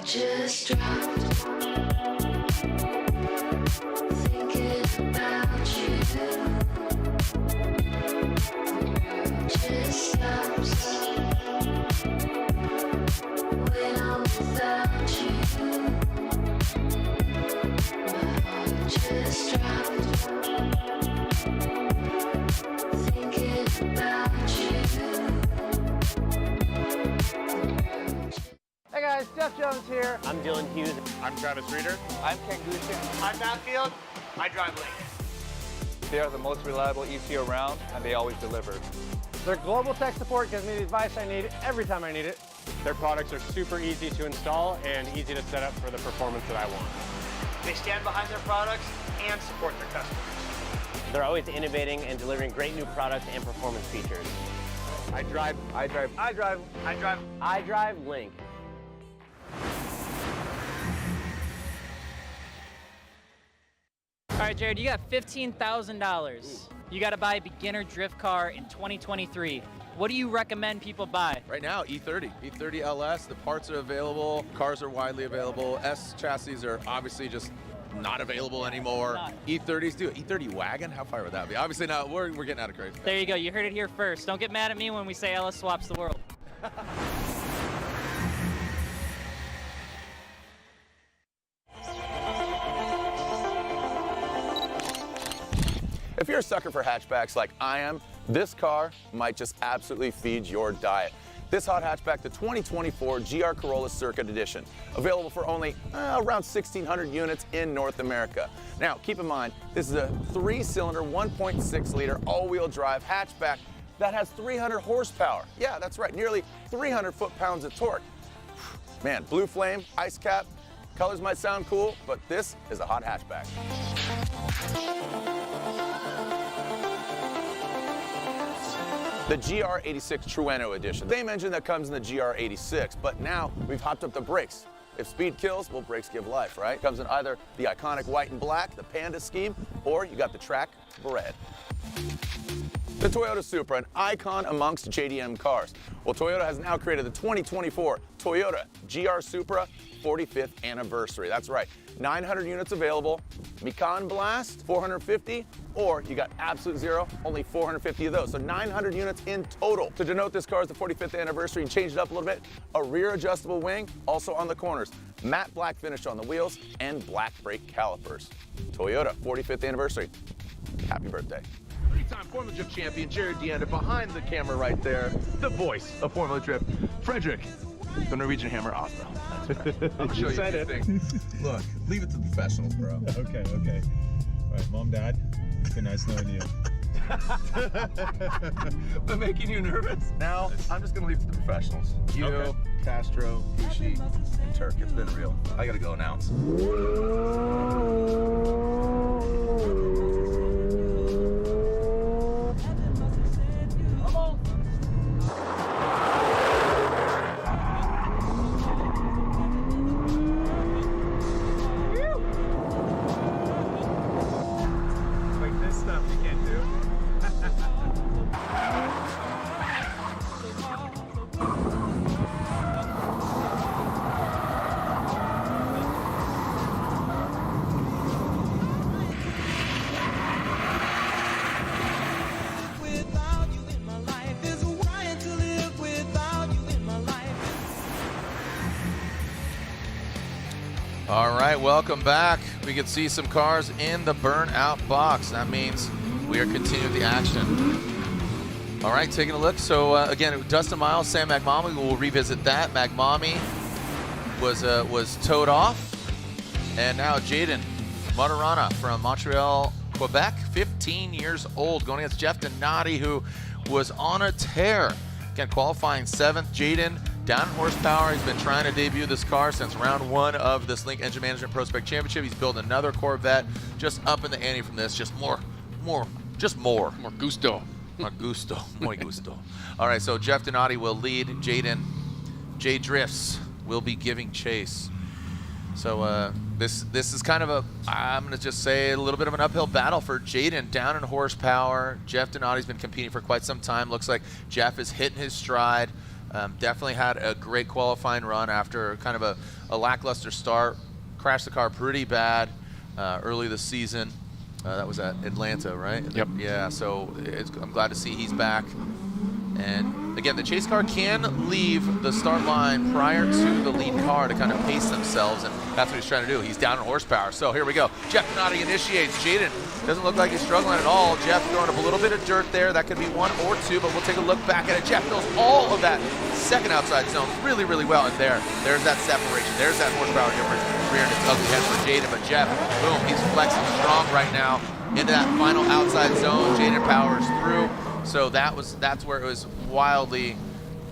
[SPEAKER 21] Just dropped, thinking about you. Just stops when I'm without you. My heart just dropped, thinking about you.
[SPEAKER 16] Hey guys, Jeff Jones here.
[SPEAKER 19] I'm Dylan Hughes.
[SPEAKER 15] I'm Travis Reeder.
[SPEAKER 16] I'm Ken Gucci.
[SPEAKER 15] I'm Matt Field. I drive Link.
[SPEAKER 17] They are the most reliable ECU around, and they always deliver.
[SPEAKER 16] Their global tech support gives me the advice I need every time I need it.
[SPEAKER 15] Their products are super easy to install and easy to set up for the performance that I want.
[SPEAKER 18] They stand behind their products and support their customers.
[SPEAKER 19] They're always innovating and delivering great new products and performance features.
[SPEAKER 15] I drive
[SPEAKER 19] Link.
[SPEAKER 20] All right, Jared, you got $15,000. You got to buy a beginner drift car in 2023. What do you recommend people buy?
[SPEAKER 10] Right now, E30 LS, the parts are available, cars are widely available, S chassis are obviously just not available anymore. E30s do. E30 wagon, how far would that be? Obviously not, we're getting out of crazy.
[SPEAKER 20] There you go, you heard it here first. Don't get mad at me when we say LS swaps the world.
[SPEAKER 25] If you're a sucker for hatchbacks like I am, this car might just absolutely feed your diet. This hot hatchback, the 2024 GR Corolla Circuit Edition, available for only around 1,600 units in North America. Now, keep in mind, this is a 3-cylinder, 1.6-liter all-wheel drive hatchback that has 300 horsepower. Yeah, that's right, nearly 300 foot-pounds of torque. Man, blue flame, ice cap, colors might sound cool, but this is a hot hatchback. The GR86 Trueno Edition. Same engine that comes in the GR86, but now we've hopped up the brakes. If speed kills, well, brakes give life, right? Comes in either the iconic white and black, the Panda scheme, or you got the track red. The Toyota Supra, an icon amongst JDM cars. Well, Toyota has now created the 2024 Toyota GR Supra 45th anniversary. That's right, 900 units available. Mikan Blast, 450, or you got Absolute Zero, only 450 of those. So 900 units in total. To denote this car is the 45th anniversary and change it up a little bit, a rear adjustable wing, also on the corners. Matte black finish on the wheels and black brake calipers. Toyota, 45th anniversary. Happy birthday.
[SPEAKER 10] Three-time Formula Drift champion Jared Deanda behind the camera right there, the voice of Formula Drift, Frederick, the Norwegian Hammer Oslo. I'm gonna show you a few things. Look, leave it to the professionals, bro.
[SPEAKER 1] Okay. All right, Mom, Dad, it's been nice knowing you.
[SPEAKER 10] But making you nervous? Now, I'm just gonna leave it to the professionals. You, okay. Castro, Kushi, and Turk. It's been real. I gotta go announce.
[SPEAKER 2] All right, welcome back. We can see some cars in the burnout box. That means we are continuing the action. All right, taking a look. So again, Dustin Miles, Sam Magmami, we'll revisit that. Magmami was towed off. And now Jaden Matarana from Montreal, Quebec, 15 years old, going against Jeff Donati, who was on a tear. Again, qualifying 7th. Jaden, down in horsepower. He's been trying to debut this car since round 1 of this Link Engine Management ProSpec Championship. He's built another Corvette, just up in the ante from this. Just more
[SPEAKER 14] gusto.
[SPEAKER 2] More gusto. Muy gusto. All right, so Jeff Donati will lead. Jaden, J Drifts will be giving chase. So this is kind of I'm going to just say a little bit of an uphill battle for Jaden, down in horsepower. Jeff Donati's been competing for quite some time. Looks like Jeff is hitting his stride. Definitely had a great qualifying run after kind of a lackluster start. Crashed the car pretty bad early this season. That was at Atlanta, right?
[SPEAKER 14] Yep.
[SPEAKER 2] Yeah, so I'm glad to see he's back. And again, the chase car can leave the start line prior to the lead car to kind of pace themselves, and that's what he's trying to do. He's down in horsepower. So here we go. Jeff Donati initiates. Jaden doesn't look like he's struggling at all. Jeff throwing up a little bit of dirt there. That could be 1 or 2, but we'll take a look back at it. Jeff fills all of that second outside zone really, really well. And there's that separation. There's that horsepower difference rearing its ugly head for Jaden. But Jeff, boom, he's flexing strong right now into that final outside zone. Jaden powers through. So that's where it was wildly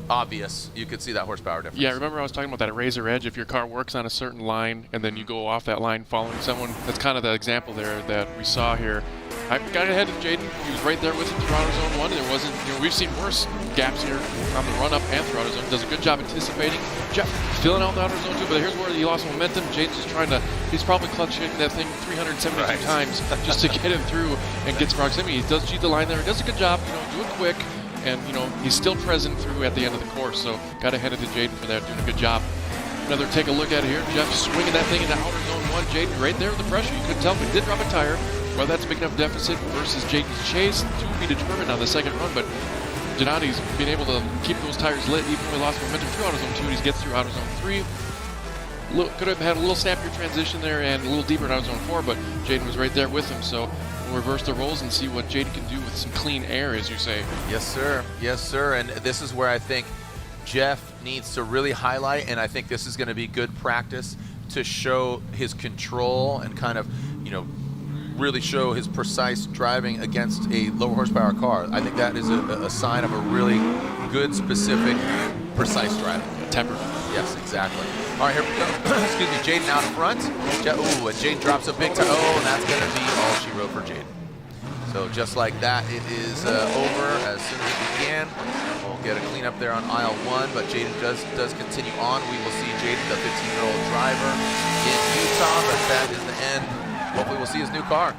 [SPEAKER 2] obvious. You could see that horsepower difference.
[SPEAKER 14] Yeah, remember I was talking about that razor edge. If your car works on a certain line and then you go off that line following someone, that's kind of the example there that we saw here. I got ahead of Jaden. He was right there with him through AutoZone 1. There wasn't, we've seen worse gaps here on the run up and through AutoZone. Does a good job anticipating. Jeff filling out the AutoZone 2, but here's where he lost momentum. Jaden's just trying to, he's probably clutch hitting that thing 372 times just to get him through and get some proximity. He does cheat the line there. He does a good job, do it quick. And, he's still present through at the end of the course. So got ahead of Jaden for that, doing a good job. Another take a look at it here. Jeff swinging that thing into outer zone 1. Jaden right there with the pressure. You couldn't tell, but he did drop a tire. Well, that's a big enough deficit versus Jaden's chase to be determined on the second run. But Donati's been able to keep those tires lit even though he lost momentum through outer zone 2. And he gets through outer zone 3. Could have had a little snappier transition there and a little deeper in outer zone 4, but Jaden was right there with him. So we'll reverse the roles and see what Jaden can do with some clean air, as you say.
[SPEAKER 2] Yes, sir. Yes, sir. And this is where I think Jeff needs to really highlight, and I think this is going to be good practice to show his control and kind of, really show his precise driving against a lower horsepower car. I think that is a sign of a really good, specific, precise driving.
[SPEAKER 14] Temper.
[SPEAKER 2] Yes, exactly. All right, here we go. Excuse me, Jaden out front. Ooh, and Jaden drops a big time. Oh, and that's going to be all she wrote for Jaden. So just like that, it is over as soon as it began. We'll get a cleanup there on aisle 1, but Jaden does continue on. We will see Jaden, the 15-year-old driver in Utah, but that is the end. Hopefully we'll see his new car.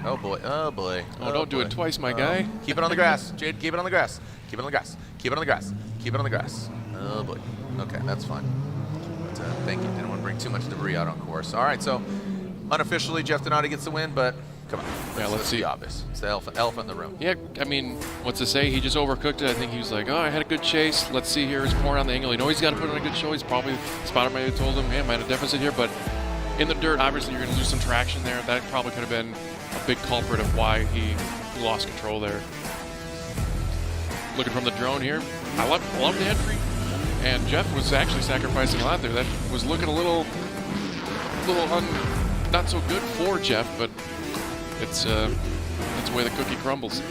[SPEAKER 2] Oh boy, oh boy.
[SPEAKER 14] Oh, don't do it twice, my guy.
[SPEAKER 2] Keep it on the grass, Jade, keep it on the grass. Keep it on the grass, keep it on the grass, keep it on the grass. Oh boy, okay, that's fine. But, thank you, didn't want to bring too much debris out on course. All right, so unofficially Jeff Donati gets the win, but come on.
[SPEAKER 14] Yeah, let's see.
[SPEAKER 2] Obvious. It's the elephant in the room.
[SPEAKER 14] Yeah, I mean, what's to say? He just overcooked it. I think he was like, oh, I had a good chase. Let's see here. He's pouring on the angle. You know he's got to put on a good show. He's probably, spotter might have told him, man, might have a deficit here, but in the dirt, obviously you're going to lose some traction there. That probably could have been a big culprit of why he lost control there. Looking from the drone here, I love the entry, and Jeff was actually sacrificing a lot there. That was looking a little not so good for Jeff, but it's the way the cookie crumbles.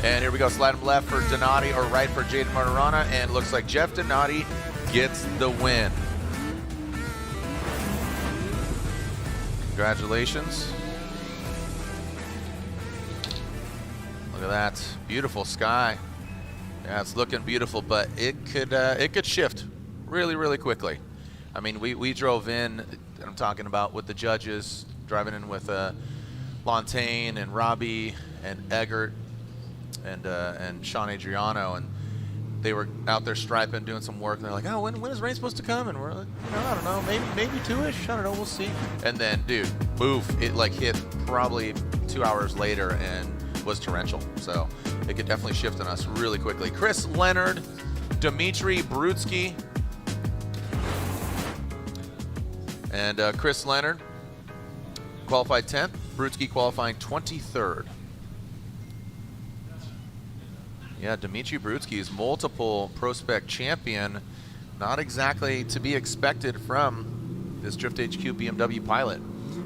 [SPEAKER 2] And here we go, slide him left for Donati or right for Jaden Martirana, and looks like Jeff Donati gets the win. Congratulations. Look at that, beautiful sky. Yeah, it's looking beautiful, but it could shift really, really quickly. I mean, we drove in, I'm talking about with the judges, driving in with Lontaine and Robbie and Eggert and Sean Adriano, and they were out there striping, doing some work, and they're like, oh, when is rain supposed to come? And we're like, I don't know, maybe 2-ish, I don't know, we'll see. And then, dude, boof, it like hit probably 2 hours later and was torrential. So it could definitely shift on us really quickly. Chris Leonard, Dmitry Brutsky, and Chris Leonard qualified 10th, Brutsky qualifying 23rd. Yeah, Dmitry Brutsky is multiple PROSPEC champion. Not exactly to be expected from this Drift HQ BMW pilot.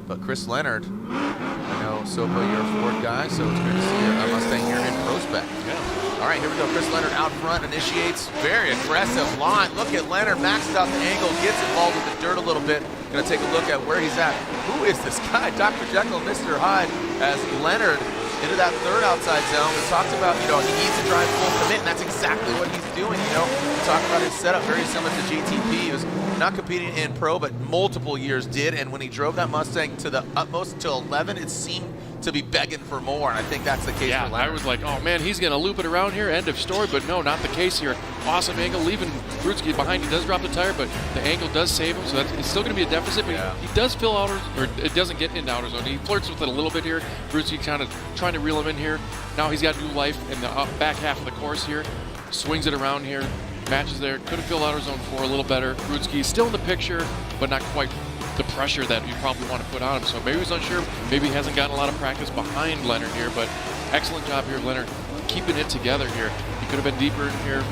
[SPEAKER 2] But Chris Leonard, I know, Sopa, you're a Ford guy, so it's good to see a Mustang here in PROSPEC. Yeah. All right, here we go. Chris Leonard out front, initiates. Very aggressive line. Look at Leonard, maxed out the angle, gets involved with the dirt a little bit. Going to take a look at where he's at. Who is this guy? Dr. Jekyll, Mr. Hyde, as Leonard into that third outside zone. We talked about, he needs to drive full commit, and that's exactly what he's doing, We talked about his setup, very similar to GTP. He was not competing in pro, but multiple years did, and when he drove that Mustang to the utmost, to 11, it seemed to be begging for more, and I think that's the case for Leonard.
[SPEAKER 14] I was like, oh man, he's going to loop it around here, end of story, but no, not the case here. Awesome angle, leaving Brutsky behind. He does drop the tire, but the angle does save him, so it's still going to be a deficit, but he does fill outer, or it doesn't get into outer zone. He flirts with it a little bit here. Brutsky kind of trying to reel him in here. Now he's got new life in the back half of the course here. Swings it around here, matches there. Could have filled outer zone 4 a little better. Brutsky still in the picture, but not quite the pressure that you probably want to put on him. So maybe he's unsure. Maybe he hasn't gotten a lot of practice behind Leonard here, but excellent job here, Leonard, keeping it together here. He could have been deeper in here.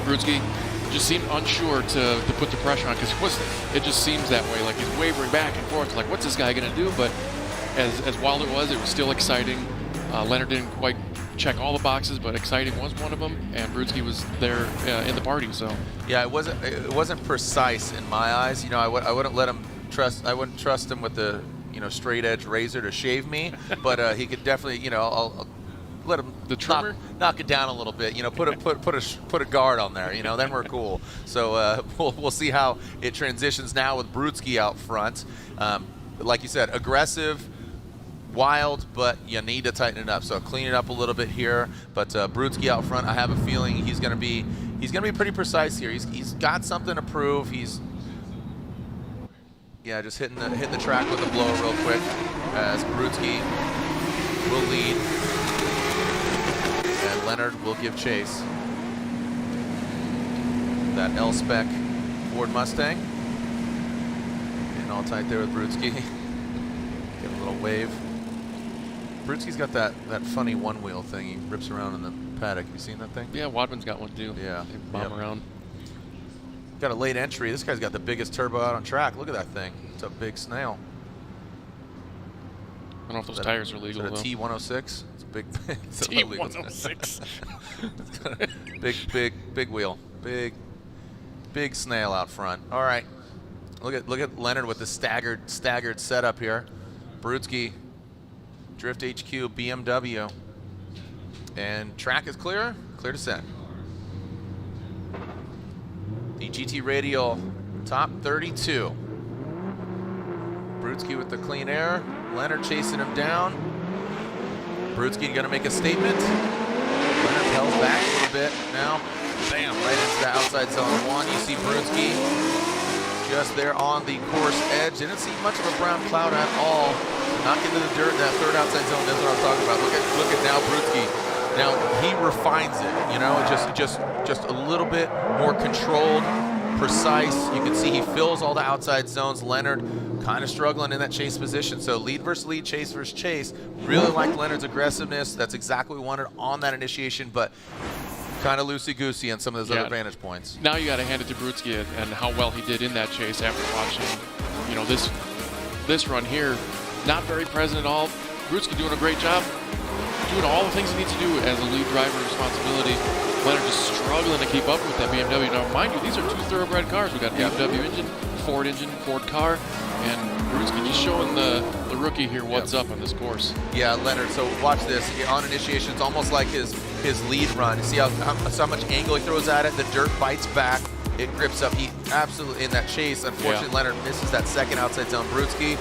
[SPEAKER 14] Brutsky just seemed unsure to put the pressure on, because it just seems that way. Like he's wavering back and forth. Like, what's this guy going to do? But as wild it was still exciting. Leonard didn't quite check all the boxes, but exciting was one of them, and Brutsky was there in the party. So
[SPEAKER 2] yeah, it wasn't precise in my eyes. I wouldn't let him I wouldn't trust him with the straight edge razor to shave me, but he could definitely I'll let him knock it down a little bit. Put a guard on there. Then we're cool. So we'll see how it transitions now with Brutsky out front. Like you said, aggressive, wild, but you need to tighten it up. So clean it up a little bit here. But Brutsky out front, I have a feeling he's going to be pretty precise here. He's got something to prove. Just hitting the track with a blow real quick as Brutsky will lead and Leonard will give chase. That L-Spec Ford Mustang. Getting all tight there with Brutsky. Give a little wave. Brutsky's got that funny one-wheel thing. He rips around in the paddock. Have you seen that thing?
[SPEAKER 14] Yeah, Wadman's got one too.
[SPEAKER 2] Yeah.
[SPEAKER 14] They bomb around.
[SPEAKER 2] Got a late entry. This guy's got the biggest turbo out on track. Look at that thing. It's a big snail.
[SPEAKER 14] I don't know if those tires are legal, though.
[SPEAKER 2] Is that a T106? It's a big it's
[SPEAKER 14] T106.
[SPEAKER 2] It's got a big wheel. Big snail out front. All right. Look at Leonard with the staggered setup here. Brutsky, Drift HQ, BMW. And track is clear to set. The GT Radial top 32. Brudski with the clean air. Leonard chasing him down. Brudski gonna make a statement. Leonard pells back a little bit now. Bam, right into the outside zone one. You see Brudski just there on the course edge. Didn't see much of a brown cloud at all. Not into the dirt in that third outside zone. That's what I'm talking about. Look at now Brudski. Now he refines it, you know, just a little bit more controlled, precise. You can see he fills all the outside zones. Leonard kind of struggling in that chase position. So lead versus lead, chase versus chase. Really like Leonard's aggressiveness. That's exactly what we wanted on that initiation, but kind of loosey-goosey on some of those other vantage points.
[SPEAKER 14] Now you got to hand it to Brudski and how well he did in that chase after watching, you know, this run here. Not very present at all. Brudski doing a great job, doing all the things he needs to do as a lead driver responsibility. Leonard just struggling to keep up with that BMW. Now, mind you, these are 2 thoroughbred cars. We got BMW engine, Ford car, and Brudski just showing the rookie here what's up on this course.
[SPEAKER 2] Yeah, Leonard, so watch this. On initiation, it's almost like his lead run. You see how much angle he throws at it? The dirt bites back. It grips up. He absolutely, in that chase, unfortunately, Leonard misses that second outside zone. Brudski,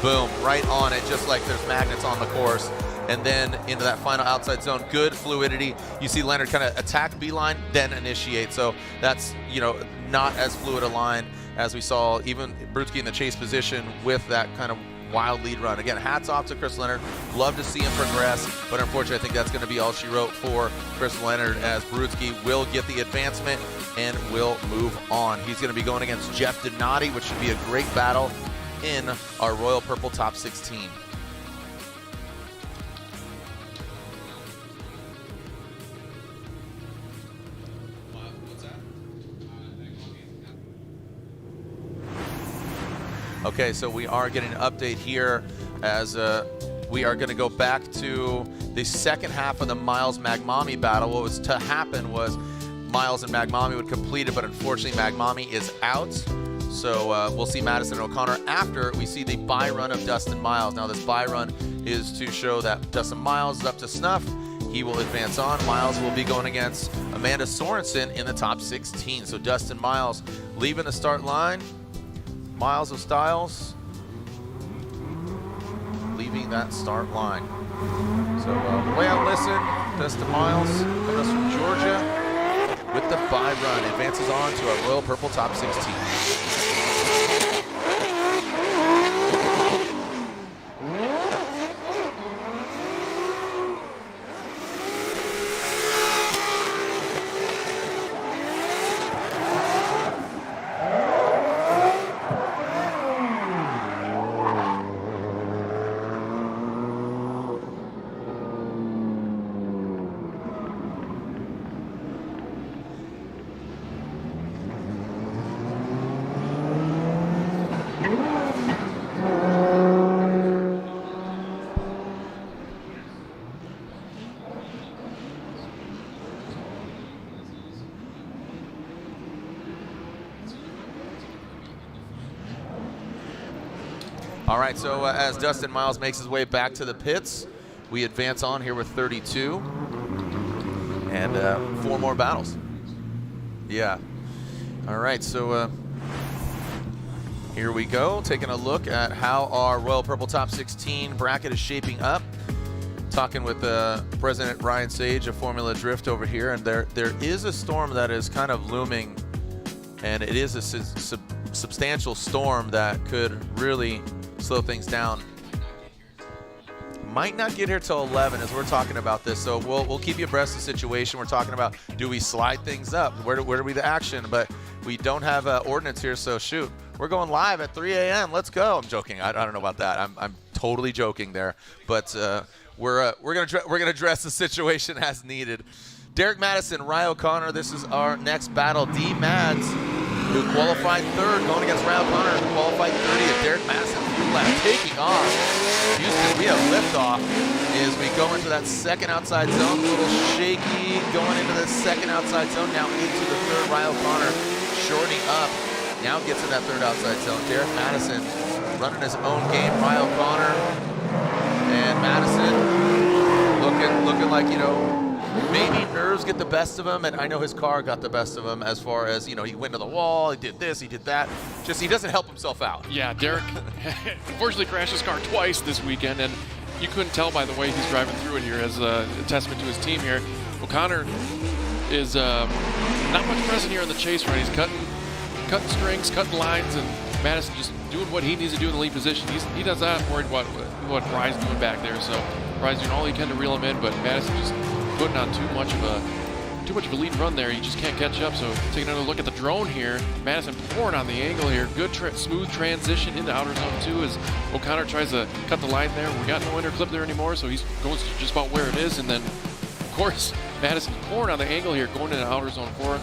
[SPEAKER 2] boom, right on it, just like there's magnets on the course. And then into that final outside zone, good fluidity. You see Leonard kind of attack B-line, then initiate. So that's, you know, not as fluid a line as we saw even Brudski in the chase position with that kind of wild lead run. Again, hats off to Chris Leonard. Love to see him progress, but unfortunately I think that's going to be all she wrote for Chris Leonard, as Brudski will get the advancement and will move on. He's going to be going against Jeff Donati, which should be a great battle in our Royal Purple Top 16. Okay, so we are getting an update here as we are going to go back to the second half of the Miles Magmami battle. What was to happen was Miles and Magmami would complete it, but unfortunately Magmami is out. So we'll see Madison and O'Connor after we see the bye run of Dustin Miles. Now this bye run is to show that Dustin Miles is up to snuff. He will advance on. Miles will be going against Amanda Sorensen in the top 16. So Dustin Miles leaving the start line. Miles of Styles leaving that start line. So the way I listen, Dustin Miles coming us from Georgia with the bye run. Advances on to our Royal Purple Top 16. All right, so as Dustin Miles makes his way back to the pits, we advance on here with 32 and 4 more battles. Yeah. All right, so here we go, taking a look at how our Royal Purple Top 16 bracket is shaping up. Talking with President Ryan Sage of Formula Drift over here, and there is a storm that is kind of looming, and it is a substantial storm that could really slow things down. Might not get here till 11 as we're talking about this, so we'll keep you abreast of the situation. We're talking about, do we slide things up? Where do we the action? But we don't have ordinance here, so shoot. We're going live at 3 a.m. Let's go. I'm joking. I don't know about that. I'm totally joking there. But we're gonna address the situation as needed. Derek Madison, Ryan O'Connor. This is our next battle. D Mads, who qualified third, going against Ryan O'Connor, who qualified 30th. Derek Madison taking off. Houston, we have liftoff as we go into that second outside zone. A little shaky going into the second outside zone. Now into the third. Ryan O'Connor shortening up. Now gets in that third outside zone. Derek Madison running his own game. Ryan O'Connor and Madison looking like, you know, maybe nervous nerves get the best of him, and I know his car got the best of him as far as, you know, he went to the wall, he did this, he did that. Just he doesn't help himself out.
[SPEAKER 14] Yeah, Derek unfortunately crashed his car twice this weekend, and you couldn't tell by the way he's driving through it here as a testament to his team here. O'Connor is not much present here in the chase run. He's cutting strings, cutting lines, and Madison just doing what he needs to do in the lead position. He does not worried what Rye's doing back there. So Rye's doing all he can to reel him in, but Madison just putting on too much of a lead run there. He just can't catch up. So taking another look at the drone here, Madison pouring on the angle here. Good smooth transition into outer zone 2 as O'Connor tries to cut the line there. We got no inner clip there anymore, so he's going just about where it is. And then, of course, Madison pouring on the angle here, going into outer zone 4,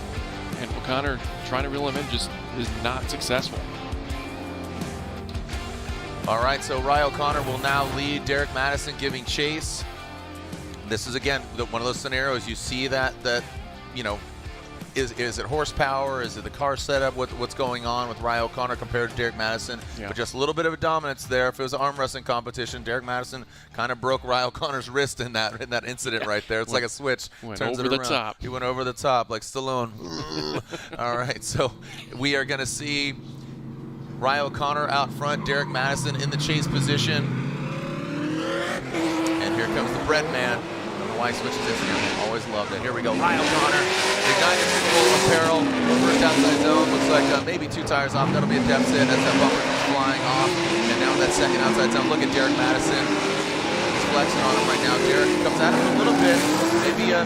[SPEAKER 14] and O'Connor trying to reel him in just is not successful.
[SPEAKER 2] All right, so Rye O'Connor will now lead. Derek Madison giving chase. This is, again, one of those scenarios you see that you know, is it horsepower? Is it the car setup? What's going on with Rye O'Connor compared to Derek Madison? Yeah. But just a little bit of a dominance there. If it was an arm wrestling competition, Derek Madison kind of broke Rye O'Connor's wrist in that incident right there. It's like a switch.
[SPEAKER 14] Turns over the top.
[SPEAKER 2] He went over the top like Stallone. All right, so we are going to see Rye O'Connor out front, Derek Madison in the chase position. And here comes the bread man. Why switches Instagram? Always loved it. Here we go. Rye O'Connor. Ignited full apparel. First outside zone. Looks like maybe 2 tires off. That'll be a deficit as that bumper comes flying off. And now that second outside zone. Look at Derek Madison. He's flexing on him right now. Derek comes at him a little bit.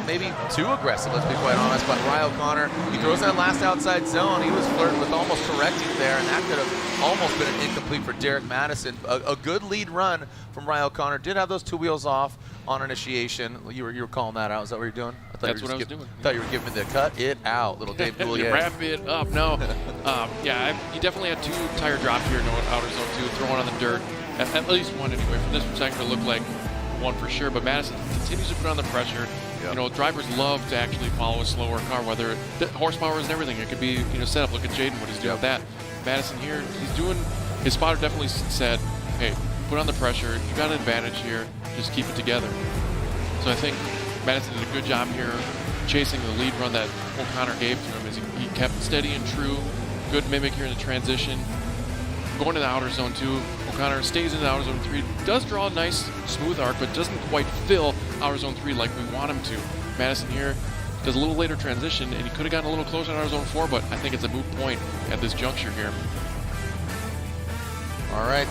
[SPEAKER 2] Maybe too aggressive, let's be quite honest. But Rye O'Connor, he throws that last outside zone. He was flirting with almost correcting there, and that could have almost been an incomplete for Derek Madison. A good lead run from Rye O'Connor. Did have those 2 wheels off on initiation. You were calling that out. Is that what you're doing?
[SPEAKER 14] That's what I was doing.
[SPEAKER 2] I thought you were giving me the cut it out, little Dave Goulier.
[SPEAKER 14] Wrap it up. No. Yeah, he definitely had 2 tire drop here in outer zone 2, throwing on the dirt. At least one anyway. From this perspective, it looked like one for sure. But Madison continues to put on the pressure. Yep. You know, drivers love to actually follow a slower car, whether the horsepower is everything. It could be, you know, setup. Look at Jaden, what he's doing with that. Madison here, he's doing. His spotter definitely said, "Hey, put on the pressure. You got an advantage here. Just keep it together." So I think Madison did a good job here chasing the lead run that O'Connor gave to him as he kept steady and true. Good mimic here in the transition. Going to the outer zone 2, O'Connor stays in the outer zone 3. Does draw a nice smooth arc, but doesn't quite fill outer zone 3 like we want him to. Madison here does a little later transition, and he could have gotten a little closer in outer zone 4, but I think it's a moot point at this juncture here.
[SPEAKER 2] All right.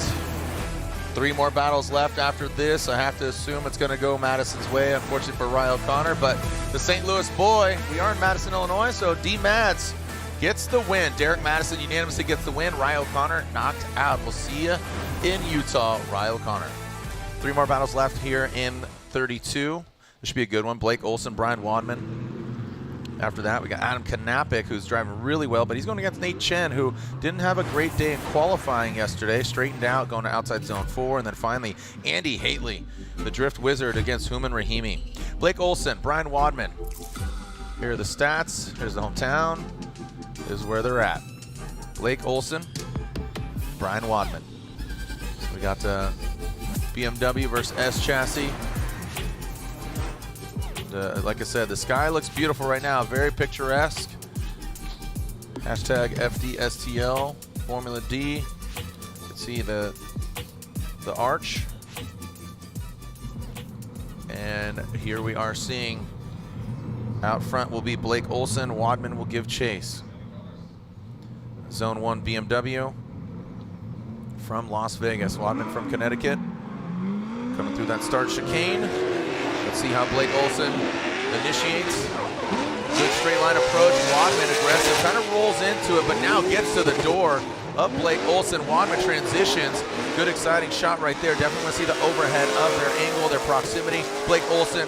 [SPEAKER 2] 3 more battles left after this. I have to assume it's going to go Madison's way, unfortunately for Rye O'Connor, but the St. Louis boy, we are in Madison, Illinois, so D-Mads gets the win. Derek Madison unanimously gets the win. Rye O'Connor knocked out. We'll see you in Utah, Rye O'Connor. 3 more battles left here in 32. This should be a good one. Blake Olson, Brian Wadman. After that, we got Adam Knapik, who's driving really well, but he's going against Nate Chen, who didn't have a great day in qualifying yesterday. Straightened out, going to outside zone 4. And then finally, Andy Haley, the drift wizard, against Human Rahimi. Blake Olson, Brian Wadman. Here are the stats. Here's the hometown. Is where they're at. Blake Olson, Brian Wadman. So we got BMW versus S chassis. Like I said, the sky looks beautiful right now, very picturesque. Hashtag FDSTL, Formula D. You can see the arch. And here we are seeing out front will be Blake Olson. Wadman will give chase. Zone 1 BMW from Las Vegas. Wadman from Connecticut. Coming through that start chicane. Let's see how Blake Olson initiates. Good straight line approach. Wadman aggressive. Kind of rolls into it, but now gets to the door of Blake Olson. Wadman transitions. Good exciting shot right there. Definitely want to see the overhead of their angle, their proximity. Blake Olson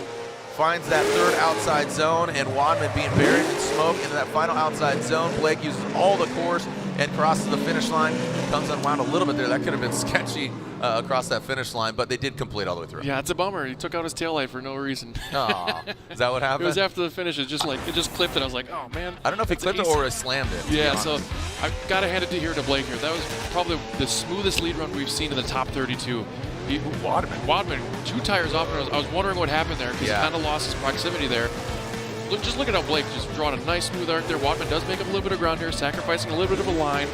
[SPEAKER 2] finds that 3rd outside zone, and Wadman being buried in smoke into that final outside zone. Blake uses all the course and crosses the finish line. Comes unwound a little bit there. That could have been sketchy across that finish line, but they did complete all the way through.
[SPEAKER 14] Yeah, it's a bummer. He took out his taillight for no reason.
[SPEAKER 2] Aw, is that what happened?
[SPEAKER 14] It was after the finish. It just clipped it. I was like, oh man.
[SPEAKER 2] I don't know if he clipped it or slammed it.
[SPEAKER 14] Yeah, so I've got to hand it to Blake here. That was probably the smoothest lead run we've seen in the top 32. Wadman, 2 tires off, and I was wondering what happened there because he kind of lost his proximity there. just look at how Blake just drawing a nice smooth arc there. Wadman does make up a little bit of ground here, sacrificing a little bit of a line,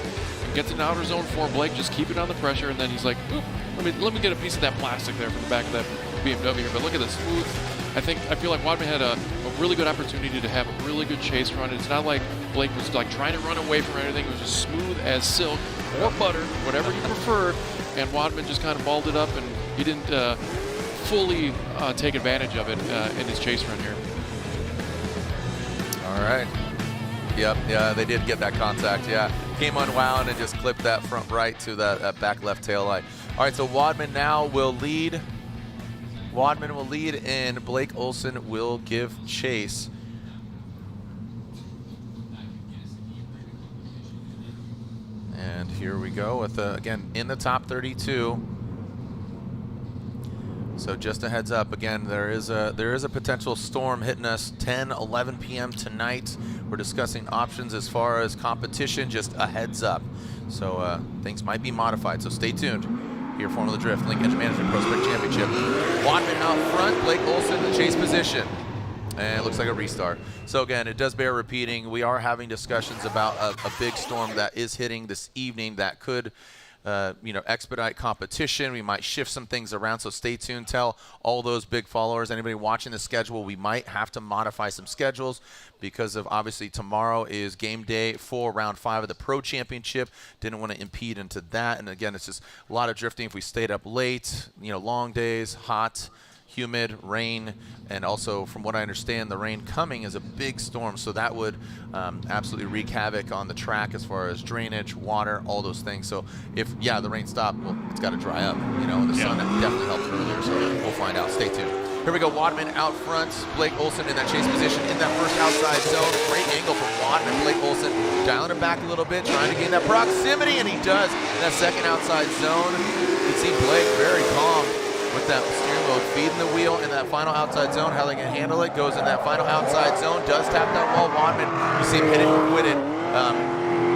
[SPEAKER 14] and gets in outer zone for Blake, just keeping on the pressure, and then he's like, oop, let me get a piece of that plastic there from the back of that BMW here. But look at the smooth. I feel like Wadman had a really good opportunity to have a really good chase run. It's not like Blake was like trying to run away from anything. It was just smooth as silk or butter, whatever you prefer. And Wadman just kind of balled it up, and he didn't fully take advantage of it in his chase run here.
[SPEAKER 2] All right. Yep, yeah, they did get that contact, yeah. Came unwound and just clipped that front right to that back left tail light. All right, so Wadman now will lead. Wadman will lead, and Blake Olson will give chase. And here we go with, again, in the top 32. So just a heads up, again, there is a potential storm hitting us 10, 11 p.m. tonight. We're discussing options as far as competition, just a heads up. So things might be modified, so stay tuned. Here, Formula Drift, Link Engine Management ProSpec Championship. Wadman out front, Blake Olson in chase position. And it looks like a restart. So again, it does bear repeating. We are having discussions about a big storm that is hitting this evening that could expedite competition. We might shift some things around, so stay tuned. Tell all those big followers, anybody watching the schedule, we might have to modify some schedules because of obviously tomorrow is game day for round 5 of the Pro Championship. Didn't want to impede into that. And again, it's just a lot of drifting if we stayed up late, long days, hot, humid, rain, and also from what I understand, the rain coming is a big storm, so that would absolutely wreak havoc on the track as far as drainage, water, all those things. So if, the rain stopped, well, it's got to dry up, the sun definitely helped earlier, so we'll find out. Stay tuned. Here we go, Wadman out front, Blake Olson in that chase position in that first outside zone. Great angle from Wadman. Blake Olson dialing it back a little bit, trying to gain that proximity, and he does in that second outside zone. You can see Blake very calm with that steering mode, feeding the wheel in that final outside zone. How they can handle it, goes in that final outside zone, does tap that wall. Wadman, you see him hit it and quit it.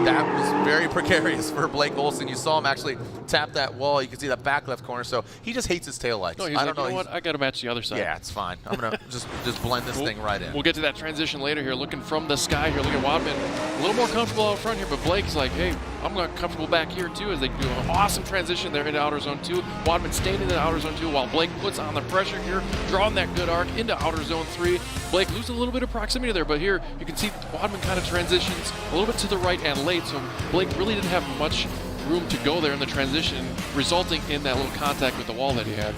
[SPEAKER 2] That was very precarious for Blake Olson. You saw him actually tap that wall. You can see that back left corner. So he just hates his taillights.
[SPEAKER 14] No, I don't know. You know what? I got to match the other side.
[SPEAKER 2] Yeah, it's fine. I'm going to just blend this thing right in.
[SPEAKER 14] We'll get to that transition later here. Looking from the sky here. Look at Wadman. A little more comfortable out front here, but Blake's like, hey, I'm not comfortable back here too, as they do an awesome transition there into outer zone 2. Wadman staying in the outer zone 2 while Blake puts on the pressure here, drawing that good arc into outer zone 3. Blake losing a little bit of proximity there, but here you can see Wadman kind of transitions a little bit to the right and late, so Blake really didn't have much room to go there in the transition, resulting in that little contact with the wall that he had.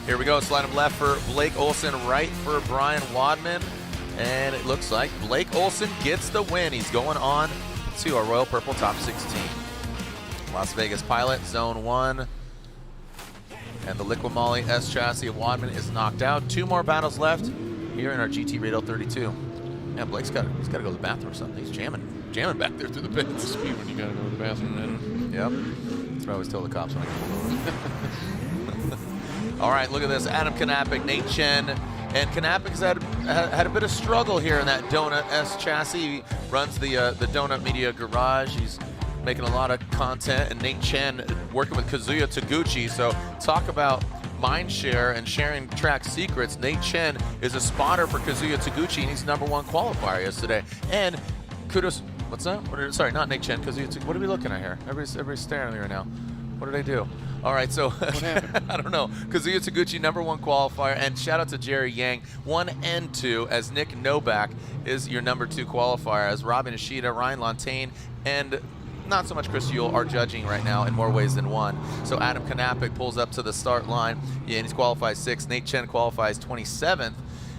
[SPEAKER 2] Here we go, slide him left for Blake Olson, right for Brian Wadman, and it looks like Blake Olson gets the win. He's going on to our Royal Purple Top 16. Las Vegas Pilot, Zone 1, and the Liqui Moly S chassis of Wadman is knocked out. 2 more battles left here in our GT Radial 32. Yeah, Blake's got to go to the bathroom or something. He's jamming back there through the pits.
[SPEAKER 14] Speed when you got to go to the bathroom.
[SPEAKER 2] Yep. That's what I always tell the cops when I get pulled over. All right, look at this. Adam Knappich, Nate Chen. And Knappich had a bit of struggle here in that Donut S chassis. He runs the Donut Media Garage. He's making a lot of content. And Nate Chen working with Kazuya Taguchi. So talk about mind share and sharing track secrets. Nate Chen is a spotter for Kazuya Taguchi, and he's #1 qualifier yesterday. And kudos. What's that? Sorry, not Nate Chen. Kazuya Taguchi. What are we looking at here? Everybody's staring at me right now. What did I do? All right, so
[SPEAKER 14] what happened?
[SPEAKER 2] I don't know. Kazuya Taguchi, #1 qualifier, and shout out to Jerry Yang, 1 and 2, as Nick Novak is your #2 qualifier, as Robin Ishida, Ryan Lontaine, and not so much Chris Yule are judging right now in more ways than one. So Adam Knappich pulls up to the start line, and he's qualified 6th. Nate Chen qualifies 27th.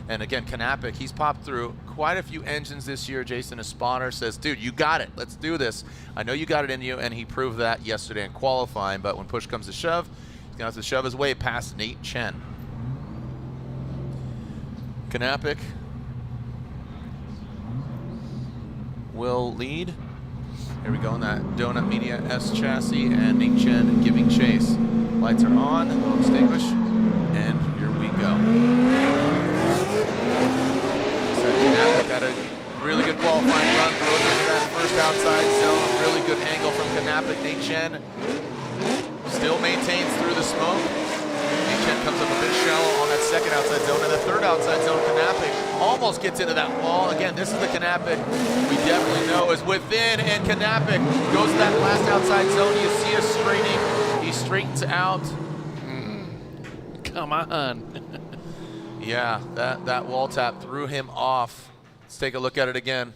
[SPEAKER 2] And again, Knappich, he's popped through quite a few engines this year. Jason, a spotter, says, dude, you got it. Let's do this. I know you got it in you, and he proved that yesterday in qualifying, but when push comes to shove, he's going to have to shove his way past Nate Chen. Knappich will lead. Here we go in that Donut Media S chassis, and Nate Chen giving chase. Lights are on, they'll extinguish, and here we go. Got a really good qualifying run, throws into that first outside zone. Really good angle from Knappich. Nate Chen still maintains through the smoke. Nate Chen comes up a bit shallow on that second outside zone, and the third outside zone, Knappich almost gets into that wall. Again, this is the Knappich we definitely know is within, and Knappich goes to that last outside zone. You see us straightening. He straightens out.
[SPEAKER 14] Come on.
[SPEAKER 2] Yeah, that wall tap threw him off. Let's take a look at it again.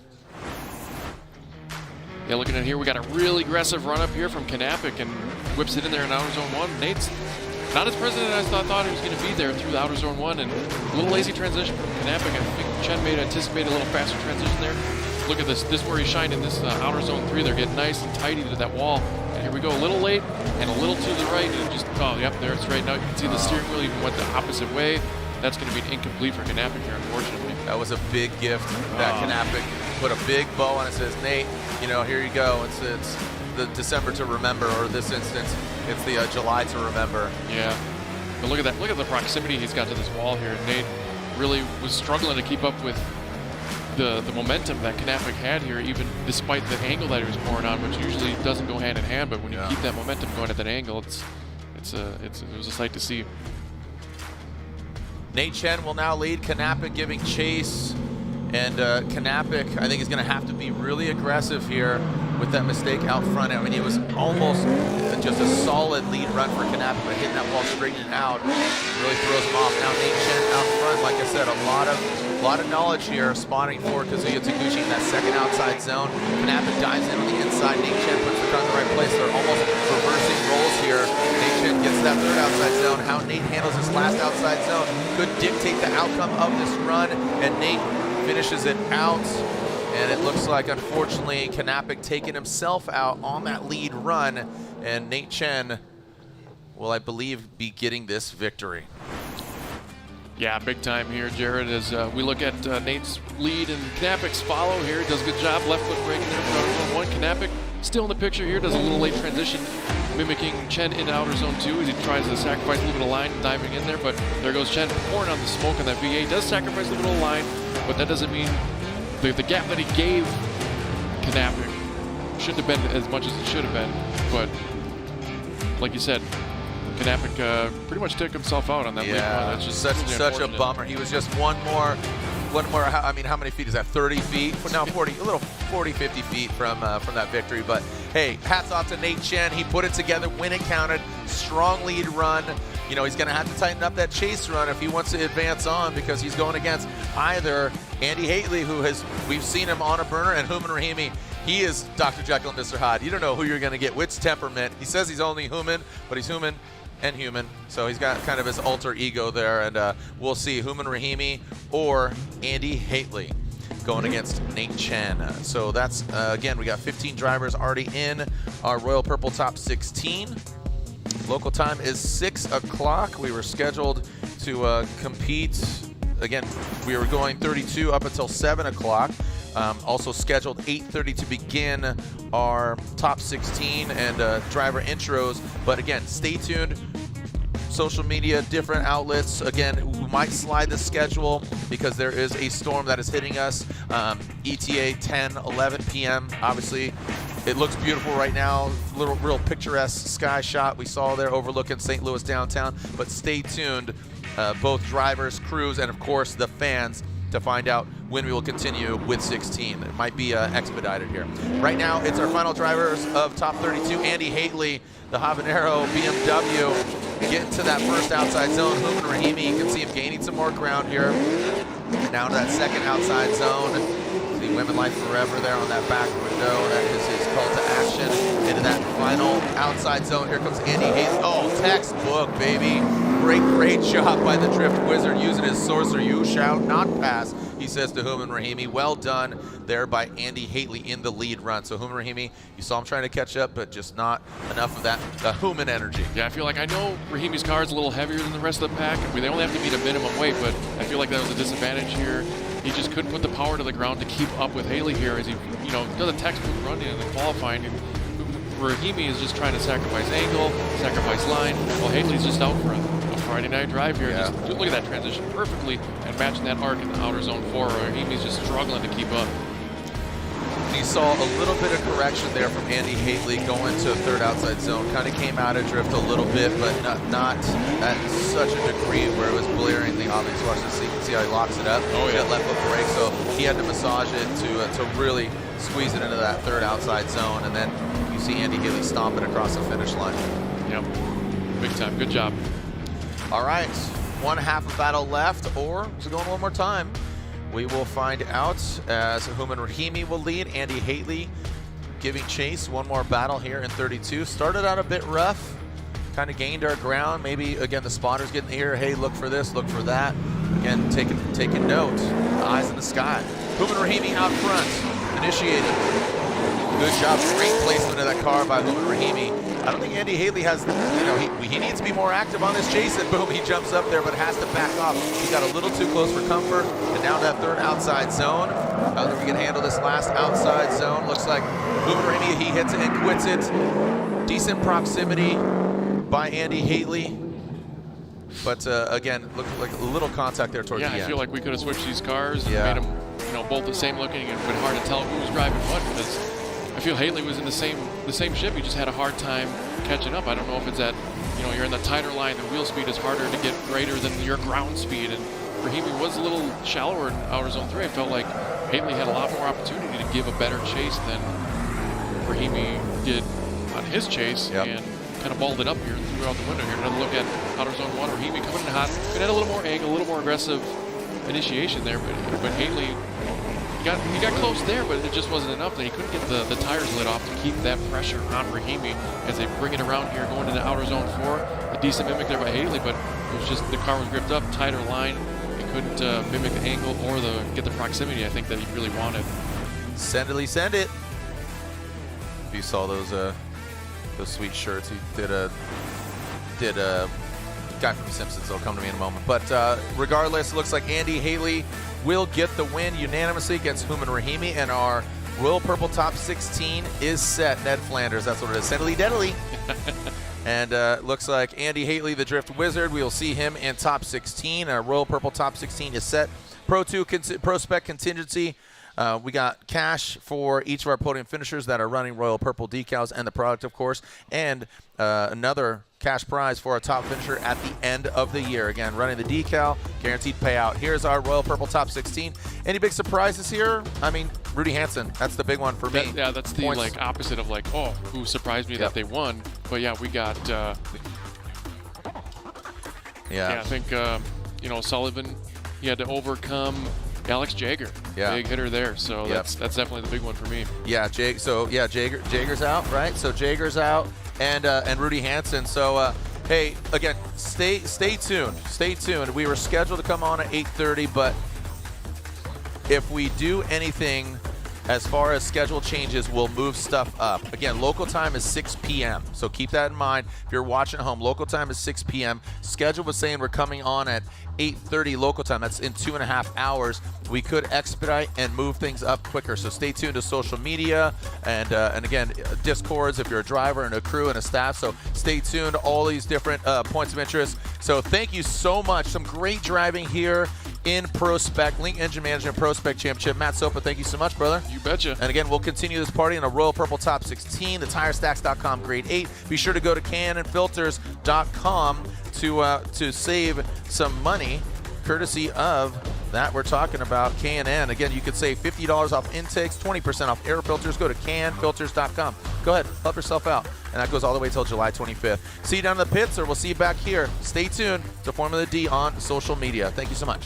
[SPEAKER 14] Yeah, looking at here, we got a really aggressive run up here from Knappich and whips it in there in outer zone 1. Nate's not as present as I thought he was going to be there through the outer zone 1, and a little lazy transition from Knappich. I think Chen may anticipate a little faster transition there. Look at this. This is where he's shining. This outer zone 3. They're getting nice and tidy to that wall. And here we go, a little late and a little to the right, and just, oh, yep, there it's right now. You can see the steering wheel even went the opposite way. That's going to be an incomplete for Knappich here, unfortunately.
[SPEAKER 2] That was a big gift that Knappich put a big bow on it. Says, Nate, you know, here you go. It's the December to remember, or this instance, it's the July to remember.
[SPEAKER 14] Yeah. But look at that. Look at the proximity he's got to this wall here. Nate really was struggling to keep up with the momentum that Knappich had here, even despite the angle that he was pouring on, which usually doesn't go hand in hand. But when you keep that momentum going at that angle, it was a sight to see.
[SPEAKER 2] Nate Chen will now lead. Knappich giving chase. And Knappich, I think, is going to have to be really aggressive here with that mistake out front. I mean, it was almost just a solid lead run for Knappich, but hitting that wall straightening out really throws him off. Now Nate Chen out front, like I said, a lot of knowledge here, spotting for Kazuya Taguchi in that second outside zone. Knappich dives in on the inside. Nate Chen puts the car in the right place. They're almost reversing roles here. Nate Chen gets that third outside zone. How Nate handles this last outside zone could dictate the outcome of this run, and Nate finishes it out, and it looks like, unfortunately, Knappich taking himself out on that lead run, and Nate Chen will, I believe, be getting this victory.
[SPEAKER 14] Yeah, big time here, Jared, as we look at Nate's lead and Knappich's follow here. Does a good job, left foot braking there for outer zone 1. Knappich still in the picture here, does a little late transition, mimicking Chen in outer zone 2 as he tries to sacrifice a little bit of line, diving in there, but there goes Chen pouring on the smoke on that V8. Does sacrifice a little bit of line, but that doesn't mean the gap that he gave Knappich shouldn't have been as much as it should have been. But like you said, Knappich pretty much took himself out on that lead run. That's just
[SPEAKER 2] such a bummer. He was just one more. I mean, how many feet is that? 30 feet? No, 40, a little 40, 50 feet from that victory. But hey, hats off to Nate Chen. He put it together when it counted. Strong lead run. You know, he's going to have to tighten up that chase run if he wants to advance on, because he's going against either Andy Haitley, we've seen him on a burner, and Hooman Rahimi. He is Dr. Jekyll and Mr. Hyde. You don't know who you're going to get, which temperament. He says he's only human, but he's human and human. So he's got kind of his alter ego there, and we'll see Hooman Rahimi or Andy Haitley going against Nate Chen. So that's, again, we got 15 drivers already in our Royal Purple Top 16. Local time is 6 o'clock. We were scheduled to compete. Again, we were going 32 up until 7 o'clock. Also scheduled 8:30 to begin our top 16 and driver intros. But again, stay tuned. Social media, different outlets. Again, we might slide the schedule because there is a storm that is hitting us. ETA 10, 11 p.m. Obviously, it looks beautiful right now. Real picturesque sky shot we saw there overlooking St. Louis downtown. But stay tuned, both drivers, crews, and of course the fans, to find out when we will continue with 16. It might be expedited here. Right now, it's our final drivers of top 32. Andy Haitley, the Habanero BMW, getting to that first outside zone. Hooman Rahimi, you can see him gaining some more ground here. Now to that second outside zone. See Women Life Forever there on that back window. That is his call to action. Into that final outside zone. Here comes Andy Haitley. Oh, textbook, baby. Great job by the Drift Wizard using his sorcerer. You shall not pass, he says to Hooman Rahimi. Well done there by Andy Haitley in the lead run. So Hooman Rahimi, you saw him trying to catch up, but just not enough of that Hooman energy.
[SPEAKER 14] Yeah, I feel like, I know Rahimi's car is a little heavier than the rest of the pack. They only have to meet a minimum weight, but I feel like that was a disadvantage here. He just couldn't put the power to the ground to keep up with Haitley here as he, does a textbook run in the qualifying. And Rahimi is just trying to sacrifice angle, sacrifice line, while Haitley's just out for a Friday night drive here. Yeah. Just look at that transition perfectly and matching that arc in the outer zone 4 where Rahimi's just struggling to keep up.
[SPEAKER 2] And you saw a little bit of correction there from Andy Haley going to third outside zone. Kind of came out of drift a little bit, but not at such a degree where it was blaringly obvious. Watch this, you can see how he locks it up.
[SPEAKER 14] Oh, yeah.
[SPEAKER 2] That left foot brake, so he had to massage it to really squeeze it into that third outside zone. And then you see Andy Haley stomp it across the finish line.
[SPEAKER 14] Yep, big time, good job.
[SPEAKER 2] All right, one half of battle left, or is it going one more time? We will find out as Houman Rahimi will lead. Andy Haley giving chase. One more battle here in 32. Started out a bit rough, kind of gained our ground. Maybe, again, the spotters getting here. Hey, look for this, look for that. Again, taking note. Eyes in the sky. Houman Rahimi out front, initiating. Good job, great placement of that car by Houman Rahimi. I don't think Andy Haley has, he needs to be more active on this chase, and boom, he jumps up there, but has to back off. He got a little too close for comfort, and down that third outside zone. How we can handle this last outside zone. Looks like Houman Rahimi, he hits it and quits it. Decent proximity by Andy Haley. But again, looked like a little contact there towards the end.
[SPEAKER 14] I feel like we could have switched these cars and
[SPEAKER 2] Yeah.
[SPEAKER 14] made them, both the same looking, and been hard to tell who was driving what, because I feel Haley was in the same ship. He just had a hard time catching up. I don't know if it's that, you're in the tighter line, the wheel speed is harder to get greater than your ground speed, and Rahimi was a little shallower in outer zone 3. I felt like Haley had a lot more opportunity to give a better chase than Rahimi did on his chase, and kind of balled it up here throughout the window here. Another look at outer zone 1. Rahimi coming in hot. It had a little more egg, a little more aggressive initiation there, but Haley, he got close there, but it just wasn't enough. He couldn't get the tires lit off to keep that pressure on Rahimi as they bring it around here, going into outer zone 4. A decent mimic there by Haley, but it was just the car was gripped up, tighter line. He couldn't mimic the angle or get the proximity I think that he really wanted.
[SPEAKER 2] Send it. If you saw those sweet shirts, he did a guy from The Simpsons. They'll come to me in a moment. But regardless, it looks like Andy Haley will get the win unanimously against Houman Rahimi, and our Royal Purple Top 16 is set. Ned Flanders, that's what it is. Sendily deadly. And looks like Andy Haley, the Drift Wizard, we will see him in Top 16. Our Royal Purple Top 16 is set. Pro 2 ProSpec contingency. We got cash for each of our podium finishers that are running Royal Purple decals and the product, of course, and another cash prize for our top finisher at the end of the year. Again, running the decal, guaranteed payout. Here's our Royal Purple Top 16. Any big surprises here? I mean, Rudy Hansen, that's the big one for me.
[SPEAKER 14] Yeah, that's the opposite of who surprised me that they won. But yeah, we got. I think Sullivan, he had to overcome Alex Jager, big hitter there. So that's definitely the big one for me.
[SPEAKER 2] Yeah, Jager's out, right? So Jager's out, and Rudy Hansen. So hey, again, stay tuned. Stay tuned. We were scheduled to come on at 8:30, but if we do anything as far as schedule changes, we'll move stuff up. Again, local time is 6 p.m., so keep that in mind. If you're watching at home, local time is 6 p.m. Schedule was saying we're coming on at 8:30 local time. That's in 2.5 hours. We could expedite and move things up quicker, so stay tuned to social media and again, Discords if you're a driver and a crew and a staff, so stay tuned to all these different points of interest. So thank you so much. Some great driving here in ProSpec, Link Engine Management ProSpec Championship. Matt Sopa, thank you so much, brother.
[SPEAKER 14] You betcha.
[SPEAKER 2] And again, we'll continue this party in a Royal Purple Top 16, the TireStacks.com Grade 8. Be sure to go to CannonFilters.com to save some money, courtesy of that we're talking about, K&N. Again, you could save $50 off intakes, 20% off air filters. Go to CannonFilters.com. Go ahead, help yourself out. And that goes all the way till July 25th. See you down in the pits, or we'll see you back here. Stay tuned to Formula D on social media. Thank you so much.